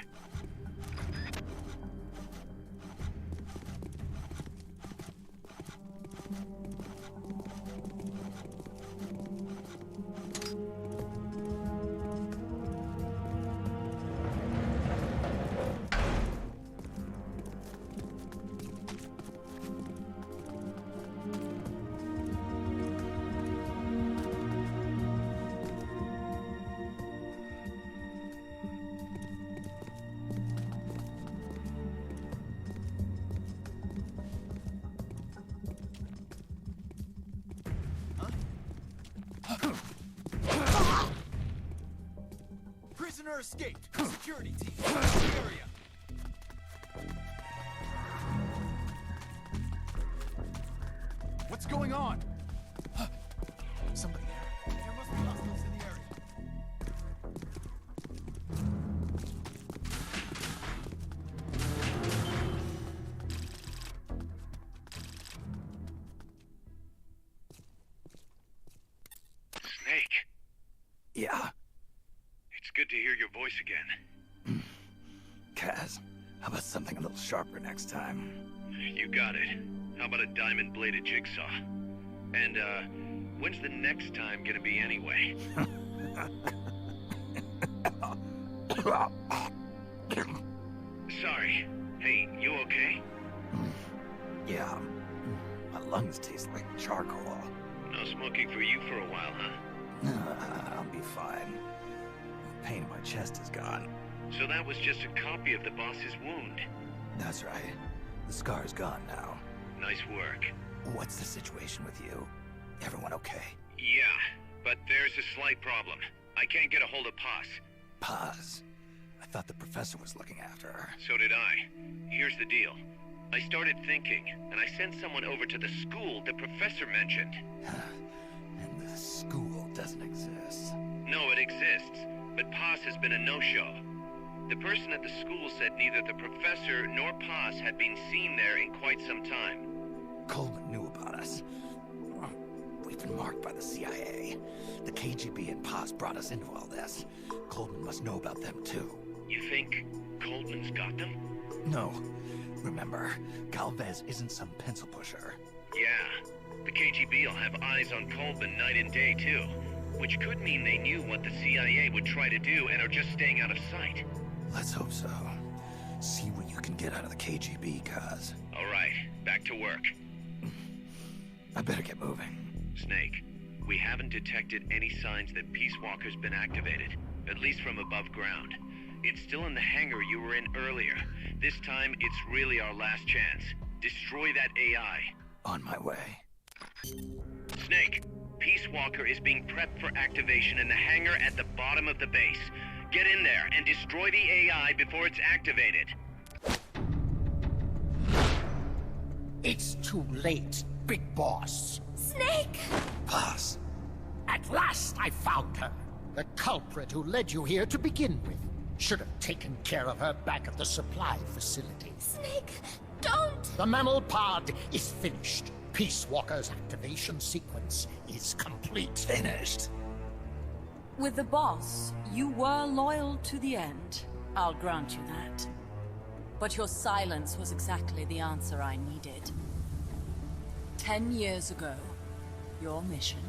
Prisoner escaped. Security team, search the area. What's going on? Somebody there. There must be hostiles in the area. Snake. Yeah. It's good to hear your voice again. Kaz, How about something a little sharper next time? You got it. How about a diamond-bladed jigsaw? And, when's the next time gonna be anyway? Sorry. Hey, you okay? Yeah. My lungs taste like charcoal. No smoking for you for a while, huh? I'll be fine. The pain in my chest is gone. So that was just a copy of the boss's wound. That's right. The scar's gone now. Nice work. What's the situation with you? Everyone okay? Yeah, but there's a slight problem. I can't get a hold of Paz. Paz? I thought the professor was looking after her. So did I. Here's the deal. I started thinking, and I sent someone over to the school the professor mentioned. And the school doesn't exist. No, it exists, but Paz has been a no-show. The person at the school said neither the professor nor Paz had been seen there in quite some time. Coleman knew about us. We've been marked by the CIA. The KGB and Paz brought us into all this. Coleman must know about them too. You think Coleman's got them? No. Remember, Galvez isn't some pencil pusher. Yeah. The KGB will have eyes on Coleman night and day too. Which could mean they knew what the CIA would try to do and are just staying out of sight. Let's hope so. See what you can get out of the KGB, Kaz. All right, back to work. I better get moving. Snake, we haven't detected any signs that Peace Walker's been activated, at least from above ground. It's still in the hangar you were in earlier. This time, it's really our last chance. Destroy that AI. On my way. Snake, Peace Walker is being prepped for activation in the hangar at the bottom of the base. Get in there and destroy the AI before it's activated. It's too late, Big Boss. Snake! Boss. At last I found her. The culprit who led you here to begin with. Should have taken care of her back at the supply facility. Snake, don't! The mammal pod is finished. Peace Walker's activation sequence is complete. Finished. With the boss, you were loyal to the end. I'll grant you that. But your silence was exactly the answer I needed. 10 years ago, your mission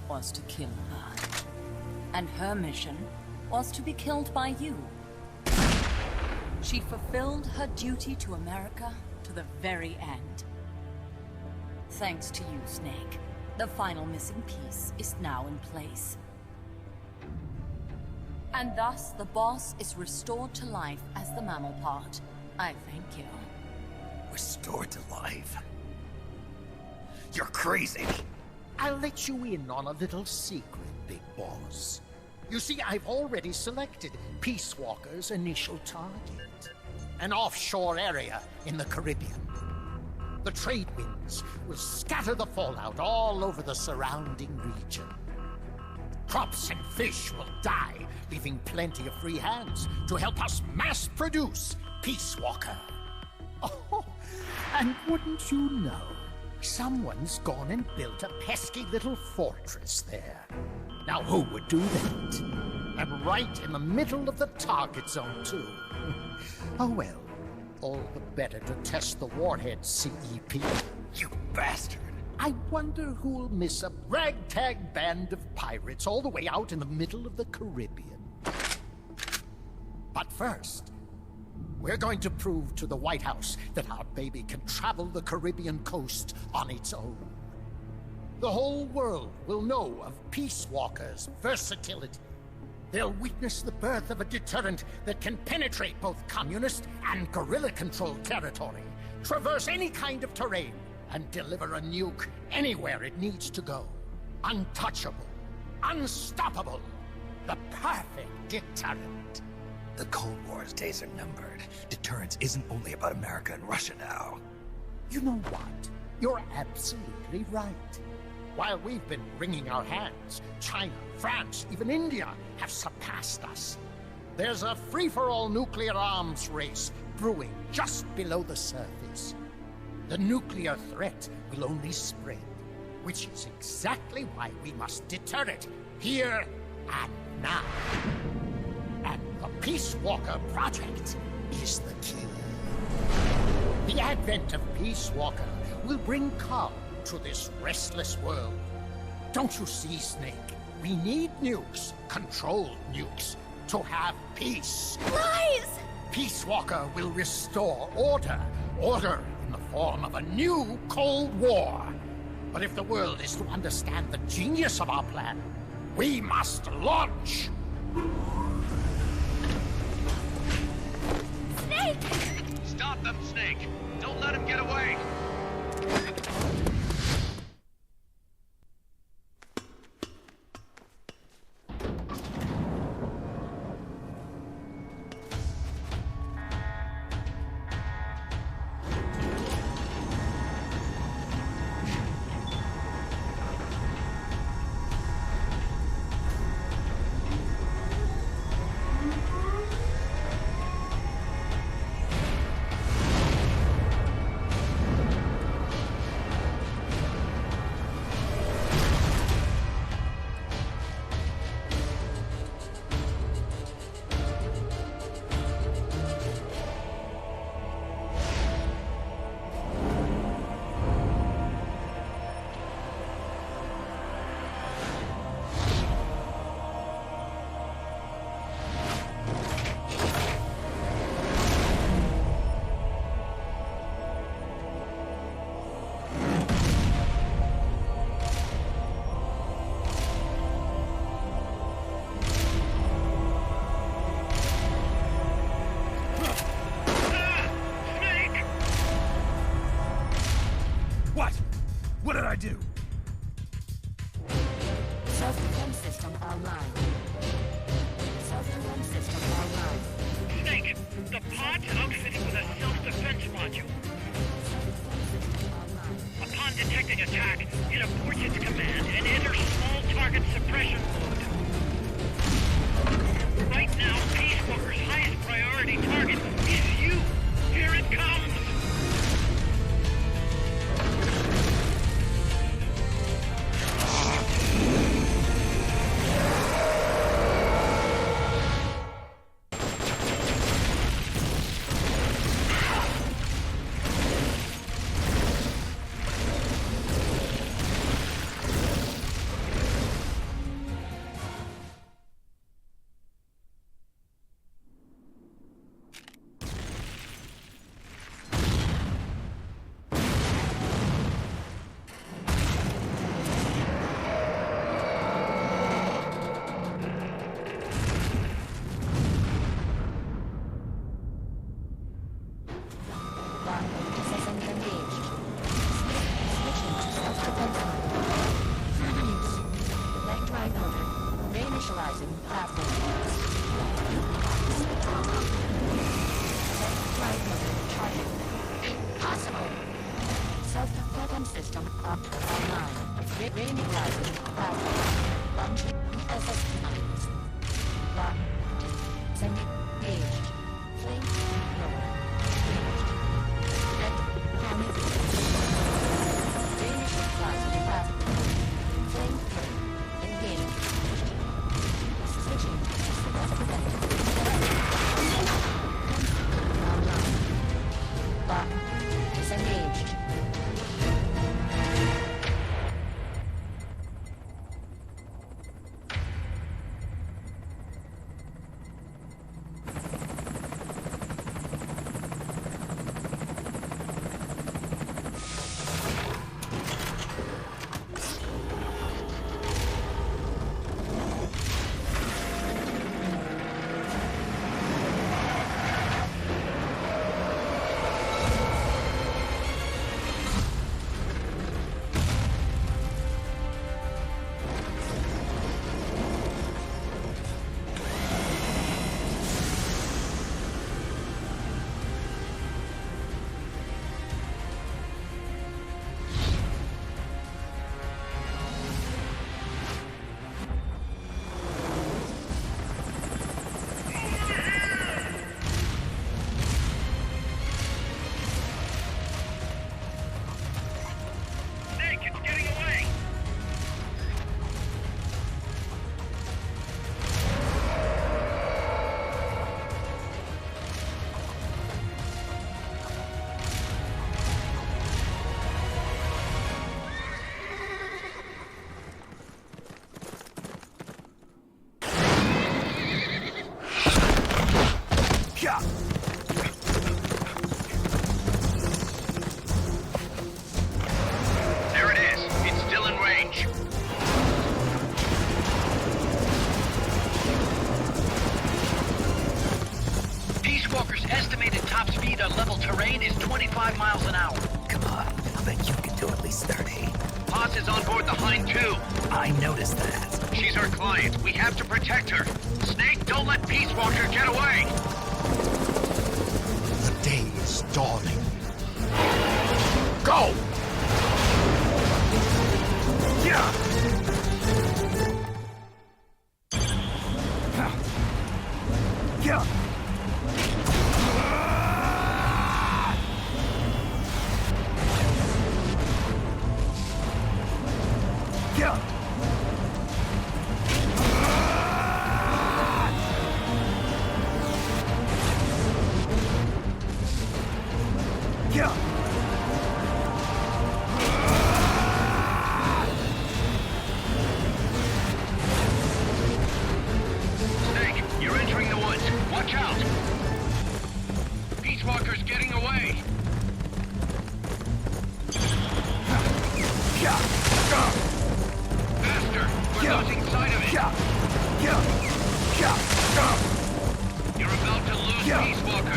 was to kill her. And her mission was to be killed by you. She fulfilled her duty to America to the very end. Thanks to you, Snake, the final missing piece is now in place. And thus, the boss is restored to life as the mammal pod. I thank you. Restored to life? You're crazy! I'll let you in on a little secret, Big Boss. You see, I've already selected Peace Walker's initial target. An offshore area in the Caribbean. The trade winds will scatter the fallout all over the surrounding region. Crops and fish will die, leaving plenty of free hands to help us mass produce Peace Walker. Oh, and wouldn't you know, someone's gone and built a pesky little fortress there. Now who would do that? And right in the middle of the target zone, too. Oh well, all the better to test the warhead, CEP. You bastard! I wonder who'll miss a ragtag band of pirates all the way out in the middle of the Caribbean. But first, we're going to prove to the White House that our baby can travel the Caribbean coast on its own. The whole world will know of Peace Walker's versatility. They'll witness the birth of a deterrent that can penetrate both communist and guerrilla-controlled territory, traverse any kind of terrain, and deliver a nuke anywhere it needs to go. Untouchable. Unstoppable. The perfect deterrent. The Cold War's days are numbered. Deterrence isn't only about America and Russia now. You know what? You're absolutely right. While we've been wringing our hands, China, France, even India have surpassed us. There's a free-for-all nuclear arms race brewing just below the surface. The nuclear threat will only spread, which is exactly why we must deter it, here and now. And the Peace Walker Project is the key. The advent of Peace Walker will bring calm to this restless world. Don't you see, Snake? We need nukes, controlled nukes, to have peace. Lies! Peace Walker will restore order. Order in the form of a new Cold War. But if the world is to understand the genius of our plan, we must launch! Snake! Stop them, Snake! Don't let him get away! What did I do? Self-defense system online. Self-defense system online. Snake, the pod's outfitted with a self-defense module. Upon detecting attack, it aborts its command and enters small target suppression mode. Right now, Peace Walker's highest priority target is you. Here it comes! that level terrain is 25 miles an hour. Come on, I bet you can do at least 30. Paz is on board the Hind too. I noticed that. She's our client. We have to protect her. Snake, don't let Peace Walker get away! The day is dawning. Go! Yeah! Yeah! Yeah! Yeah! Snake, you're entering the woods. Watch out! Peace Walker's getting away! Faster! We're losing sight of it! You're about to lose Peace Walker!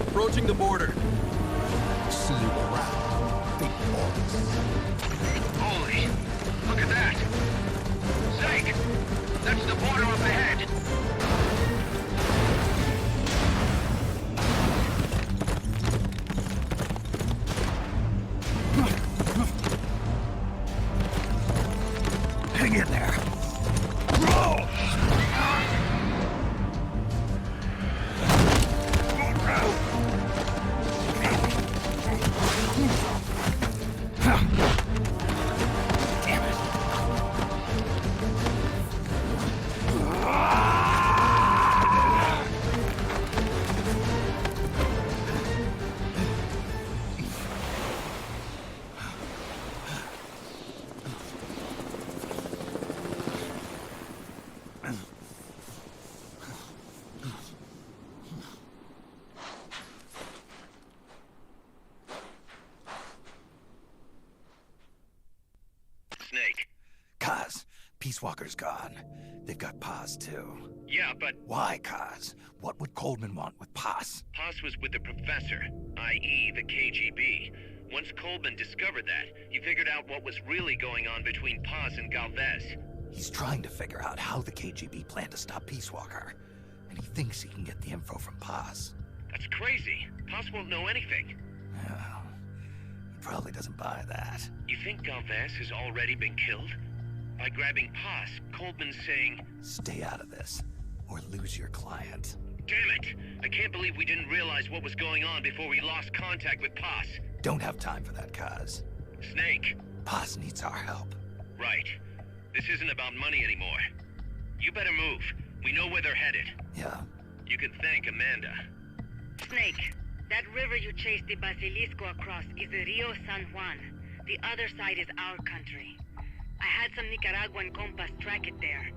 Approaching the border. See you around, big boys. Holy! Look at that! Snake! That's the border up ahead! Hang in there. Snake. Kaz, Peace Walker's gone. They've got Paz, too. Yeah, but... Why, Kaz? What would Coleman want with Paz? Paz was with the Professor, i.e. the KGB. Once Coleman discovered that, he figured out what was really going on between Paz and Galvez. He's trying to figure out how the KGB planned to stop Peace Walker. And he thinks he can get the info from Paz. That's crazy. Paz won't know anything. Well, he probably doesn't buy that. You think Galvez has already been killed? By grabbing Paz, Coleman's saying... Stay out of this, or lose your client. Damn it! I can't believe we didn't realize what was going on before we lost contact with Paz. Don't have time for that, Kaz. Snake. Paz needs our help. Right. This isn't about money anymore. You better move. We know where they're headed. Yeah. You can thank Amanda. Snake, that river you chased the Basilisco across is the Rio San Juan. The other side is our country. I had some Nicaraguan compas track it there.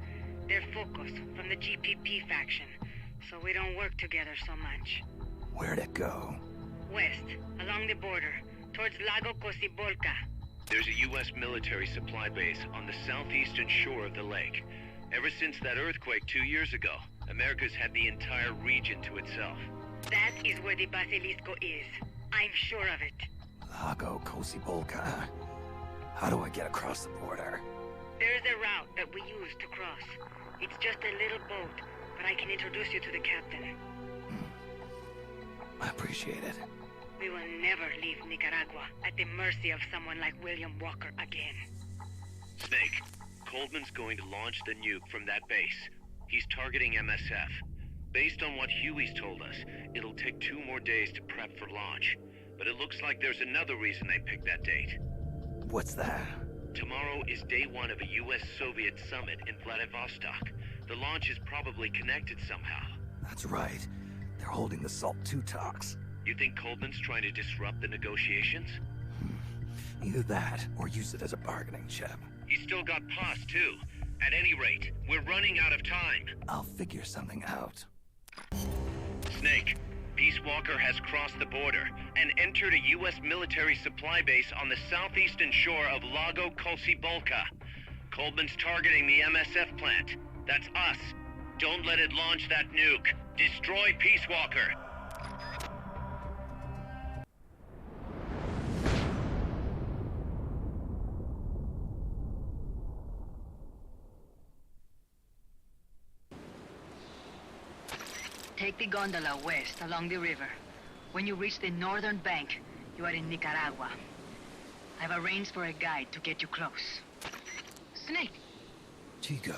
They're focus from the GPP faction, so we don't work together so much. Where'd it go? West, along the border, towards Lago Cocibolca. There's a U.S. military supply base on the southeastern shore of the lake. Ever since that earthquake 2 years ago, America's had the entire region to itself. That is where the Basilisco is. I'm sure of it. Lago Kosibolka. How do I get across the border? There's a route that we use to cross. It's just a little boat, but I can introduce you to the captain. I appreciate it. We will never leave Nicaragua at the mercy of someone like William Walker again. Snake, Coldman's going to launch the nuke from that base. He's targeting MSF. Based on what Huey's told us, it'll take 2 more days to prep for launch. But it looks like there's another reason they picked that date. What's that? Tomorrow is day 1 of a US-Soviet summit in Vladivostok. The launch is probably connected somehow. That's right. They're holding the SALT II talks. You think Coldman's trying to disrupt the negotiations? Either that, or use it as a bargaining chip. He's still got POS, too. At any rate, we're running out of time. I'll figure something out. Snake, Peace Walker has crossed the border and entered a U.S. military supply base on the southeastern shore of Lago Kosibolka. Coldman's targeting the MSF plant. That's us. Don't let it launch that nuke. Destroy Peace Walker. Take the gondola west along the river. When you reach the northern bank, you are in Nicaragua. I've arranged for a guide to get you close. Snake! Chico.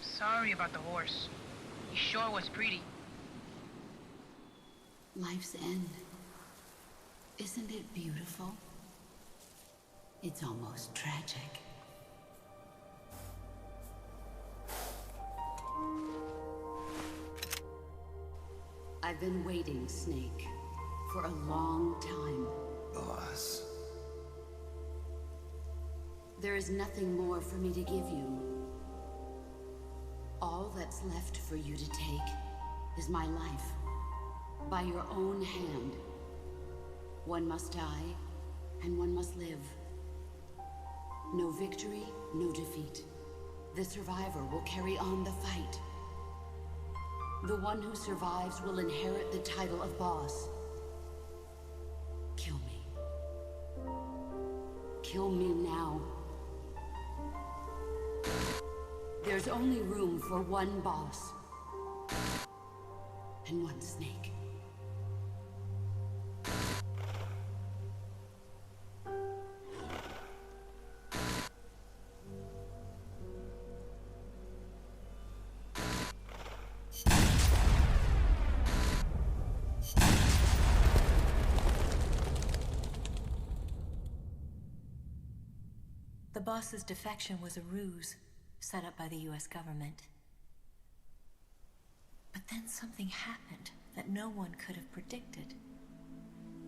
Sorry about the horse. He sure was pretty. Life's end. Isn't it beautiful? It's almost tragic. I've been waiting, Snake, for a long time. Boss. There is nothing more for me to give you. All that's left for you to take is my life. By your own hand. One must die, and one must live. No victory, no defeat. The survivor will carry on the fight. The one who survives will inherit the title of boss. Kill me. Kill me now. There's only room for one boss. And one Snake. The boss's defection was a ruse set up by the US government. But then something happened that no one could have predicted.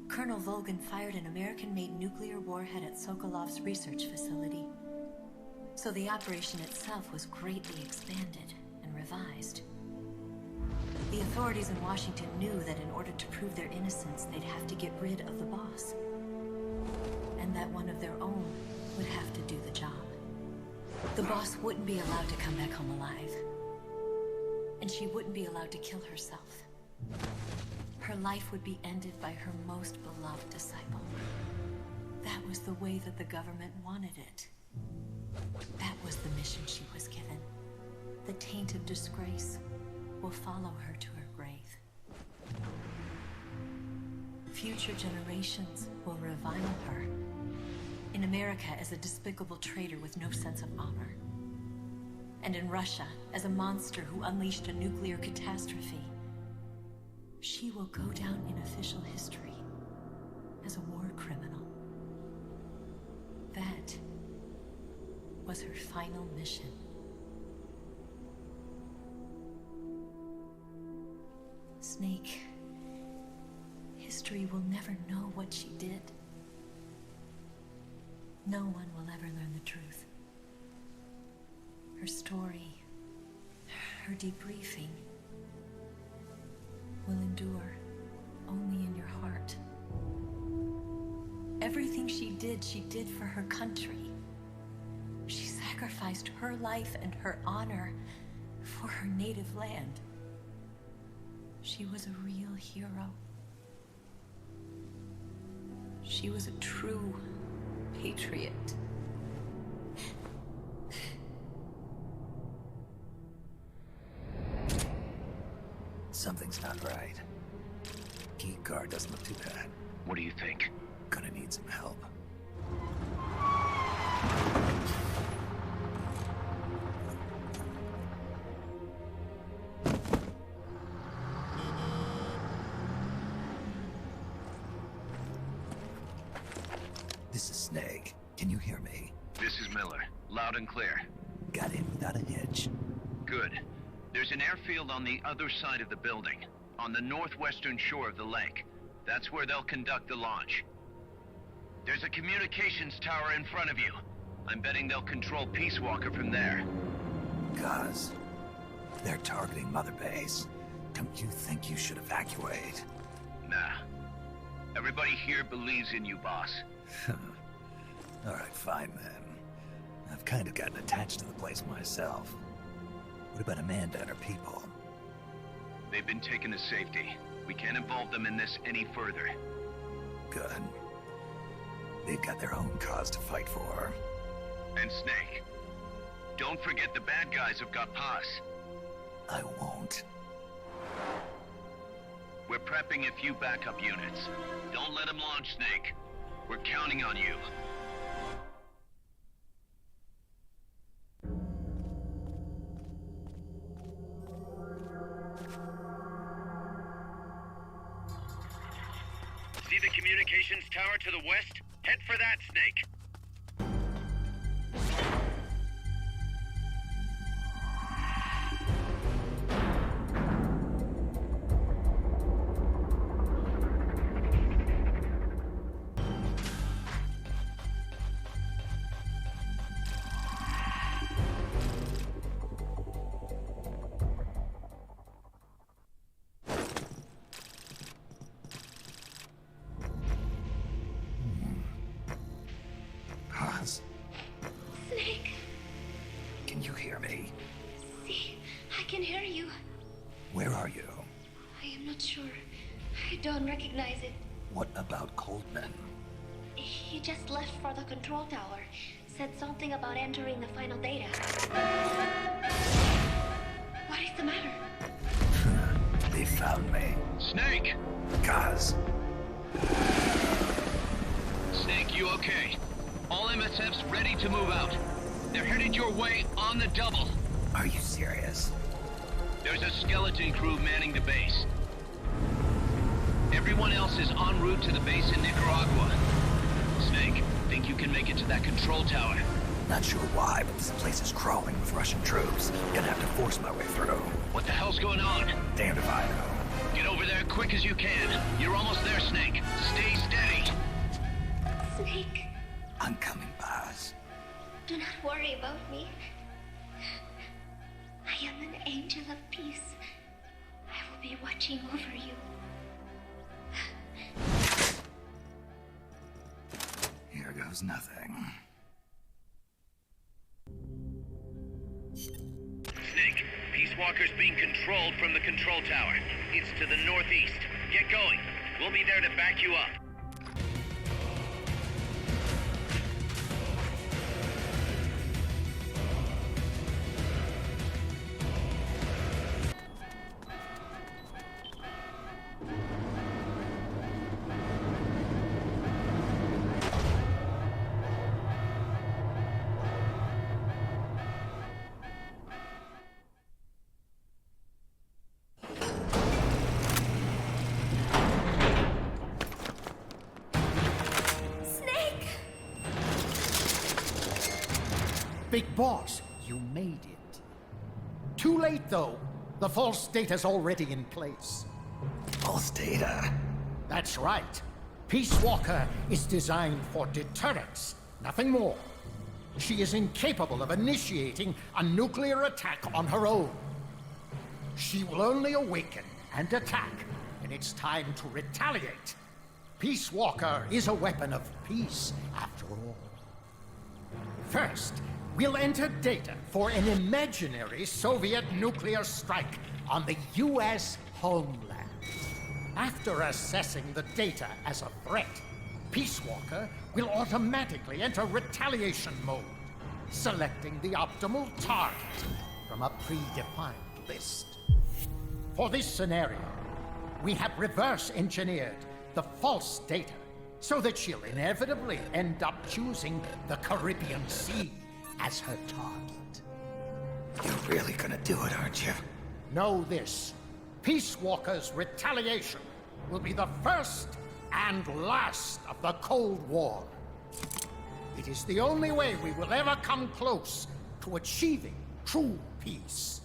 Colonel Volgan fired an American-made nuclear warhead at Sokolov's research facility. So the operation itself was greatly expanded and revised. The authorities in Washington knew that in order to prove their innocence, they'd have to get rid of the boss. And that one of their own would have to do the job. The boss wouldn't be allowed to come back home alive. And she wouldn't be allowed to kill herself. Her life would be ended by her most beloved disciple. That was the way that the government wanted it. That was the mission she was given. The taint of disgrace will follow her to her grave. Future generations will revile her. In America as a despicable traitor with no sense of honor. And in Russia as a monster who unleashed a nuclear catastrophe. She will go down in official history as a war criminal. That was her final mission. Snake, history will never know what she did. No one will ever learn the truth. Her story, her debriefing, will endure only in your heart. Everything she did for her country. She sacrificed her life and her honor for her native land. She was a real hero. She was a true patriot. Something's not right. Key card doesn't look too bad. What do you think? Gonna need some help. This is Snake. Can you hear me? This is Miller. Loud and clear. Got in without a hitch. Good. There's an airfield on the other side of the building, on the northwestern shore of the lake. That's where they'll conduct the launch. There's a communications tower in front of you. I'm betting they'll control Peace Walker from there. Cuz, they're targeting Mother Base. Don't you think you should evacuate? Nah. Everybody here believes in you, boss. Alright, fine then. I've kind of gotten attached to the place myself. What about Amanda and her people? They've been taken to safety. We can't involve them in this any further. Good. They've got their own cause to fight for. And Snake. Don't forget the bad guys have got Paz. I won't. We're prepping a few backup units. Don't let them launch, Snake. We're counting on you. See the communications tower to the west? Head for that, Snake. Snake! Can you hear me? See, I can hear you. Where are you? I am not sure. I don't recognize it. What about Coldman? He just left for the control tower. Said something about entering the final data. What is the matter? They found me. Snake! Cuz. Snake, you okay? All MSF's ready to move out. They're headed your way on the double. Are you serious? There's a skeleton crew manning the base. Everyone else is en route to the base in Nicaragua. Snake, think you can make it to that control tower? Not sure why, but this place is crawling with Russian troops. Gonna have to force my way through. What the hell's going on? Damned if I know. Get over there quick as you can. You're almost there, Snake. Stay steady. Snake, I'm coming, Paz. do not worry about me. I am an angel of peace. I will be watching over you. Here goes nothing. Snake, Peace Walker's being controlled from the control tower. It's to the northeast. Get going. We'll be there to back you up. Big Boss, you made it. Too late, though. The false data's already in place. False data? That's right. Peace Walker is designed for deterrence, nothing more. She is incapable of initiating a nuclear attack on her own. She will only awaken and attack when it's time to retaliate. Peace Walker is a weapon of peace, after all. First, we'll enter data for an imaginary Soviet nuclear strike on the U.S. homeland. After assessing the data as a threat, Peace Walker will automatically enter retaliation mode, selecting the optimal target from a predefined list. For this scenario, we have reverse engineered the false data so that she'll inevitably end up choosing the Caribbean Sea as her target. You're really gonna do it, aren't you? Know this. Peace Walker's retaliation will be the first and last of the Cold War. It is the only way we will ever come close to achieving true peace.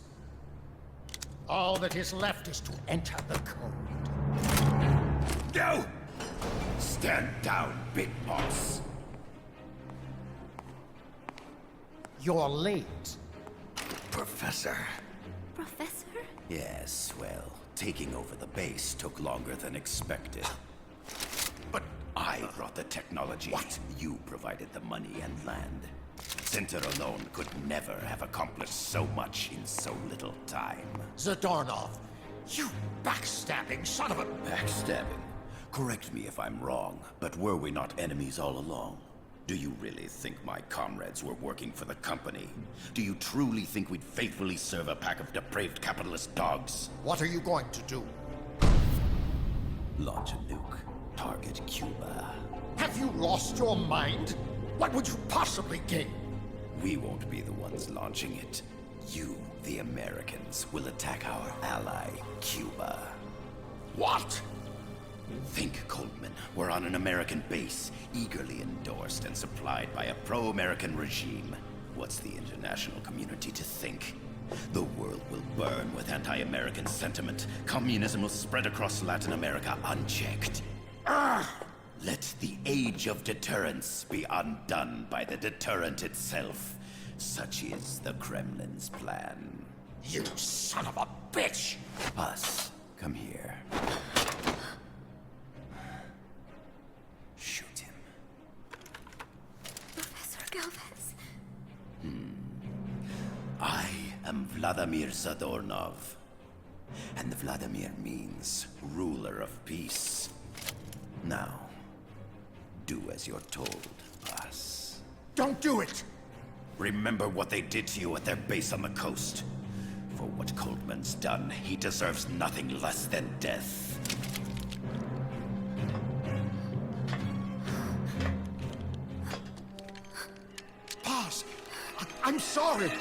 All that is left is to enter the code. Go! Stand down, Big Boss. You're late. Professor. Professor? Yes, well, taking over the base took longer than expected. But I brought the technology. What? You provided the money and land. Center alone could never have accomplished so much in so little time. Zadornov, you backstabbing son of a... Backstabbing? Correct me if I'm wrong, but were we not enemies all along? Do you really think my comrades were working for the company? Do you truly think we'd faithfully serve a pack of depraved capitalist dogs? What are you going to do? Launch a nuke. Target Cuba. Have you lost your mind? What would you possibly gain? We won't be the ones launching it. You, the Americans, will attack our ally, Cuba. What? Think, Coldman. We're on an American base, eagerly endorsed and supplied by a pro-American regime. What's the international community to think? The world will burn with anti-American sentiment. Communism will spread across Latin America unchecked. Let the age of deterrence be undone by the deterrent itself. Such is the Kremlin's plan. You son of a bitch! Us, come here. Shoot him. Professor Galvez. I am Vladimir Zadornov. And Vladimir means ruler of peace. Now, do as you're told, boss. Don't do it! Remember what they did to you at their base on the coast. For what Coldman's done, he deserves nothing less than death. Boss, I'm sorry.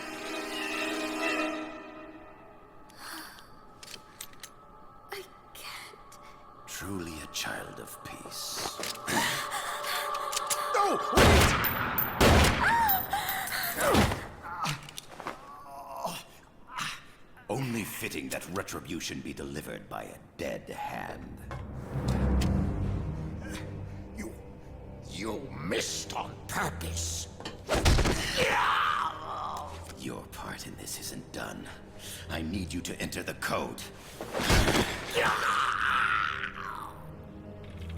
I can't. Truly a child of peace. No! Wait! Only fitting that retribution be delivered by a dead hand. You missed on purpose. Your part in this isn't done. I need you to enter the code.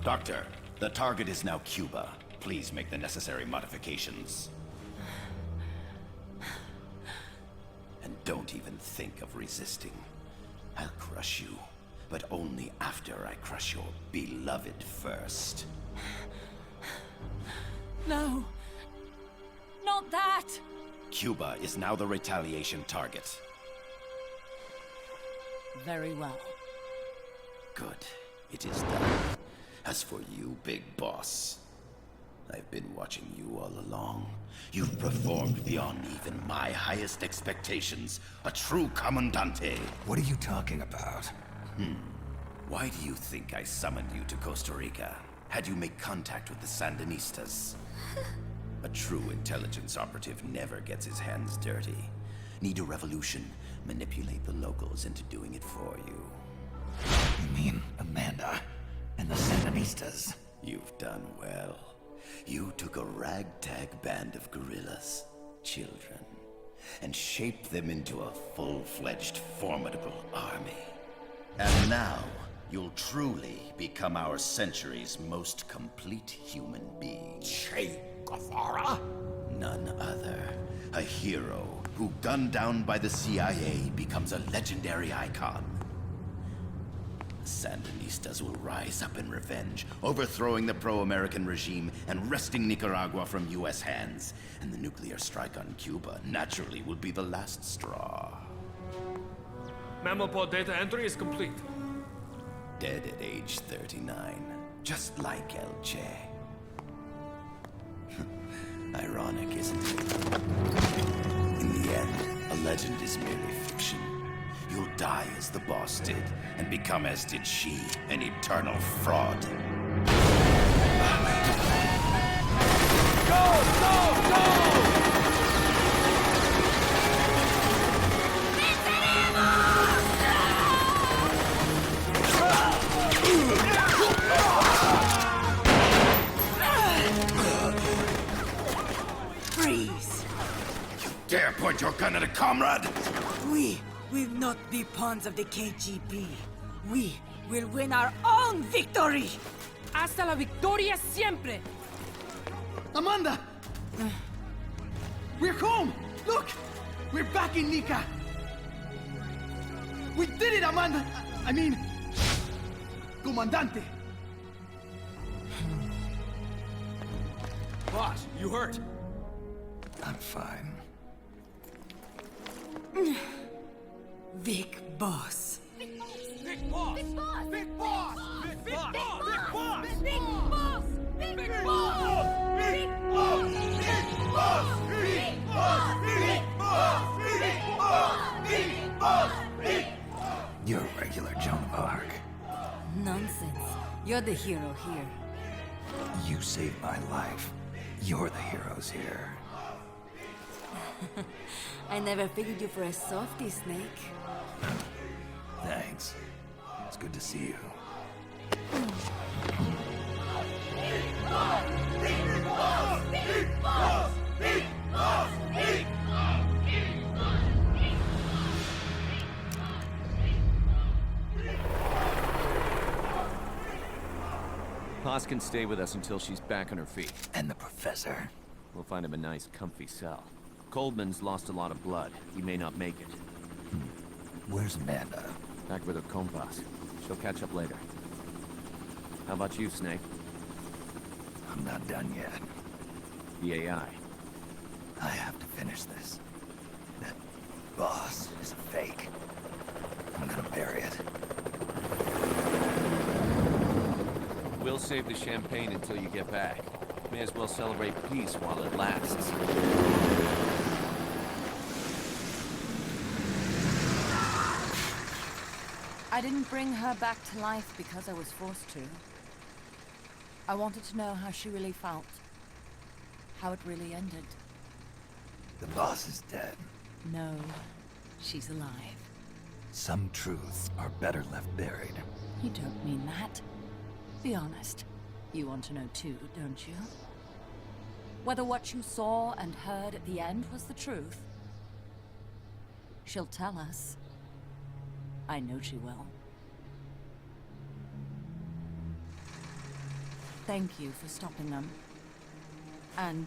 Doctor, the target is now Cuba. Please make the necessary modifications. And don't even think of resisting. I'll crush you, but only after I crush your beloved first. No. Not that! Cuba is now the retaliation target. Very well. Good. It is done. As for you, Big Boss, I've been watching you all along. You've performed beyond even my highest expectations. A true commandante. What are you talking about? Why do you think I summoned you to Costa Rica? Had you make contact with the Sandinistas? A true intelligence operative never gets his hands dirty. Need a revolution? Manipulate the locals into doing it for you. You mean Amanda and the Sandinistas? You've done well. You took a ragtag band of guerrillas, children, and shaped them into a full-fledged, formidable army. And now, you'll truly become our century's most complete human being. Che Guevara? None other. A hero who, gunned down by the CIA, becomes a legendary icon. Sandinistas will rise up in revenge, overthrowing the pro-American regime and wresting Nicaragua from U.S. hands. And the nuclear strike on Cuba naturally will be the last straw. Mammal pod data entry is complete. Dead at age 39, just like El Che. Ironic, isn't it? In the end, a legend is merely fiction. You'll die as the boss did, and become as did she, an eternal fraud. Go! Go! Go! Freeze! Dare point your gun at a comrade? We will not be pawns of the KGB. We will win our own victory! Hasta la victoria siempre! Amanda! We're home! Look! We're back in Nica! We did it, Amanda! I mean... Comandante! Boss, you hurt? I'm fine. Big boss. Big boss! Big boss! Big boss! Big boss! Big boss! Big boss! Big boss! Big boss! Big boss! Big boss! Big boss! Big boss! Big boss! Big boss! Big boss! You're a regular Joan of Arc. Nonsense. You're the hero here. You saved my life. You're the heroes here. I never figured you for a softie, Snake. Thanks. It's good to see you. Paz can stay with us until she's back on her feet. And the professor? We'll find him a nice, comfy cell. Coldman's lost a lot of blood. He may not make it. Where's Amanda? Back with her compas. She'll catch up later. How about you, Snake? I'm not done yet. The AI. I have to finish this. That boss is a fake. I'm gonna bury it. We'll save the champagne until you get back. May as well celebrate peace while it lasts. I didn't bring her back to life because I was forced to. I wanted to know how she really felt. How it really ended. The boss is dead. No, she's alive. Some truths are better left buried. You don't mean that. Be honest. You want to know too, don't you? Whether what you saw and heard at the end was the truth. She'll tell us. I know she will. Thank you for stopping them. And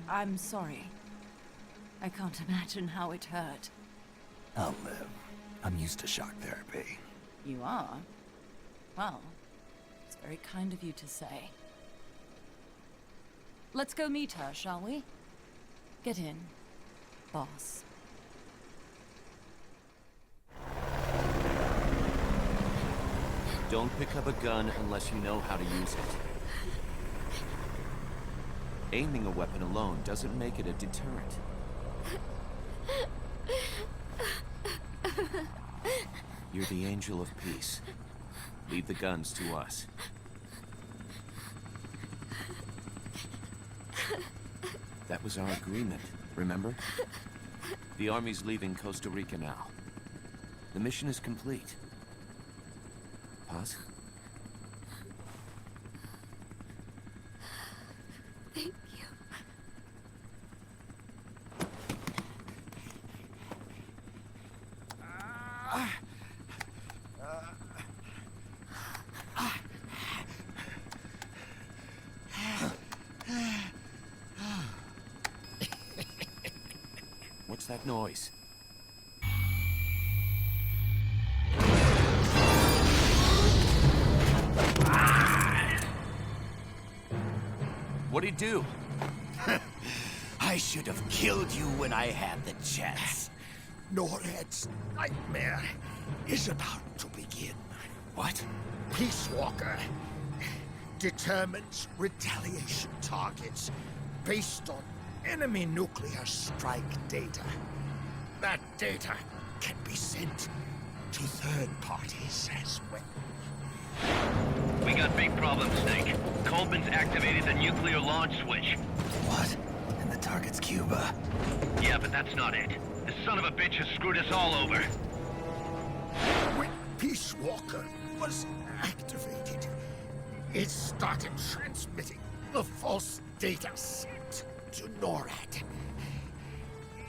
I'm sorry. I can't imagine how it hurt. I'll live. I'm used to shock therapy. You are? Well, it's very kind of you to say. Let's go meet her, shall we? Get in, boss. Don't pick up a gun unless you know how to use it. Aiming a weapon alone doesn't make it a deterrent. You're the angel of peace. Leave the guns to us. That was our agreement, remember? The army's leaving Costa Rica now. The mission is complete. Paz? Thank you. What's that noise? What'd he do? I should have killed you when I had the chance. NORAD's nightmare is about to begin. What? Peace Walker determines retaliation targets based on enemy nuclear strike data. That data can be sent to third parties as well. We got big problems, Snake. Coldman's activated the nuclear launch switch. What? And the target's Cuba. Yeah, but that's not it. The son of a bitch has screwed us all over. When Peace Walker was activated, it started transmitting the false data set to NORAD.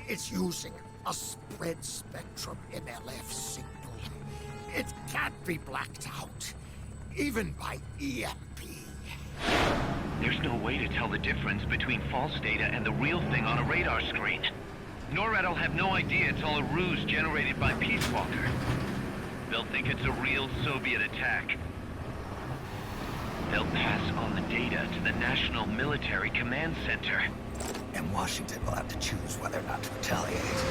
It's using a spread spectrum MLF signal. It can't be blacked out, even by EMP. There's no way to tell the difference between false data and the real thing on a radar screen. NORAD will have no idea it's all a ruse generated by Peace Walker. They'll think it's a real Soviet attack. They'll pass on the data to the National Military Command Center. And Washington will have to choose whether or not to retaliate.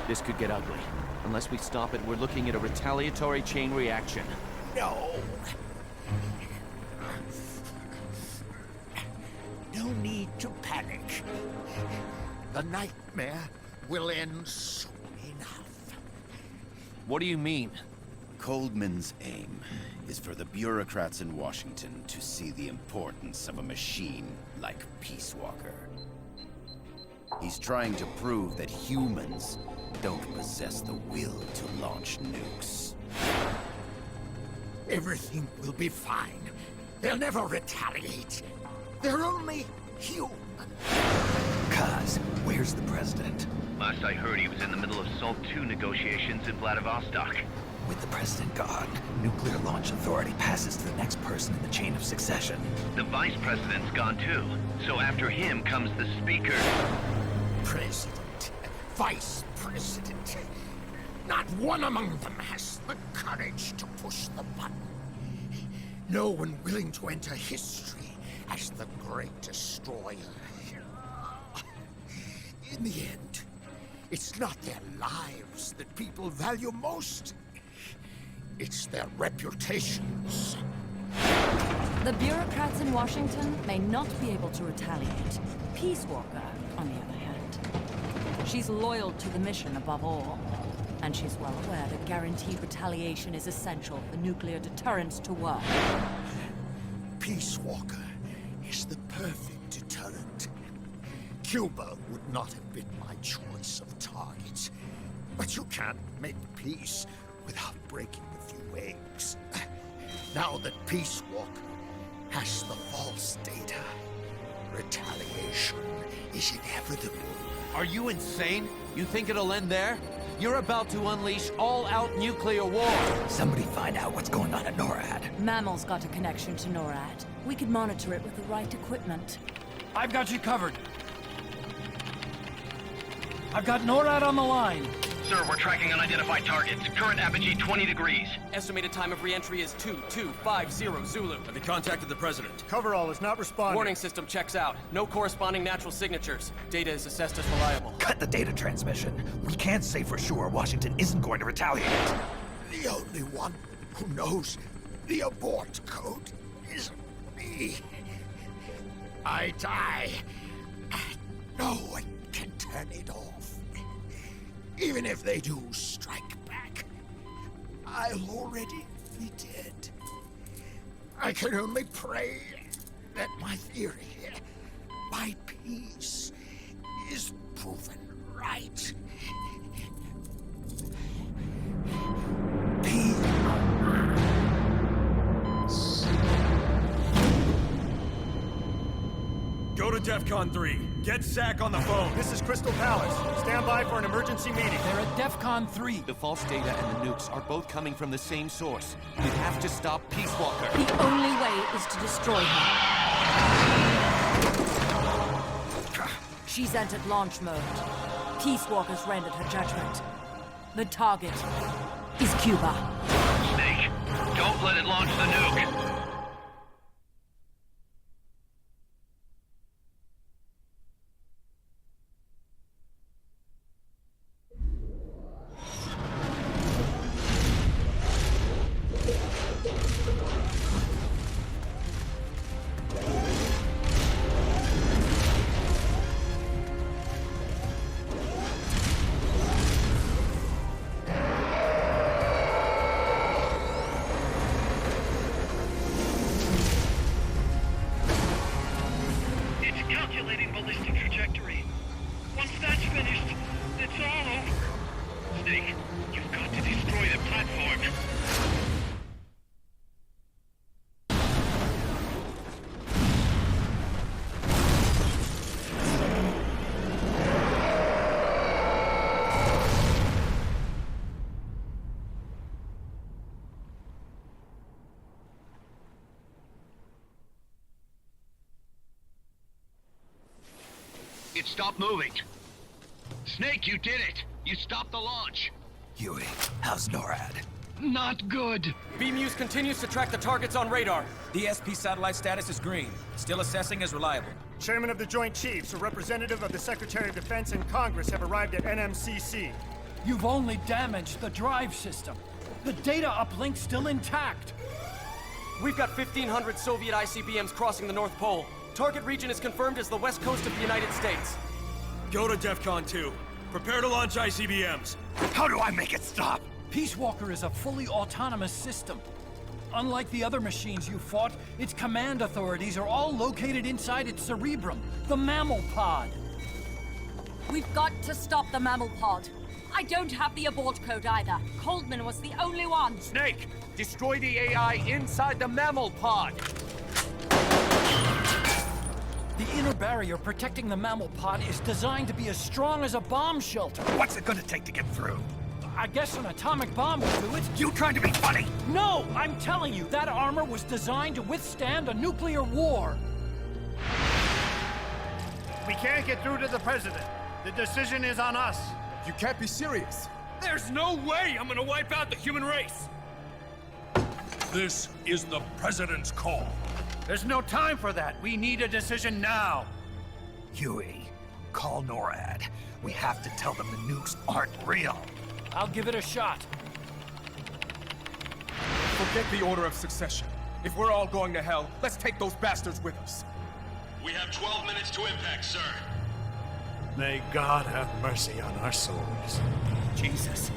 This could get ugly. Unless we stop it, we're looking at a retaliatory chain reaction. No. No need to panic. The nightmare will end soon enough. What do you mean? Coldman's aim is for the bureaucrats in Washington to see the importance of a machine like Peace Walker. He's trying to prove that humans don't possess the will to launch nukes. Everything will be fine. They'll never retaliate. They're only human. Kaz, where's the president? Last I heard, he was in the middle of SALT II negotiations in Vladivostok. With the president gone, Nuclear Launch Authority passes to the next person in the chain of succession. The vice president's gone too. So after him comes the speaker. President, vice president. Not one among them has the courage to push the button. No one willing to enter history as the great destroyer. In the end, it's not their lives that people value most. It's their reputations. The bureaucrats in Washington may not be able to retaliate. Peace Walker, on the other hand. She's loyal to the mission above all. And she's well aware that guaranteed retaliation is essential for nuclear deterrence to work. Peace Walker is the perfect deterrent. Cuba would not have been my choice of targets. But you can't make peace without breaking a few eggs. Now that Peace Walker has the false data, retaliation is inevitable. Are you insane? You think it'll end there? You're about to unleash all-out nuclear war! Somebody find out what's going on at NORAD. Mammal's got a connection to NORAD. We could monitor it with the right equipment. I've got you covered. I've got NORAD on the line. Sir, we're tracking unidentified targets. Current apogee 20 degrees. Estimated time of re-entry is 2250 Zulu. Have you contacted the president? Coverall is not responding. Warning system checks out. No corresponding natural signatures. Data is assessed as reliable. Cut the data transmission. We can't say for sure Washington isn't going to retaliate. The only one who knows the abort code is me. I die, and no one can turn it off. Even if they do strike back, I'll already be dead. I can only pray that my theory, my peace, is proven right. Go to DEFCON 3. Get Zach on the phone. This is Crystal Palace. Stand by for an emergency meeting. They're at DEFCON 3. The false data and the nukes are both coming from the same source. We have to stop Peace Walker. The only way is to destroy her. She's entered launch mode. Peace Walker's rendered her judgment. The target is Cuba. Snake, don't let it launch the nuke. thing. You've got to destroy the platform. It stopped moving. Snake, you did it! You stopped the launch! Huey, how's NORAD? Not good! B-Muse continues to track the targets on radar. DSP satellite status is green. Still assessing as reliable. Chairman of the Joint Chiefs, a representative of the Secretary of Defense and Congress have arrived at NMCC. You've only damaged the drive system. The data uplink's still intact. We've got 1,500 Soviet ICBMs crossing the North Pole. Target region is confirmed as the west coast of the United States. Go to DEFCON 2. Prepare to launch ICBMs. How do I make it stop? Peace Walker is a fully autonomous system. Unlike the other machines you fought, its command authorities are all located inside its cerebrum, the mammal pod. We've got to stop the mammal pod. I don't have the abort code either. Coldman was the only one. Snake, destroy the AI inside the mammal pod. The inner barrier protecting the mammal pod is designed to be as strong as a bomb shelter. What's it gonna take to get through? I guess an atomic bomb will do it. You trying to be funny? No, I'm telling you, that armor was designed to withstand a nuclear war. We can't get through to the President. The decision is on us. You can't be serious. There's no way I'm gonna wipe out the human race. This is the President's call. There's no time for that. We need a decision now. Huey, call NORAD. We have to tell them the nukes aren't real. I'll give it a shot. Forget the order of succession. If we're all going to hell, let's take those bastards with us. We have 12 minutes to impact, sir. May God have mercy on our souls. Jesus.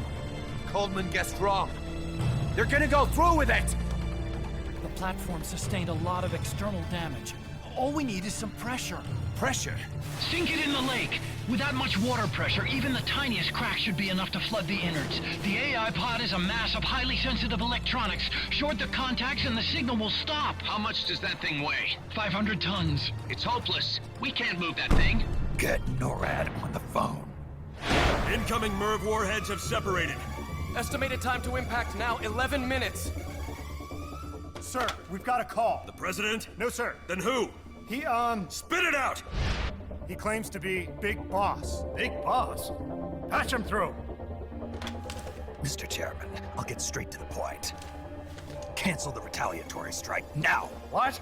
Coldman guessed wrong. They're gonna go through with it! The platform sustained a lot of external damage. All we need is some pressure. Pressure? Sink it in the lake. With that much water pressure, even the tiniest crack should be enough to flood the innards. The AI pod is a mass of highly sensitive electronics. Short the contacts and the signal will stop. How much does that thing weigh? 500 tons. It's hopeless. We can't move that thing. Get NORAD on the phone. Incoming MIRV warheads have separated. Estimated time to impact now, 11 minutes. Sir, we've got a call. The President? No, sir. Then who? He, Spit it out! He claims to be Big Boss. Big Boss? Patch him through. Mr. Chairman, I'll get straight to the point. Cancel the retaliatory strike now. What?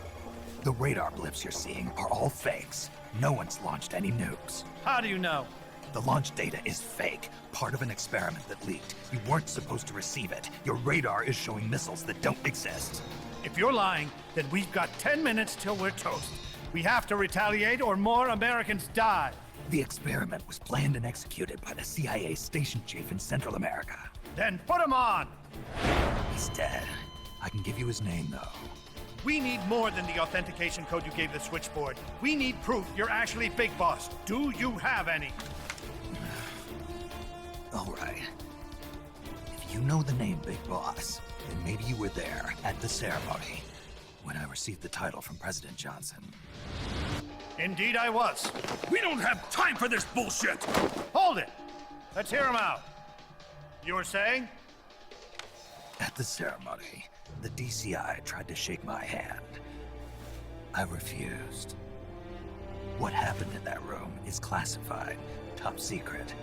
The radar blips you're seeing are all fakes. No one's launched any nukes. How do you know? The launch data is fake, part of an experiment that leaked. You weren't supposed to receive it. Your radar is showing missiles that don't exist. If you're lying, then we've got 10 minutes till we're toast. We have to retaliate or more Americans die. The experiment was planned and executed by the CIA station chief in Central America. Then put him on! He's dead. I can give you his name, though. We need more than the authentication code you gave the switchboard. We need proof you're actually Big Boss. Do you have any? All right. If you know the name Big Boss, then maybe you were there at the ceremony when I received the title from President Johnson. Indeed I was. We don't have time for this bullshit! Hold it! Let's hear him out. You were saying? At the ceremony, the DCI tried to shake my hand. I refused. What happened in that room is classified, top secret.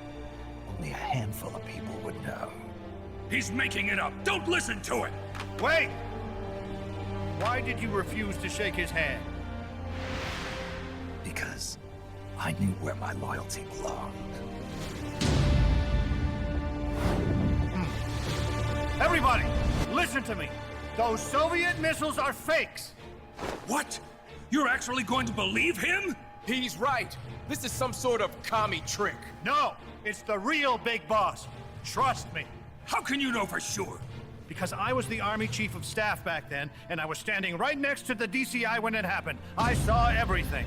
Only a handful of people would know. He's making it up! Don't listen to it! Wait! Why did you refuse to shake his hand? Because I knew where my loyalty belonged. Everybody, listen to me. Those Soviet missiles are fakes. What? You're actually going to believe him? He's right. This is some sort of commie trick. No, it's the real Big Boss. Trust me. How can you know for sure? Because I was the Army Chief of Staff back then, and I was standing right next to the DCI when it happened. I saw everything.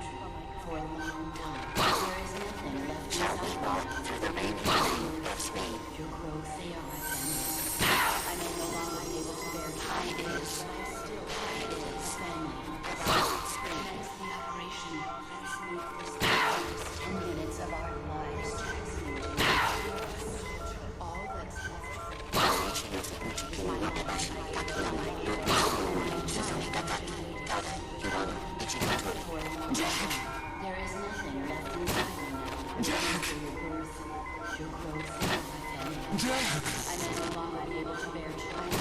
country for a long time. There is nothing left inside through the main your growth, they are my family. I may no longer be able to bear kindness, but I still have a family. Commence the operation. Let's move this 10 minutes of our lives. All that's left is my there is nothing left inside me now. Your birth, your growth, my family. I may no longer be able to bear child.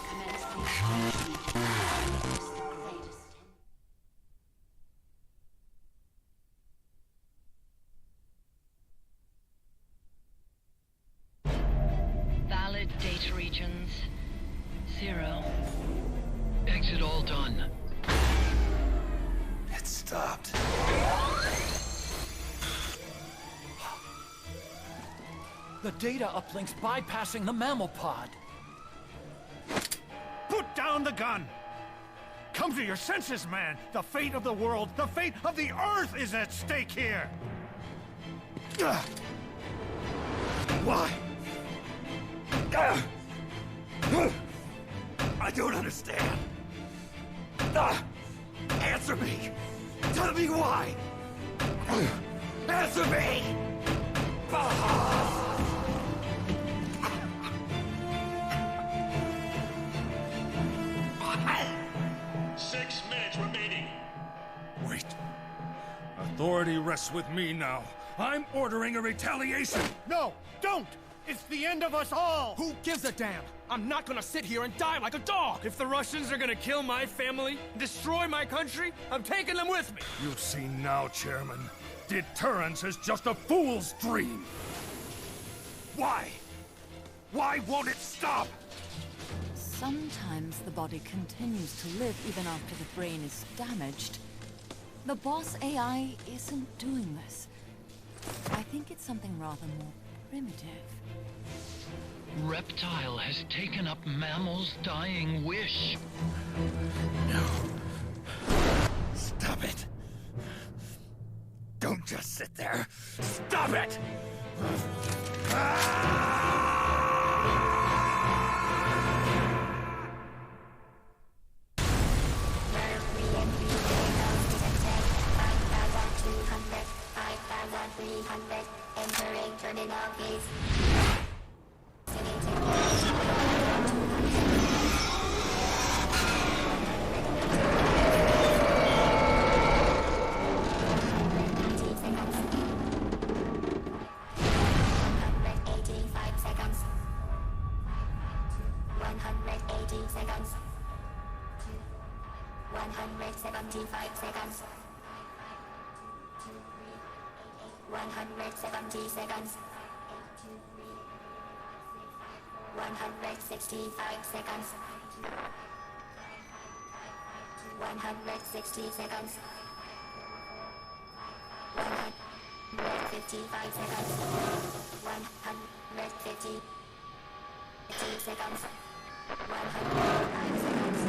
Commence the operation. Valid data regions. 0. Exit all done. It stopped. The data uplink's bypassing the mammal pod. Put down the gun! Come to your senses, man! The fate of the world, the fate of the Earth is at stake here! Why? I don't understand. Answer me! Tell me why! Answer me! 6 minutes remaining. Wait. Authority rests with me now. I'm ordering a retaliation. No, don't! It's the end of us all! Who gives a damn? I'm not gonna sit here and die like a dog! If the Russians are gonna kill my family, destroy my country, I'm taking them with me! You see now, Chairman. Deterrence is just a fool's dream. Why? Why won't it stop? Sometimes the body continues to live even after the brain is damaged. The boss AI isn't doing this. I think it's something rather more primitive. Reptile has taken up Mammal's dying wish. No. Stop it. Don't just sit there. Stop it! Entering terminal gates. Seconds. 175 seconds. 170 seconds. 165 seconds. 160 seconds. 155 seconds. 150 seconds. 105 seconds.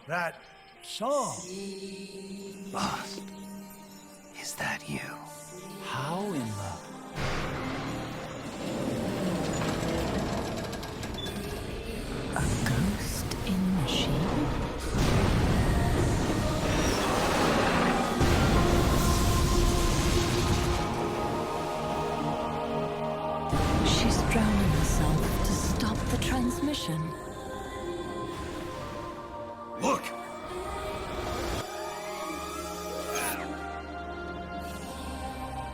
That song. Boss, is that you? How in the... A ghost in machine? She's drowning herself to stop the transmission. Look!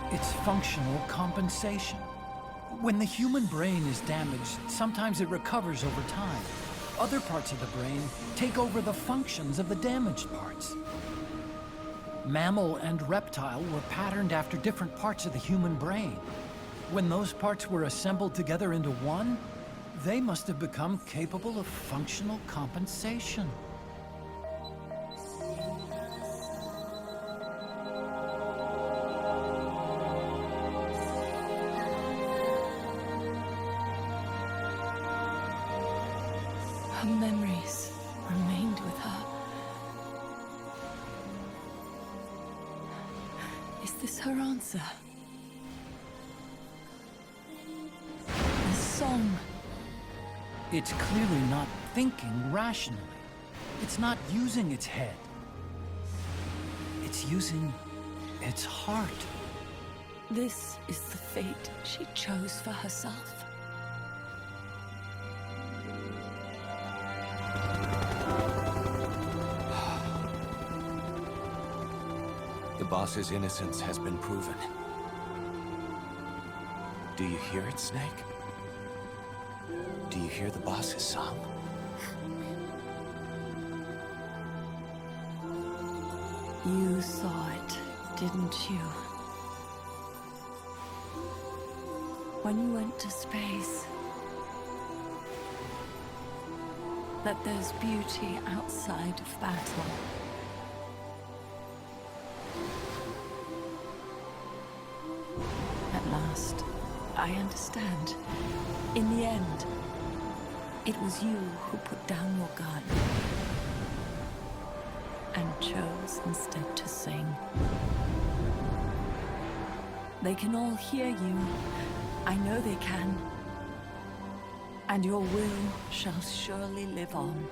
It's functional compensation. When the human brain is damaged, sometimes it recovers over time. Other parts of the brain take over the functions of the damaged parts. Mammal and reptile were patterned after different parts of the human brain. When those parts were assembled together into one, they must have become capable of functional compensation. Her memories remained with her. Is this her answer? The song. It's clearly not thinking rationally. It's not using its head. It's using its heart. This is the fate she chose for herself. The boss's innocence has been proven. Do you hear it, Snake? Do you hear the boss's song? You saw it, didn't you? When you went to space, that there's beauty outside of battle. At last, I understand. In the end, it was you who put down your gun and chose instead to sing. They can all hear you. I know they can. And your will shall surely live on.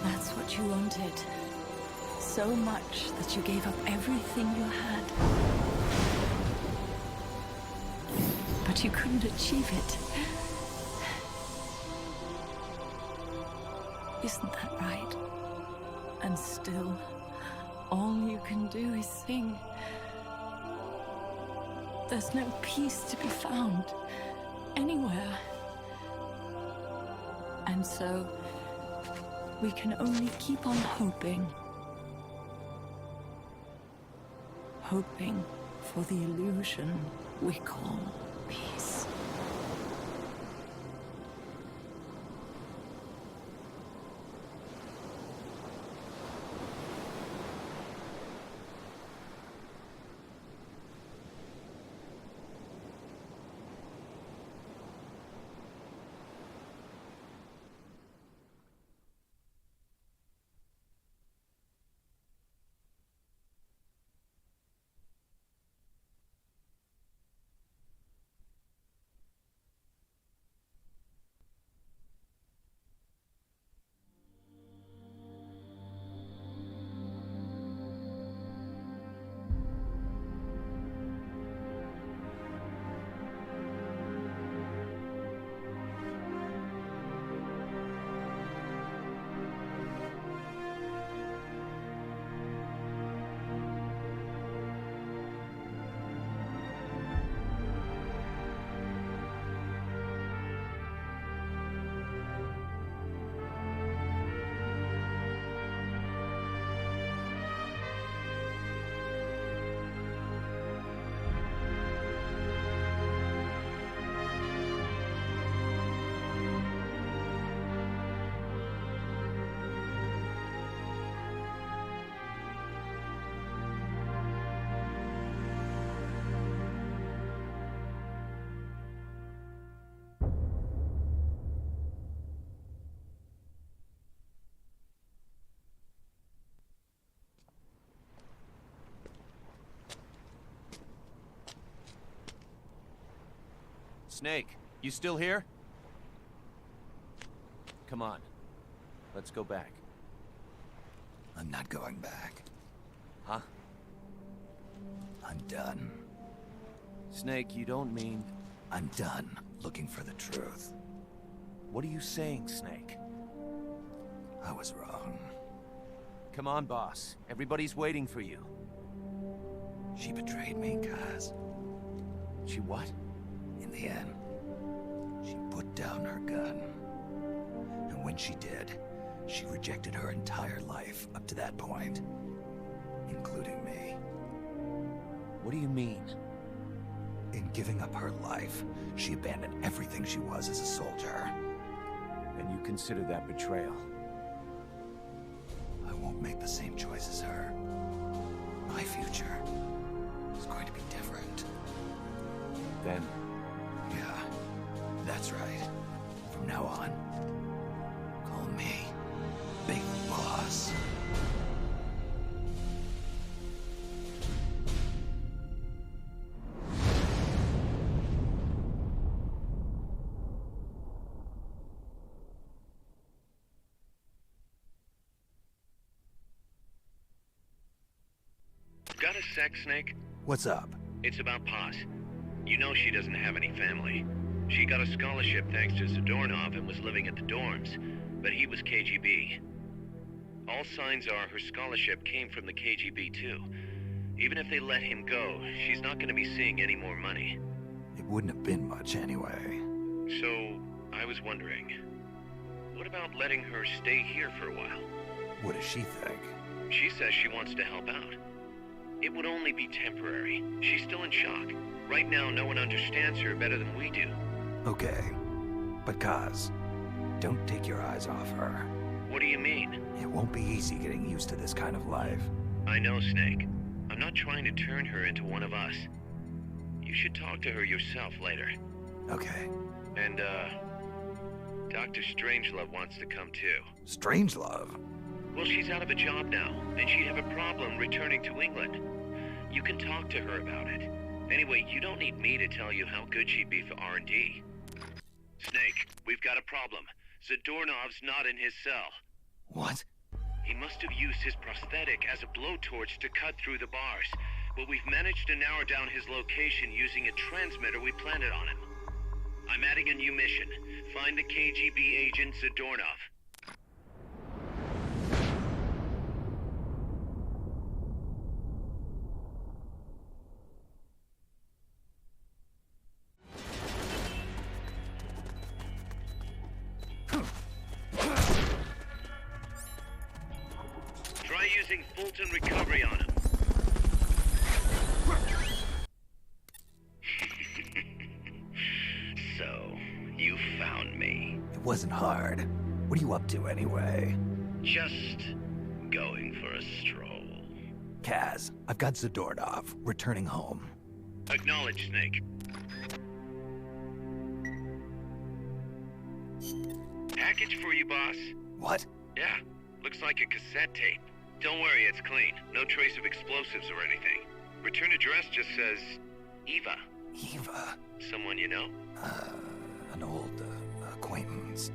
That's what you wanted. So much that you gave up everything you had. But you couldn't achieve it. Isn't that right? And still, all you can do is sing. There's no peace to be found anywhere. And so, we can only keep on hoping. Hoping for the illusion we call peace. Snake, you still here? Come on. Let's go back. I'm not going back. Huh? I'm done. Snake, you don't mean... I'm done looking for the truth. What are you saying, Snake? I was wrong. Come on, boss. Everybody's waiting for you. She betrayed me, Kaz. She what? In the end, she put down her gun. And when she did, she rejected her entire life up to that point, including me. What do you mean? In giving up her life, she abandoned everything she was as a soldier. And you consider that betrayal? I won't make the same choice as her. My future is going to be different. Then... Yeah, that's right. From now on, call me Big Boss. Got a sec, Snake? What's up? It's about Paz. You know she doesn't have any family. She got a scholarship thanks to Zadornov and was living at the dorms, but he was KGB. All signs are her scholarship came from the KGB too. Even if they let him go, she's not going to be seeing any more money. It wouldn't have been much anyway. So, I was wondering, what about letting her stay here for a while? What does she think? She says she wants to help out. It would only be temporary. She's still in shock. Right now, no one understands her better than we do. Okay. But Kaz, don't take your eyes off her. What do you mean? It won't be easy getting used to this kind of life. I know, Snake. I'm not trying to turn her into one of us. You should talk to her yourself later. Okay. And, Dr. Strangelove wants to come too. Strangelove? Well, she's out of a job now, and she'd have a problem returning to England. You can talk to her about it. Anyway, you don't need me to tell you how good she'd be for R&D. Snake, we've got a problem. Zadornov's not in his cell. What? He must have used his prosthetic as a blowtorch to cut through the bars, but we've managed to narrow down his location using a transmitter we planted on him. I'm adding a new mission. Find the KGB agent Zadornov. Try using Fulton recovery on him. So, you found me. It wasn't hard. What are you up to anyway? Just going for a stroll. Kaz, I've got Zadornov, returning home. Acknowledge, Snake. Package for you, boss. What? Yeah, looks like a cassette tape. Don't worry, it's clean. No trace of explosives or anything. Return address just says Eva. Eva? Someone you know? An old acquaintance.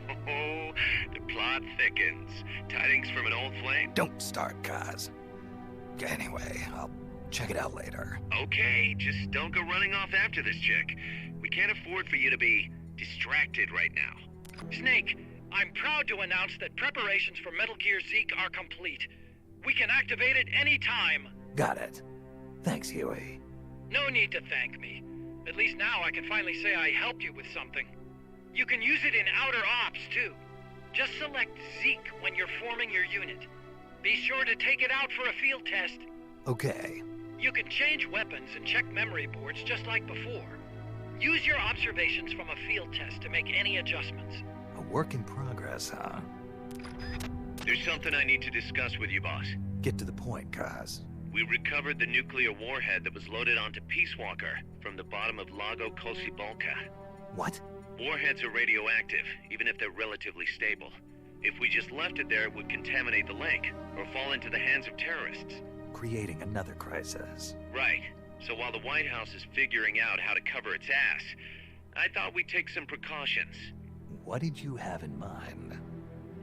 Oh, the plot thickens. Tidings from an old flame? Don't start, Kaz. Anyway, I'll check it out later. Okay, just don't go running off after this chick. We can't afford for you to be distracted right now. Snake, I'm proud to announce that preparations for Metal Gear Zeke are complete. We can activate it any time. Got it. Thanks, Huey. No need to thank me. At least now I can finally say I helped you with something. You can use it in outer ops, too. Just select Zeke when you're forming your unit. Be sure to take it out for a field test. Okay. You can change weapons and check memory boards just like before. Use your observations from a field test to make any adjustments. A work in progress, huh? There's something I need to discuss with you, boss. Get to the point, Kaz. We recovered the nuclear warhead that was loaded onto Peace Walker from the bottom of Lago Kosibolka. What? Warheads are radioactive, even if they're relatively stable. If we just left it there, it would contaminate the lake, or fall into the hands of terrorists. Creating another crisis. Right. So while the White House is figuring out how to cover its ass, I thought we'd take some precautions. What did you have in mind?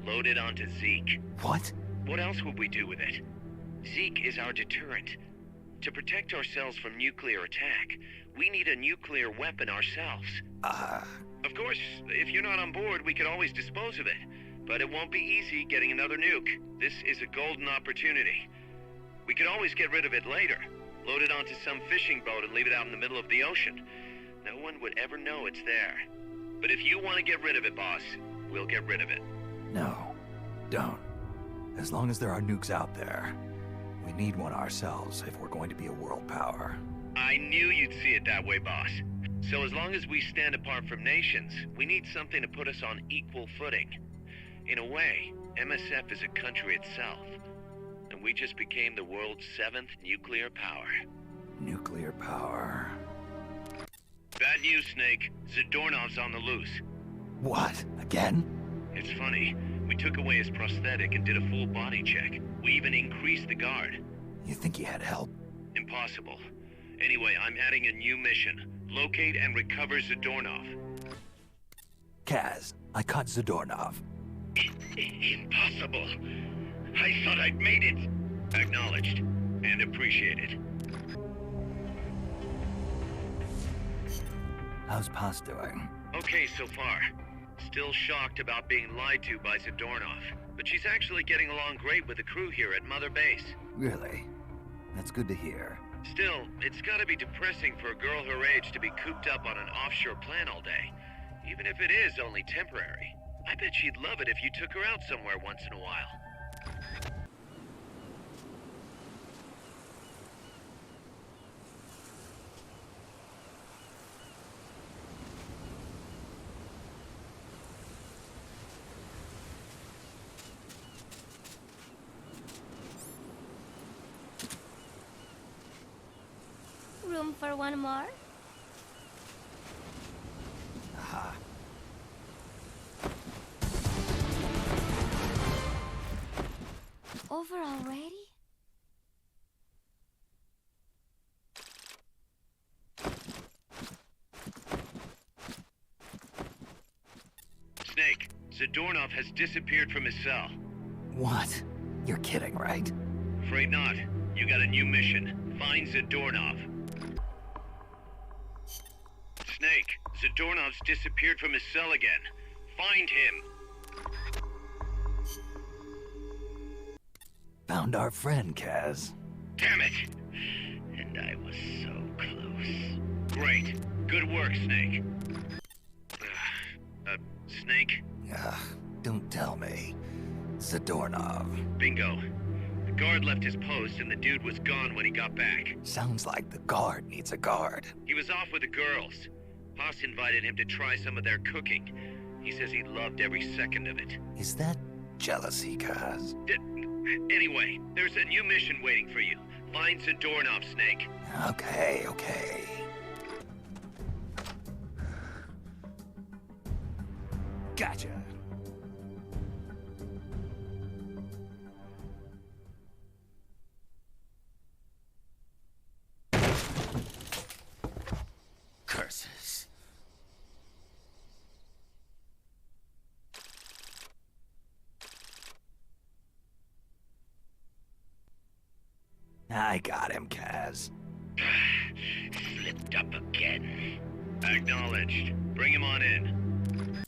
Load it onto Zeke. What? What else would we do with it? Zeke is our deterrent. To protect ourselves from nuclear attack, we need a nuclear weapon ourselves. Of course, if you're not on board, we could always dispose of it. But it won't be easy getting another nuke. This is a golden opportunity. We could always get rid of it later. Load it onto some fishing boat and leave it out in the middle of the ocean. No one would ever know it's there. But if you want to get rid of it, boss, we'll get rid of it. No, don't. As long as there are nukes out there, we need one ourselves if we're going to be a world power. I knew you'd see it that way, boss. So as long as we stand apart from nations, we need something to put us on equal footing. In a way, MSF is a country itself. And we just became the world's 7th nuclear power. Nuclear power. Bad news, Snake. Zadornov's on the loose. What? Again? It's funny. We took away his prosthetic and did a full body check. We even increased the guard. You think he had help? Impossible. Anyway, I'm adding a new mission. Locate and recover Zadornov. Kaz, I caught Zadornov. Impossible. I thought I'd made it. Acknowledged. And appreciated. How's Paz doing? Okay so far. Still shocked about being lied to by Zadornov. but she's actually getting along great with the crew here at Mother Base. Really? That's good to hear. Still, it's gotta be depressing for a girl her age to be cooped up on an offshore plant all day, even if it is only temporary. I bet she'd love it if you took her out somewhere once in a while. Room for one more? Aha. Over already? Snake, Zadornov has disappeared from his cell. What? You're kidding, right? Afraid not. You got a new mission. Find Zadornov. Snake, Zadornov's disappeared from his cell again. Find him. Found our friend, Kaz. Damn it! And I was so close. Great. Good work, Snake. Snake? Ugh, don't tell me. Zadornov. Bingo. The guard left his post and the dude was gone when he got back. Sounds like the guard needs a guard. He was off with the girls. Haas invited him to try some of their cooking. He says he loved every second of it. Is that jealousy, Kaz? Anyway, there's a new mission waiting for you. Find Zadornov, Snake. Okay, okay. Gotcha. Curses. I got him, Kaz. Slipped up again. Acknowledged. Bring him on in.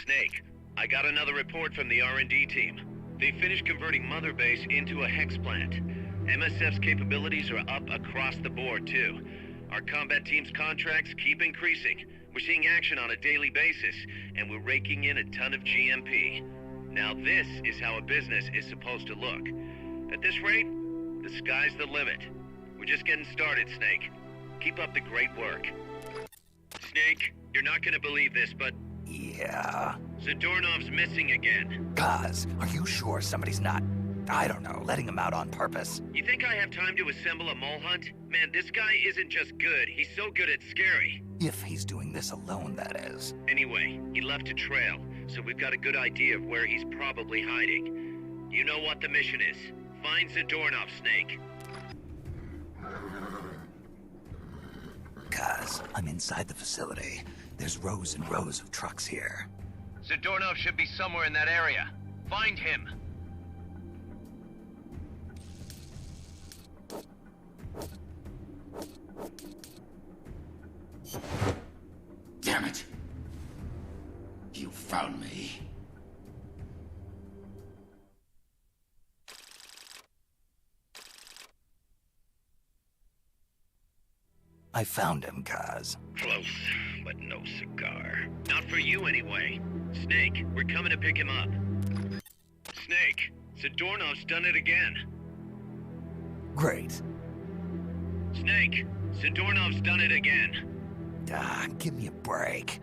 Snake, I got another report from the R&D team. They finished converting Mother Base into a hex plant. MSF's capabilities are up across the board, too. Our combat team's contracts keep increasing. We're seeing action on a daily basis, and we're raking in a ton of GMP. Now this is how a business is supposed to look. At this rate, the sky's the limit. We're just getting started, Snake. Keep up the great work. Snake, you're not gonna believe this, but... Yeah? Zadornov's missing again. Kaz, are you sure somebody's not, I don't know, letting him out on purpose? You think I have time to assemble a mole hunt? Man, this guy isn't just good, he's so good it's scary. If he's doing this alone, that is. Anyway, he left a trail, so we've got a good idea of where he's probably hiding. You know what the mission is. Find Zadornov, Snake. Kaz, I'm inside the facility. There's rows and rows of trucks here. Zadornov should be somewhere in that area. Find him. Damn it! You found me. I found him, Kaz. Close, but no cigar. Not for you, anyway. Snake, we're coming to pick him up. Snake, Zadornov's done it again. Great. Snake, Zadornov's done it again. Ah, give me a break.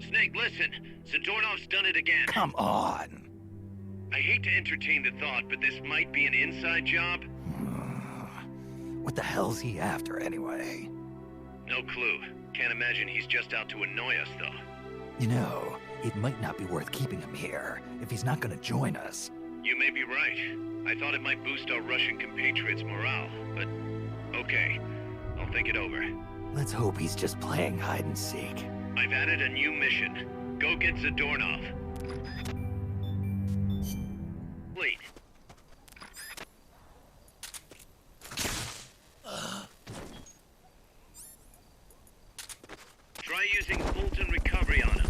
Snake, listen. Zadornov's done it again. Come on. I hate to entertain the thought, but this might be an inside job. What the hell's he after, anyway? No clue. Can't imagine he's just out to annoy us, though. You know, it might not be worth keeping him here if he's not gonna join us. You may be right. I thought it might boost our Russian compatriots' morale, but okay. I'll think it over. Let's hope he's just playing hide and seek. I've added a new mission. Go get Zadornov. Complete. Try using Fulton recovery on him.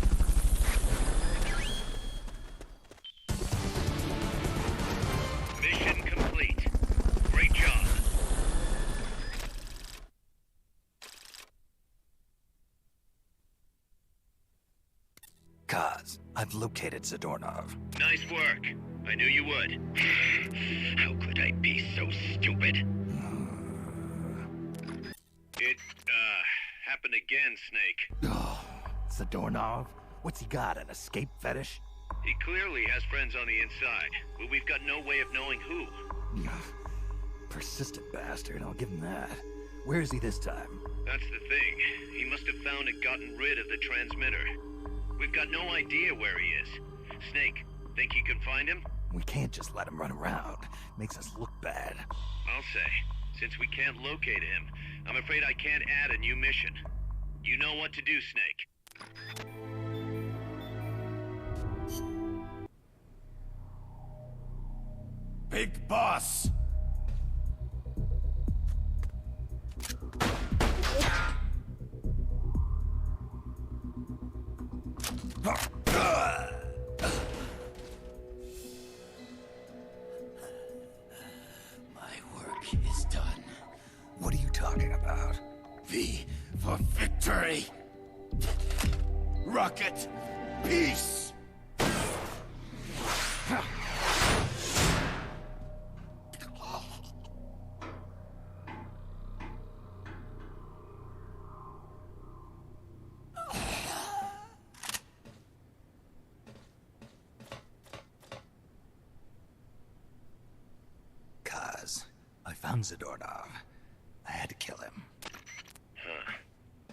I've located Zadornov. Nice work. I knew you would. How could I be so stupid? It, happened again, Snake. Oh, Zadornov? What's he got, an escape fetish? He clearly has friends on the inside, but we've got no way of knowing who. Persistent bastard, I'll give him that. Where is he this time? That's the thing. He must have found and gotten rid of the transmitter. We've got no idea where he is. Snake, think you can find him? We can't just let him run around. Makes us look bad. I'll say. Since we can't locate him, I'm afraid I can't add a new mission. You know what to do, Snake. Big boss! Is done. What are you talking about? V for victory. Rocket, peace. I found Zadornov. I had to kill him. Huh.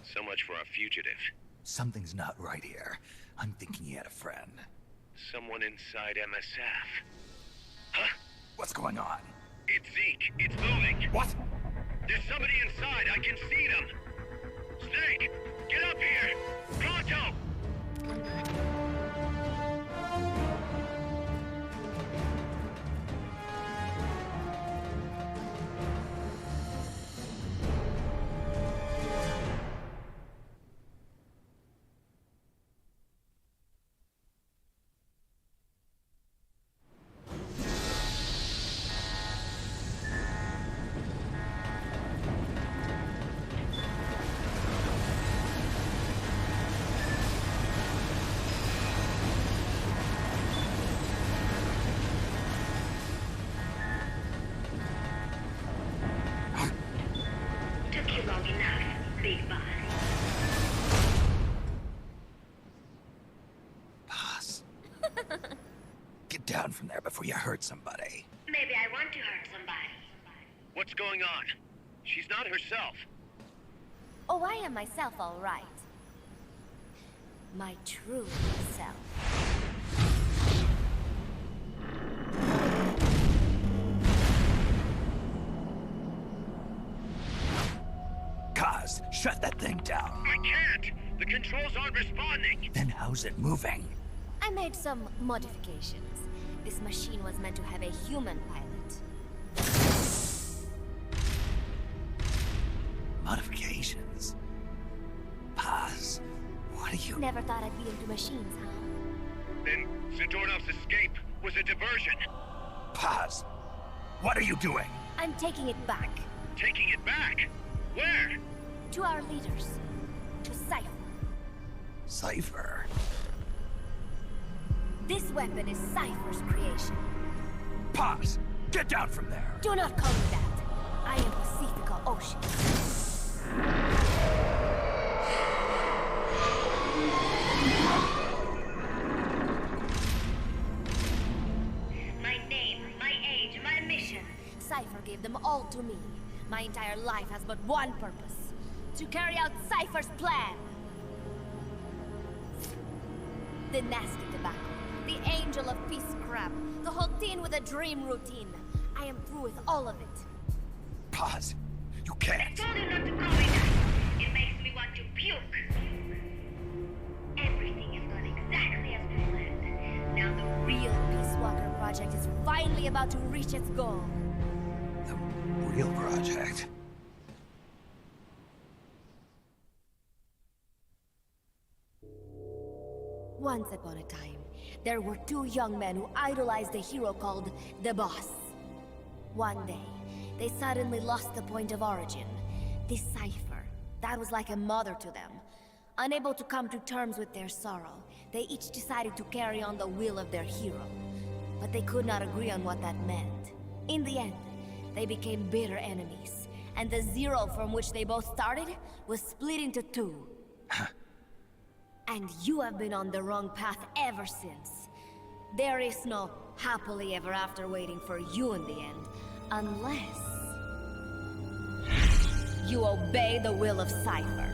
So much for a fugitive. Something's not right here. I'm thinking he had a friend. Someone inside MSF. Huh? What's going on? It's Zeke. It's moving. What? There's somebody inside. I can see them. Snake, get up here. Pronto! Get down from there before you hurt somebody. Maybe I want to hurt somebody. What's going on? She's not herself. Oh, I am myself, all right. My true self. Kaz, shut that thing down. I can't! The controls aren't responding! Then how's it moving? I made some modifications. This machine was meant to have a human pilot. Modifications? Paz, what are you... Never thought I'd be into machines, huh? Then Zadornov's escape was a diversion. Paz, what are you doing? I'm taking it back. Taking it back? Where? To our leaders. To Cypher. Cypher? This weapon is Cypher's creation. Paz, get down from there. Do not call me that. I am Pacifica Ocean. My name, my age, my mission. Cypher gave them all to me. My entire life has but one purpose. To carry out Cypher's plan. The nasty tobacco. The angel of peace crap. The whole teen with a dream routine. I am through with all of it. Paz, you can't. I told you not to call me that. It makes me want to puke. Everything is going exactly as we planned. Now the real Peace Walker project is finally about to reach its goal. The real project? Once upon a time, there were two young men who idolized a hero called the Boss. One day, they suddenly lost the point of origin. This Cypher, that was like a mother to them. Unable to come to terms with their sorrow, they each decided to carry on the will of their hero. But they could not agree on what that meant. In the end, they became bitter enemies, and the Zero from which they both started was split into two. And you have been on the wrong path ever since. There is no happily ever after waiting for you in the end, unless you obey the will of Cypher.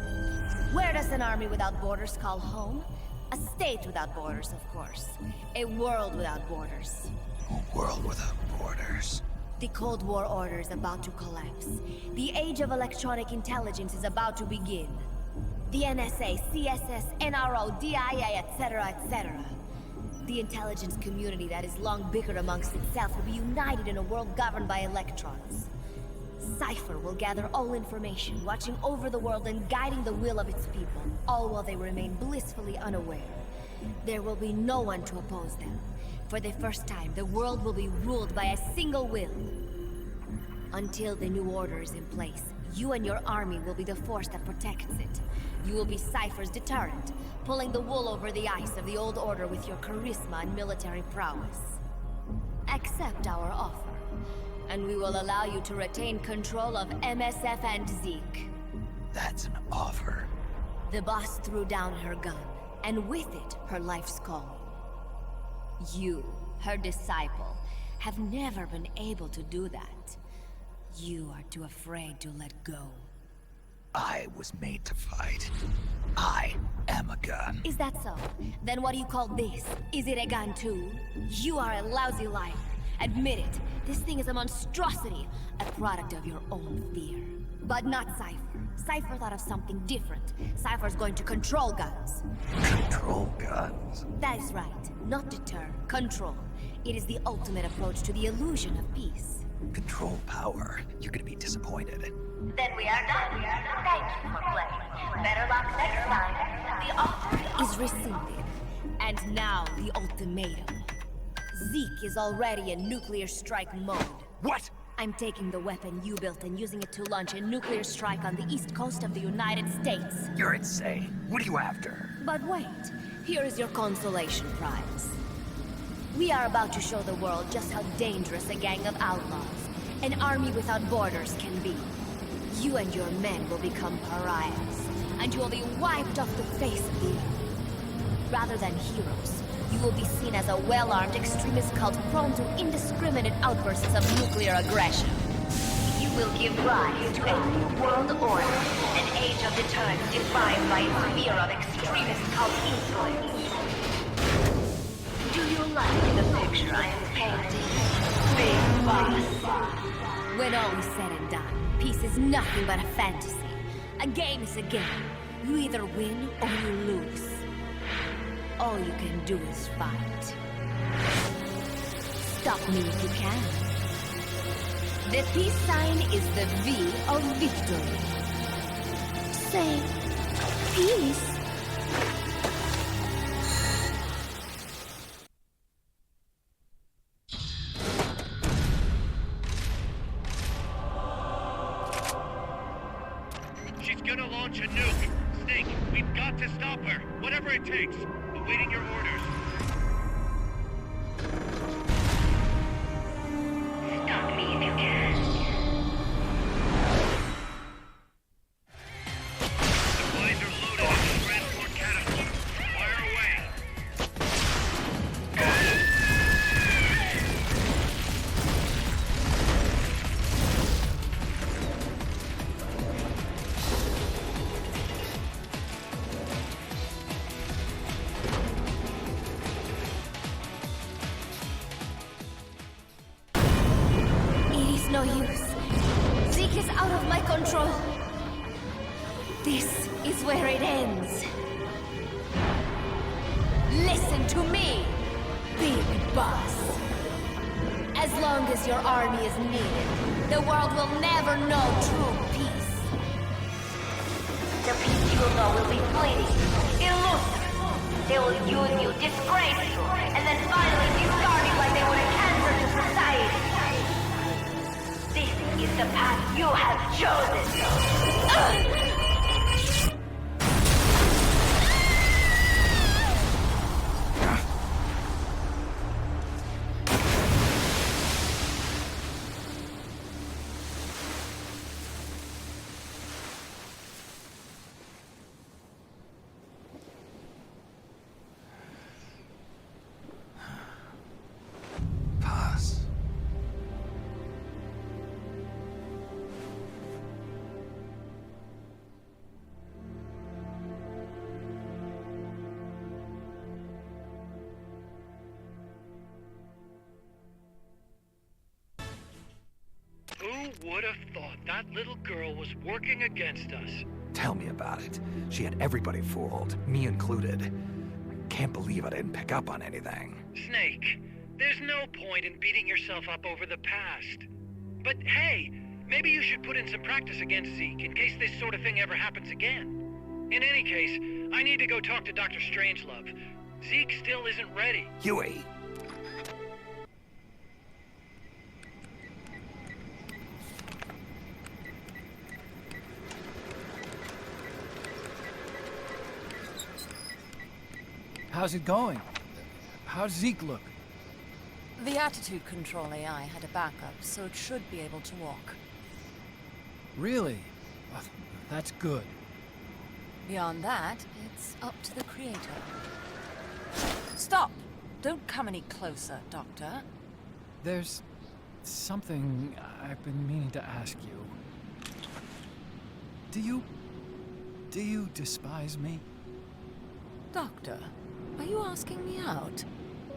Where does an army without borders call home? A state without borders, of course. A world without borders. A world without borders. The Cold War order is about to collapse. The age of electronic intelligence is about to begin. The NSA, CSS, NRO, DIA, etc., etc. The intelligence community that has long bickered amongst itself will be united in a world governed by electrons. Cypher will gather all information, watching over the world and guiding the will of its people, all while they remain blissfully unaware. There will be no one to oppose them. For the first time, the world will be ruled by a single will. Until the new order is in place, you and your army will be the force that protects it. You will be Cypher's deterrent, pulling the wool over the eyes of the old order with your charisma and military prowess. Accept our offer, and we will allow you to retain control of MSF and Zeke. That's an offer. The boss threw down her gun, and with it, her life's calling. You, her disciple, have never been able to do that. You are too afraid to let go. I was made to fight. I am a gun. Is that so? Then what do you call this? Is it a gun too? You are a lousy liar. Admit it. This thing is a monstrosity, a product of your own fear. But not Cypher. Cypher thought of something different. Cypher's going to control guns. Control guns? That is right. Not deter, control. It is the ultimate approach to the illusion of peace. Control power. You're gonna be disappointed. Then we are done. Thank you for playing. Better luck next time. The offer is rescinded. And now the ultimatum. Zeke is already in nuclear strike mode. What? I'm taking the weapon you built and using it to launch a nuclear strike on the east coast of the United States. You're insane. What are you after? But wait, here is your consolation prize. We are about to show the world just how dangerous a gang of outlaws, an army without borders, can be. You and your men will become pariahs, and you will be wiped off the face of the earth. Rather than heroes, you will be seen as a well-armed extremist cult prone to indiscriminate outbursts of nuclear aggression. You will give rise to a new world order, an age of deterrence defined by a fear of extremist cult influence. Do you like the picture I am painting? Big boss. When all is said and done, peace is nothing but a fantasy. A game is a game. You either win or you lose. All you can do is fight. Stop me if you can. The peace sign is the V of victory. Say, peace. She's gonna launch a nuke. Snake, we've got to stop her. Whatever it takes. Awaiting your orders. Stop me if you can. Supplies are loaded in the transport catapult. Fire away. No use. Zeke is out of my control. This is where it ends. Listen to me, Big Boss. As long as your army is needed, the world will never know true peace. The peace you will know will be fleeting, elusive. They will use you, disgrace you, and then finally discard you like they would a cancer to society. This is the path you have chosen. would have thought that little girl was working against us? Tell me about it. She had everybody fooled, me included. Can't believe I didn't pick up on anything. Snake, there's no point in beating yourself up over the past. But hey, maybe you should put in some practice against Zeke in case this sort of thing ever happens again. In any case, I need to go talk to Dr. Strangelove. Zeke still isn't ready. Huey! How's it going? How's Zeke look? The attitude control AI had a backup, so it should be able to walk. Really? That's good. Beyond that, it's up to the creator. Stop! Don't come any closer, Doctor. There's something I've been meaning to ask you. Do you despise me? Doctor, are you asking me out?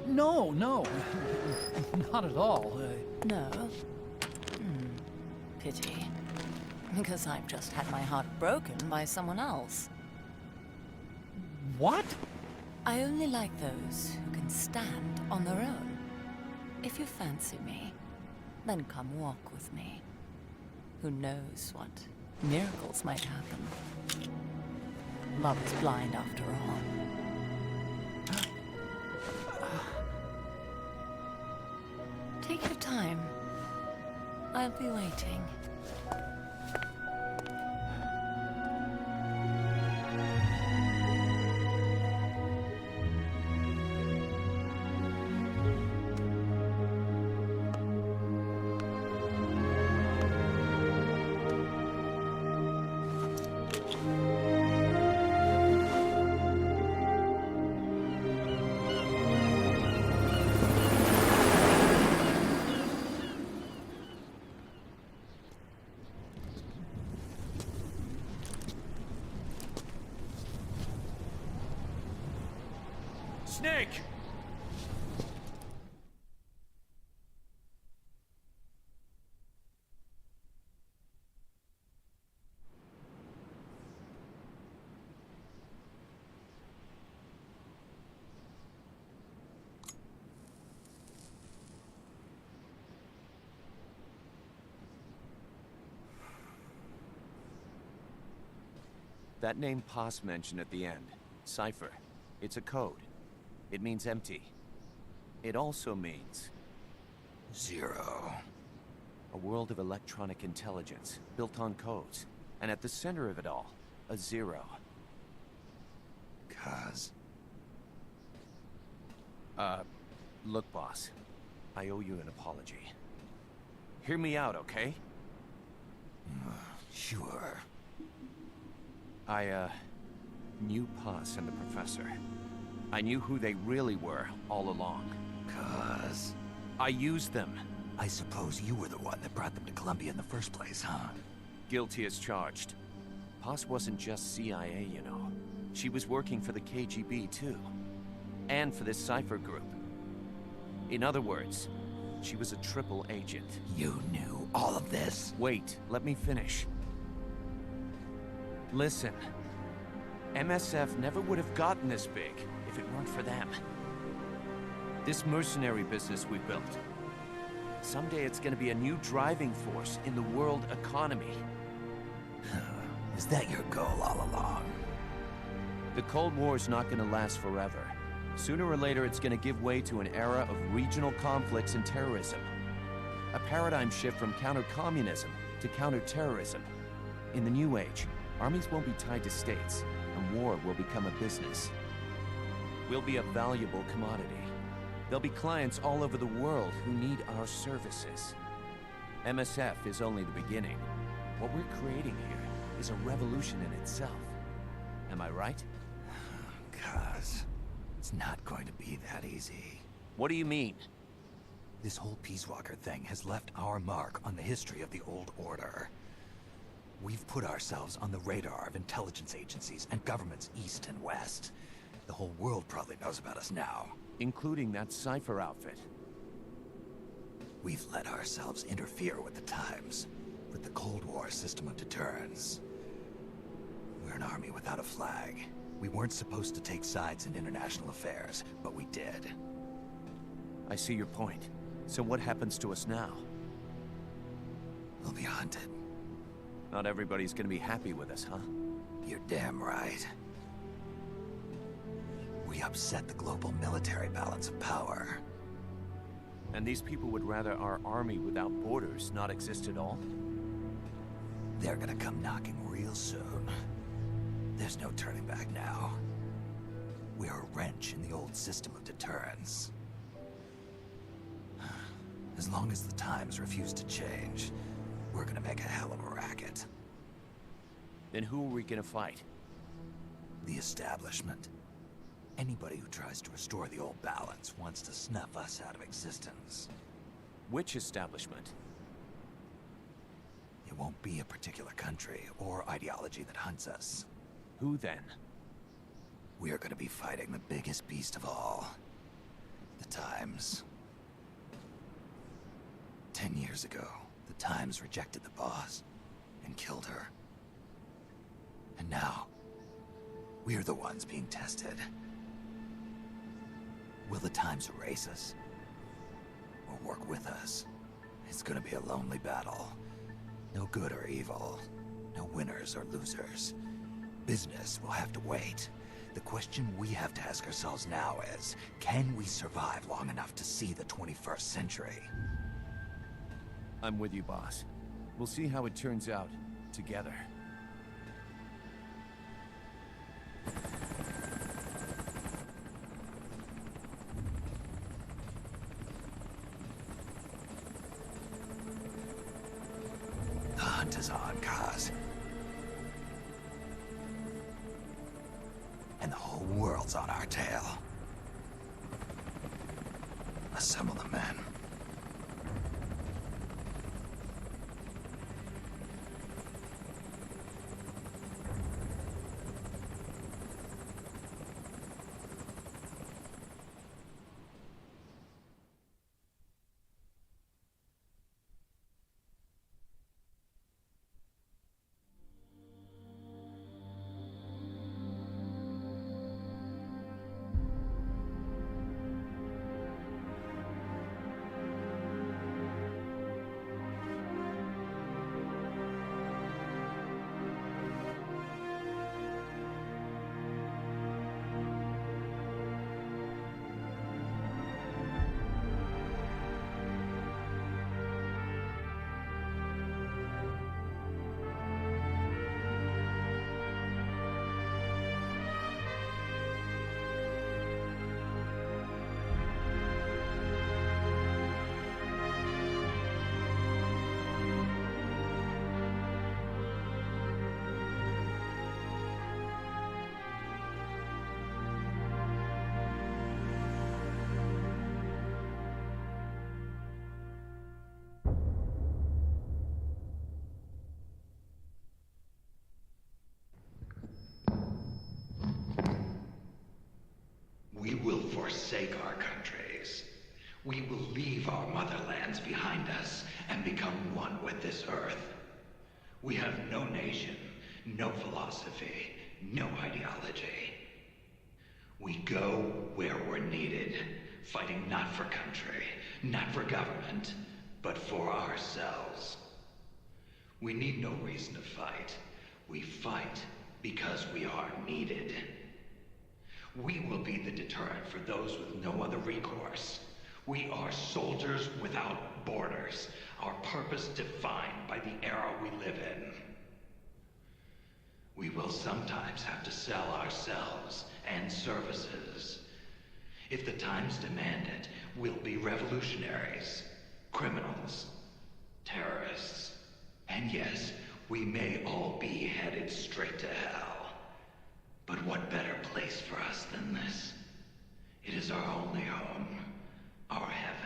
No, not at all. No? Pity. Because I've just had my heart broken by someone else. What? I only like those who can stand on their own. If you fancy me, then come walk with me. Who knows what miracles might happen. Love is blind after all. Take your time. I'll be waiting. Snake! That name Paz mentioned at the end, Cipher, it's a code. It means empty. It also means... Zero. A world of electronic intelligence, built on codes. And at the center of it all, a zero. Look, boss. I owe you an apology. Hear me out, okay? Sure. I knew Paz and the Professor. I knew who they really were all along. I used them. I suppose you were the one that brought them to Colombia in the first place, huh? Guilty as charged. Paz wasn't just CIA, you know. She was working for the KGB, too. And for this Cipher group. In other words, she was a triple agent. You knew all of this? Wait, let me finish. Listen. MSF never would have gotten this big if it weren't for them. This mercenary business we built. Someday it's gonna be a new driving force in the world economy. Is that your goal all along? The Cold War's not gonna last forever. Sooner or later it's gonna give way to an era of regional conflicts and terrorism. A paradigm shift from counter-communism to counter-terrorism. In the new age, armies won't be tied to states, and war will become a business. We'll be a valuable commodity. There'll be clients all over the world who need our services. MSF is only the beginning. What we're creating here is a revolution in itself. Am I right? It's not going to be that easy. What do you mean? This whole Peace Walker thing has left our mark on the history of the Old Order. We've put ourselves on the radar of intelligence agencies and governments east and west. The whole world probably knows about us now. Including that Cipher outfit. We've let ourselves interfere with the times. our system of deterrence. We're an army without a flag. We weren't supposed to take sides in international affairs, but we did. I see your point. So what happens to us now? We'll be hunted. Not everybody's gonna be happy with us, huh? You're damn right. We upset the global military balance of power. And these people would rather our army without borders not exist at all? They're gonna come knocking real soon. There's no turning back now. We're a wrench in the old system of deterrence. As long as the times refuse to change, we're gonna make a hell of a racket. Then who are we gonna fight? The establishment. Anybody who tries to restore the old balance wants to snuff us out of existence. Which establishment? It won't be a particular country or ideology that hunts us. Who then? We are gonna be fighting the biggest beast of all. The Times. 10 years ago, the Times rejected the boss and killed her. And now, we're the ones being tested. Will the Times erase us? Or work with us? It's gonna be a lonely battle. No good or evil. No winners or losers. Business will have to wait. The question we have to ask ourselves now is, can we survive long enough to see the 21st century? I'm with you, boss. We'll see how it turns out, together. The hunt is on, Kaz. And the whole world's on our tail. Assemble the men. We will forsake our countries. We will leave our motherlands behind us and become one with this earth. We have no nation, no philosophy, no ideology. We go where we're needed, fighting not for country, not for government, but for ourselves. We need no reason to fight. We fight because we are needed. We will be the deterrent for those with no other recourse. We are soldiers without borders, our purpose defined by the era we live in. We will sometimes have to sell ourselves and services. If the times demand it, we'll be revolutionaries, criminals, terrorists, and yes, we may all be headed straight to hell. But what better place for us than this? It is our only home, our heaven.